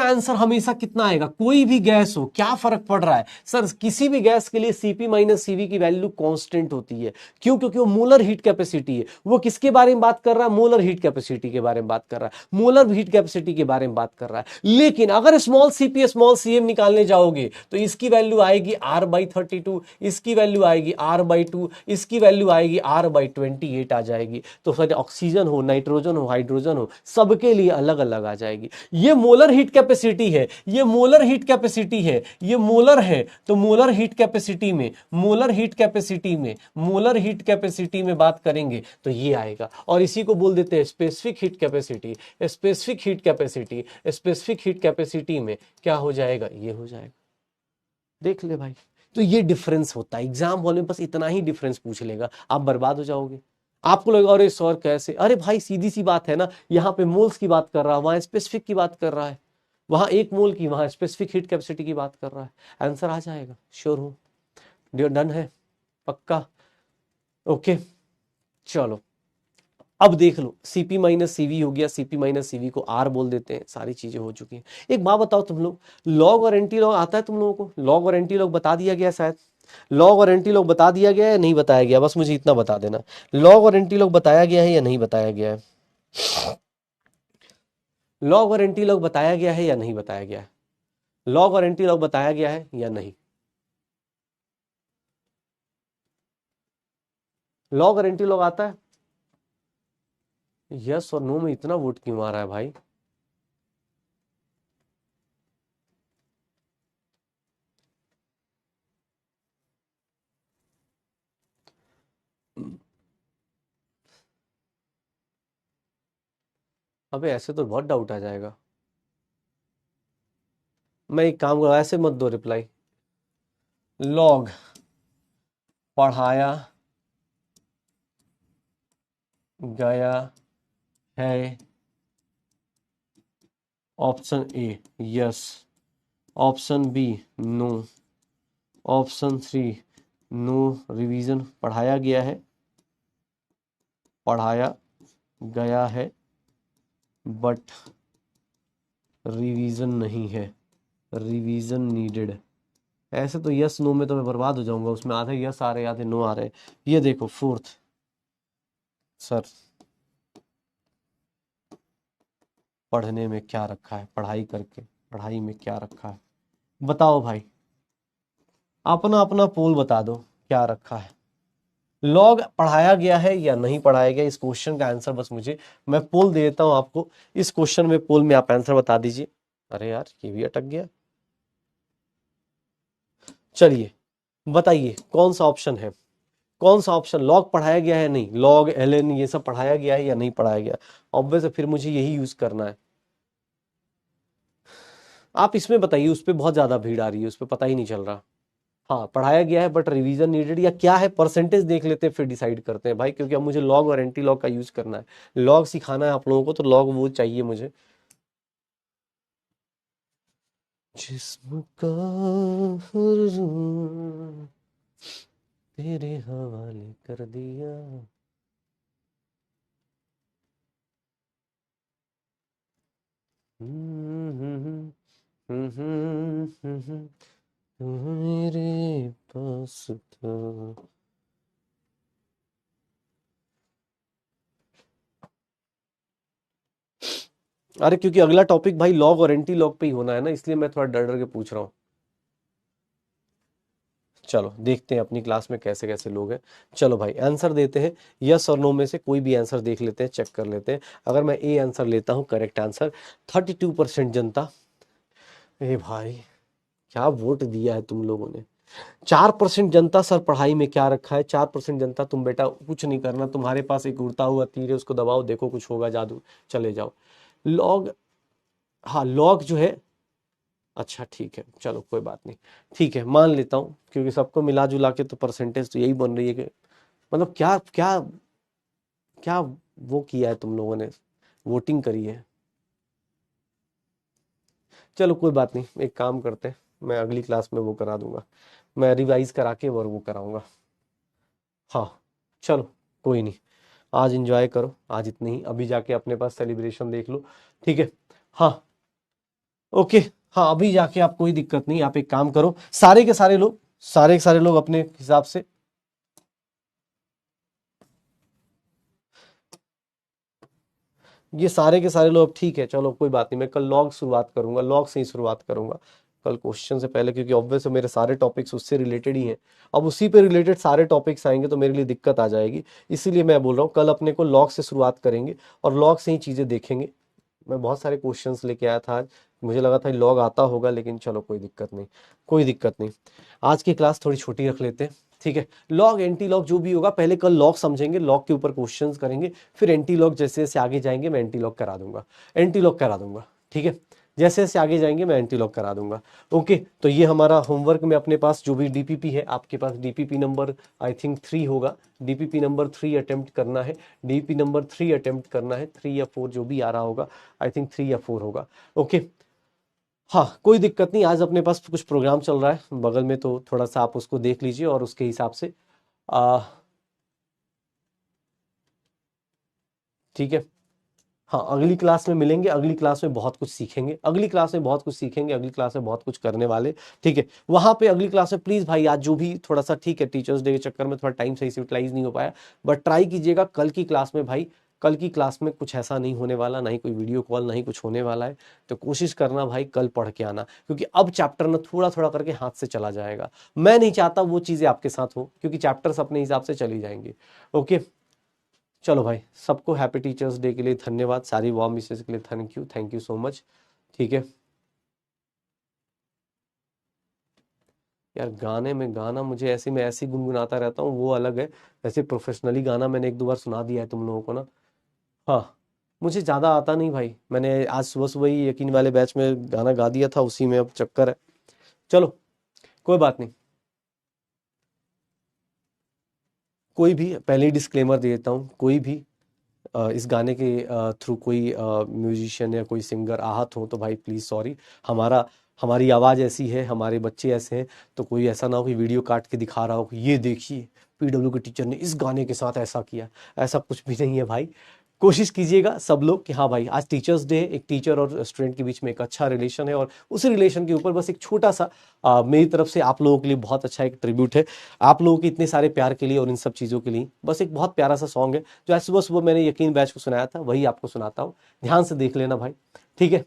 Speaker 1: आंसर हमेशा कितना आएगा? कोई भी गैस हो, क्या फर्क पड़ रहा है सर? किसी भी गैस के लिए CP माइनस CV की वैल्यू कांस्टेंट होती है। क्यों? क्योंकि वो मोलर हीट कैपेसिटी है। वो किसके बारे में बात कर रहा है? मोलर हीट कैपेसिटी के बारे में बात कर रहा है, मोलर हीट कैपेसिटी के बारे में बात कर रहा है। लेकिन अगर स्मॉल CP स्मॉल CM निकालने जाओगे तो इसकी वैल्यू आएगी R/32, इसकी वैल्यू आएगी R/2, इसकी वैल्यू आएगी R/28 आ जाएगी। तो सर ऑक्सीजन हो, नाइट्रोजन हो, हाइड्रोजन हो, सबके लिए अलग अलग आ जाएगी। ये मोलर हीट कैपेसिटी है, ये मोलर हीट कैपेसिटी है, ये मोलर है। तो मोलर हीट कैपेसिटी में, मोलर हीट कैपेसिटी में, मोलर हीट कैपेसिटी में बात करेंगे तो ये आएगा, और इसी को बोल देते हैं specific heat capacity. Specific heat capacity, specific heat capacity में क्या हो जाएगा? ये हो जाएगा। देख ले भाई, तो ये डिफरेंस होता है। एग्जाम हॉल में बस इतना ही डिफरेंस पूछ लेगा, आप बर्बाद हो जाओगे। आपको लगेगा अरे सर कैसे, अरे भाई सीधी सी बात है ना, यहाँ पे मोल्स की बात कर रहा है, वहां स्पेसिफिक की बात कर रहा है, वहां 1 मोल की, वहां स्पेसिफिक हीट कैपेसिटी की बात कर रहा है, आंसर आ जाएगा, श्योर हूं, डन है, पक्का, ओके। चलो अब देख लो, सीपी माइनस सीवी हो गया, सीपी माइनस सीवी को आर बोल देते हैं, सारी चीजें हो चुकी हैं। एक बात बताओ तुम लोग, लॉग और एंटी लॉग आता है तुम लोगों को? लॉग और एंटी लॉग बता दिया गया शायद, लॉग और एंटी लॉग बता दिया गया है या नहीं बताया गया, बस मुझे इतना बता देना, लॉग और एंटी लॉग बताया गया है या नहीं बताया गया है? लॉग और एंटी लॉग बताया गया है या नहीं बताया गया है? लॉग और एंटी लॉग बताया गया है या नहीं? लॉग और एंटी लॉग आता है? यस और नो में इतना वोट क्यों आ रहा है भाई? अबे ऐसे तो बहुत डाउट आ जाएगा। मैं एक काम करूँ, ऐसे मत दो रिप्लाई, लॉग पढ़ाया गया है, option A yes, option B no, option C no, revision पढ़ाया गया है, पढ़ाया गया है बट रिवीजन नहीं है, रिवीजन नीडेड। ऐसे तो यस नो में तो मैं बर्बाद हो जाऊंगा, उसमें आधे यस आ रहे आधे नो आ रहे। ये देखो फोर्थ सर, पढ़ने में क्या रखा है, पढ़ाई करके पढ़ाई में क्या रखा है, बताओ भाई, अपना अपना पोल बता दो क्या रखा है, लॉग पढ़ाया गया है या नहीं पढ़ाया गया, इस क्वेश्चन का आंसर बस मुझे, मैं पोल दे देता हूं आपको, इस क्वेश्चन में पोल में आप आंसर बता दीजिए। अरे यार ये भी अटक गया, चलिए बताइए कौन सा ऑप्शन है, कौन सा ऑप्शन, लॉग पढ़ाया गया है नहीं, लॉग एलएन ये सब पढ़ाया गया है या नहीं पढ़ाया गया, ऑब्वियस है, फिर मुझे यही यूज करना है। आप इसमें बताइए, उस पर बहुत ज्यादा भीड़ आ रही है, उस पर पता ही नहीं चल रहा। हाँ पढ़ाया गया है बट रिवीजन नीडेड, या क्या है परसेंटेज देख लेते हैं फिर डिसाइड करते हैं भाई, क्योंकि अब मुझे लॉग और एंटी लॉग का यूज करना है, लॉग सिखाना है आप लोगों को, तो लॉग वो चाहिए मुझे। जिस्म का हुर्र तेरे हवाले कर दिया। मेरे पास था। अरे क्योंकि अगला टॉपिक भाई लॉग और एंटी लॉग पे ही होना है ना, इसलिए मैं थोड़ा डर डर के पूछ रहा हूँ। चलो देखते हैं अपनी क्लास में कैसे कैसे लोग हैं। चलो भाई आंसर देते हैं, यस और नो में से कोई भी आंसर देख लेते हैं, चेक कर लेते हैं। अगर मैं ए आंसर लेता हूँ करेक्ट आंसर, 32% जनता, ए भाई क्या वोट दिया है तुम लोगों ने। 4% जनता सर पढ़ाई में क्या रखा है, 4% जनता, तुम बेटा कुछ नहीं करना, तुम्हारे पास एक उड़ता हुआ तीर है, उसको दबाओ, देखो कुछ होगा जादू, चले जाओ। लॉग, हाँ लॉग जो है, अच्छा ठीक है चलो कोई बात नहीं, ठीक है मान लेता हूँ, क्योंकि सबको मिला जुला के तो परसेंटेज तो यही बन रही है कि मतलब क्या क्या क्या वो किया है तुम लोगों ने, वोटिंग करी है। चलो कोई बात नहीं, एक काम करते हैं, मैं अगली क्लास में वो करा दूंगा, मैं रिवाइज करा के और वो कराऊंगा। हाँ चलो कोई नहीं, आज एंजॉय करो, आज इतनी ही, अभी जाके अपने पास सेलिब्रेशन देख लो, ठीक है। हाँ ओके, हाँ अभी जाके आप, कोई दिक्कत नहीं, आप एक काम करो, सारे के सारे लोग, सारे के सारे लोग अपने हिसाब से, ये सारे के सारे लोग, ठीक है चलो कोई बात नहीं, मैं कल लॉग शुरुआत करूंगा, लॉग से ही शुरुआत करूंगा कल क्वेश्चन से पहले, क्योंकि ऑब्वियस मेरे सारे टॉपिक्स उससे रिलेटेड ही हैं, अब उसी पे रिलेटेड सारे टॉपिक्स आएंगे तो मेरे लिए दिक्कत आ जाएगी, इसीलिए मैं बोल रहा हूँ कल अपने को लॉग से शुरुआत करेंगे और लॉग से ही चीजें देखेंगे। मैं बहुत सारे क्वेश्चंस लेके आया था आज, मुझे लगा था लॉग आता होगा, लेकिन चलो कोई दिक्कत नहीं, कोई दिक्कत नहीं, आज की क्लास थोड़ी छोटी रख लेते हैं, ठीक है। लॉग एंटी लॉग जो भी होगा, पहले कल लॉग समझेंगे, लॉग के ऊपर क्वेश्चंस करेंगे, फिर एंटी लॉग जैसे जैसे आगे जाएंगे मैं एंटी लॉग करा दूंगा, एंटी लॉग करा दूंगा, ठीक है। जैसे जैसे आगे जाएंगे मैं एंटी लॉक करा दूंगा। ओके, तो ये हमारा होमवर्क में अपने पास जो भी डीपीपी है, आपके पास डीपीपी नंबर आई थिंक 3 होगा, डीपीपी नंबर 3 अटेम्प्ट करना है, डीपीपी नंबर 3 अटेम्प्ट करना है, 3 या 4 जो भी आ रहा होगा, आई थिंक 3 या 4 होगा। ओके, हाँ कोई दिक्कत नहीं, आज अपने पास कुछ प्रोग्राम चल रहा है बगल में, तो थोड़ा सा आप उसको देख लीजिए और उसके हिसाब से ठीक है। हाँ, अगली क्लास में मिलेंगे, अगली क्लास में बहुत कुछ सीखेंगे, अगली क्लास में बहुत कुछ सीखेंगे, अगली क्लास में बहुत कुछ करने वाले। ठीक है, वहां पे अगली क्लास में प्लीज भाई, आज जो भी थोड़ा सा, ठीक है टीचर्स डे के चक्कर में थोड़ा टाइम सही से यूटिलाइज नहीं हो पाया, बट ट्राई कीजिएगा कल की क्लास में भाई, कल की क्लास में कुछ ऐसा नहीं होने वाला, ना ही कोई वीडियो कॉल, ना ही कुछ होने वाला है। तो कोशिश करना भाई कल पढ़ के आना, क्योंकि अब चैप्टर ना थोड़ा थोड़ा करके हाथ से चला जाएगा। मैं नहीं चाहता वो चीजें आपके साथ हो, क्योंकि चैप्टर्स अपने हिसाब से चली जाएंगे। ओके, चलो भाई, सबको हैप्पी टीचर्स डे के लिए धन्यवाद, सारी वार्म विशेस के लिए थैंक यू सो मच। ठीक है यार, गाने में गाना मुझे ऐसे, मैं ऐसे ही गुनगुनाता रहता हूँ, वो अलग है। वैसे प्रोफेशनली गाना मैंने एक दो बार सुना दिया है तुम लोगों को ना। हाँ, मुझे ज़्यादा आता नहीं भाई, मैंने आज सुबह सुबह ही यकीन वाले बैच में गाना गा दिया था, उसी में अब चक्कर है। चलो कोई बात नहीं, कोई भी, पहले ही डिस्क्लेमर दे देता हूँ, कोई भी इस गाने के थ्रू कोई म्यूजिशियन या कोई सिंगर आहत हो तो भाई प्लीज़ सॉरी। हमारा हमारी आवाज़ ऐसी है, हमारे बच्चे ऐसे हैं, तो कोई ऐसा ना हो कि वीडियो काट के दिखा रहा हो कि ये देखिए पीडब्ल्यू के टीचर ने इस गाने के साथ ऐसा किया। ऐसा कुछ भी नहीं है भाई। कोशिश कीजिएगा सब लोग कि हाँ भाई, आज टीचर्स डे, एक टीचर और स्टूडेंट के बीच में एक अच्छा रिलेशन है, और उसी रिलेशन के ऊपर बस एक छोटा सा मेरी तरफ से आप लोगों के लिए बहुत अच्छा एक ट्रिब्यूट है, आप लोगों के इतने सारे प्यार के लिए और इन सब चीज़ों के लिए। बस एक बहुत प्यारा सा सॉन्ग है जो आज सुबह सुबह मैंने यकीन बैच को सुनाया था, वही आपको सुनाता हूँ, ध्यान से देख लेना भाई। ठीक है,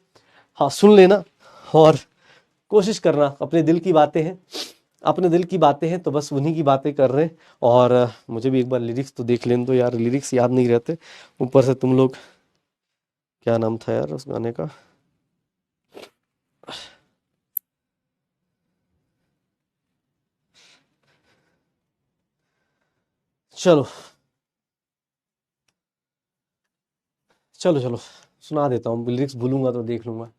Speaker 1: हाँ सुन लेना, और कोशिश करना, अपने दिल की बातें हैं, अपने दिल की बातें हैं तो बस उन्हीं की बातें कर रहे हैं। और मुझे भी एक बार लिरिक्स तो देख लेने दो यार, लिरिक्स याद नहीं रहते, ऊपर से तुम लोग, क्या नाम था यार उस गाने का, चलो चलो चलो सुना देता हूँ, लिरिक्स भूलूंगा तो देख लूंगा।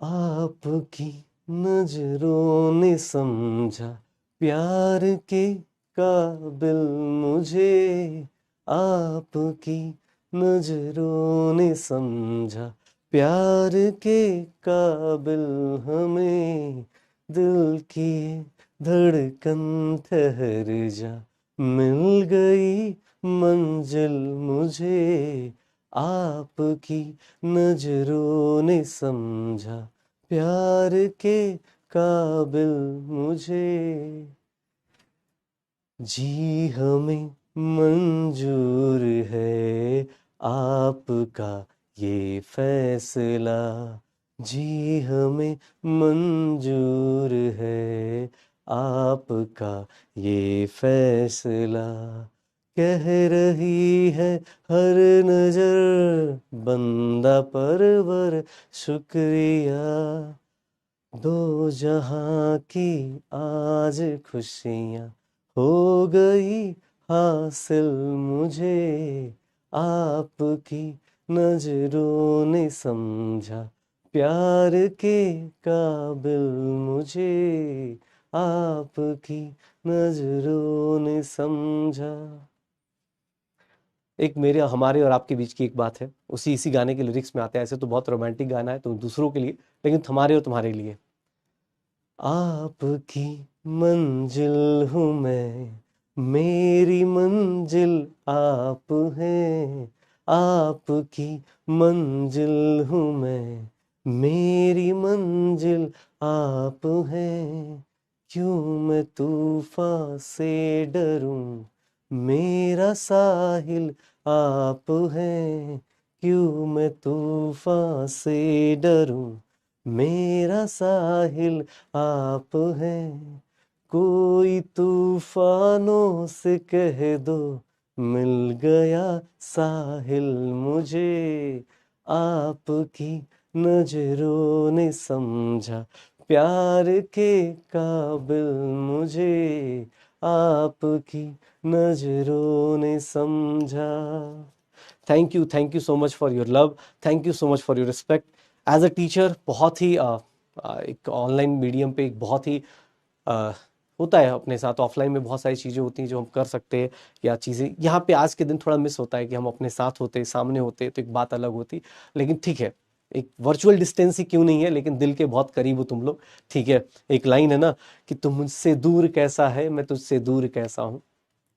Speaker 1: आपकी नजरों ने समझा प्यार के काबिल मुझे, आपकी नजरों ने समझा प्यार के काबिल हमें, दिल की धड़कन ठहर जा, मिल गई मंजिल मुझे, आपकी नजरों ने समझा प्यार के काबिल मुझे, जी हमें मंजूर है आपका ये फैसला, जी हमें मंजूर है आपका ये फैसला, कह रही है हर नजर बंदा परवर शुक्रिया, दो जहां की आज खुशियां हो गई हासिल मुझे, आपकी नजरों ने समझा प्यार के काबिल मुझे, आपकी नजरों ने समझा। एक मेरे, हमारे और आपके बीच की एक बात है, उसी इसी गाने के लिरिक्स में आते हैं। ऐसे तो बहुत रोमांटिक गाना है तो दूसरों के लिए, लेकिन हमारे और तुम्हारे लिए। आपकी मंजिल हूँ मैं, मेरी मंजिल आप हैं, आपकी मंजिल हूँ मैं, मेरी मंजिल आप हैं, क्यों मैं तूफान से डरूं, मेरा साहिल आप हैं, क्यों मैं तूफान से डरूं, मेरा साहिल आप हैं, कोई तूफानों से कह दो मिल गया साहिल मुझे, आपकी नजरों ने समझा प्यार के काबिल मुझे, आपकी नजरों ने समझा। Thank you so much for your love, thank you so much for your respect. As a teacher बहुत ही एक ऑनलाइन मीडियम पे एक बहुत ही होता है अपने साथ। ऑफलाइन में बहुत सारी चीज़ें होती हैं जो हम कर सकते हैं, या चीज़ें यहाँ पे आज के दिन थोड़ा मिस होता है कि हम अपने साथ होते, सामने होते तो एक बात अलग होती। लेकिन ठीक है, एक वर्चुअल डिस्टेंस ही क्यों नहीं है, लेकिन दिल के बहुत करीब हो तुम लोग। ठीक है, एक लाइन है ना कि तुम मुझसे दूर कैसा है, मैं तुझसे दूर कैसा हूँ,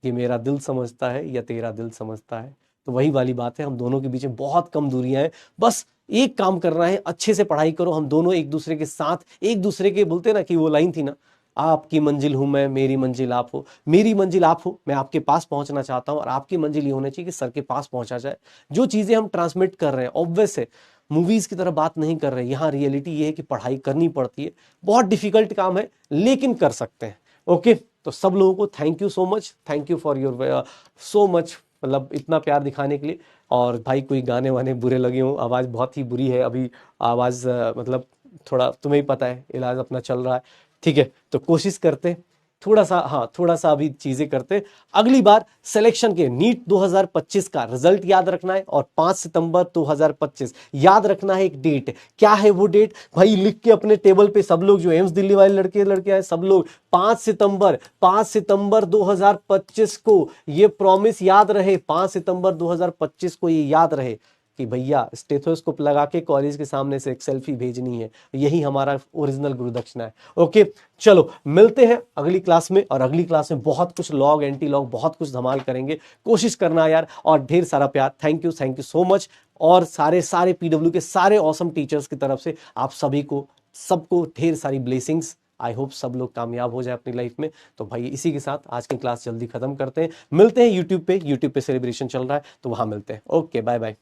Speaker 1: ये मेरा दिल समझता है या तेरा दिल समझता है। तो वही वाली बात है, हम दोनों के बीच में बहुत कम दूरियां हैं। बस एक काम करना है, अच्छे से पढ़ाई करो, हम दोनों एक दूसरे के साथ, एक दूसरे के, बोलते ना कि वो लाइन थी ना, आपकी मंजिल हूं मैं, मेरी मंजिल आप हो, मेरी मंजिल आप हो, मैं आपके पास पहुंचना चाहता हूं, और आपकी मंजिल ये होनी चाहिए कि सर के पास पहुंचा जाए। जो चीजें हम ट्रांसमिट कर रहे हैं, ऑब्वियस है, मूवीज की तरह बात नहीं कर रहे हैं, यहाँ रियलिटी ये है कि पढ़ाई करनी पड़ती है, बहुत डिफिकल्ट काम है, लेकिन कर सकते हैं। ओके, तो सब लोगों को thank you so much, thank you for your so much, मतलब इतना प्यार दिखाने के लिए। और भाई कोई गाने वाने बुरे लगे हों, आवाज़ बहुत ही बुरी है अभी, आवाज़ मतलब थोड़ा तुम्हें ही पता है, इलाज अपना चल रहा है। ठीक है, तो कोशिश करते, थोड़ा सा, हाँ थोड़ा सा अभी चीजें करते। अगली बार सिलेक्शन के नीट 2025 का रिजल्ट याद रखना है, और 5 सितंबर 2025 याद रखना है एक डेट। क्या है वो डेट भाई, लिख के अपने टेबल पे सब लोग, जो एम्स दिल्ली वाले लड़के लड़के आए सब लोग, 5 सितंबर 2025 को ये प्रॉमिस याद रहे, 5 सितंबर 2025 को ये याद रहे कि भैया स्टेथोस्कोप लगा के कॉलेज के सामने से एक सेल्फी भेजनी है, यही हमारा ओरिजिनल गुरु दक्षिणा है। ओके, चलो मिलते हैं अगली क्लास में, और अगली क्लास में बहुत कुछ लॉग एंटी लॉग बहुत कुछ धमाल करेंगे। कोशिश करना यार, और ढेर सारा प्यार, थैंक यू सो मच। और सारे पीडब्ल्यू के सारे ऑसम टीचर्स की तरफ से आप सभी को, सबको ढेर सारी ब्लेसिंग्स। आई होप सब लोग कामयाब हो जाए अपनी लाइफ में। तो भाई इसी के साथ आज की क्लास जल्दी खत्म करते हैं, मिलते हैं यूट्यूब पे सेलिब्रेशन चल रहा है तो वहां मिलते हैं। Okay, bye bye.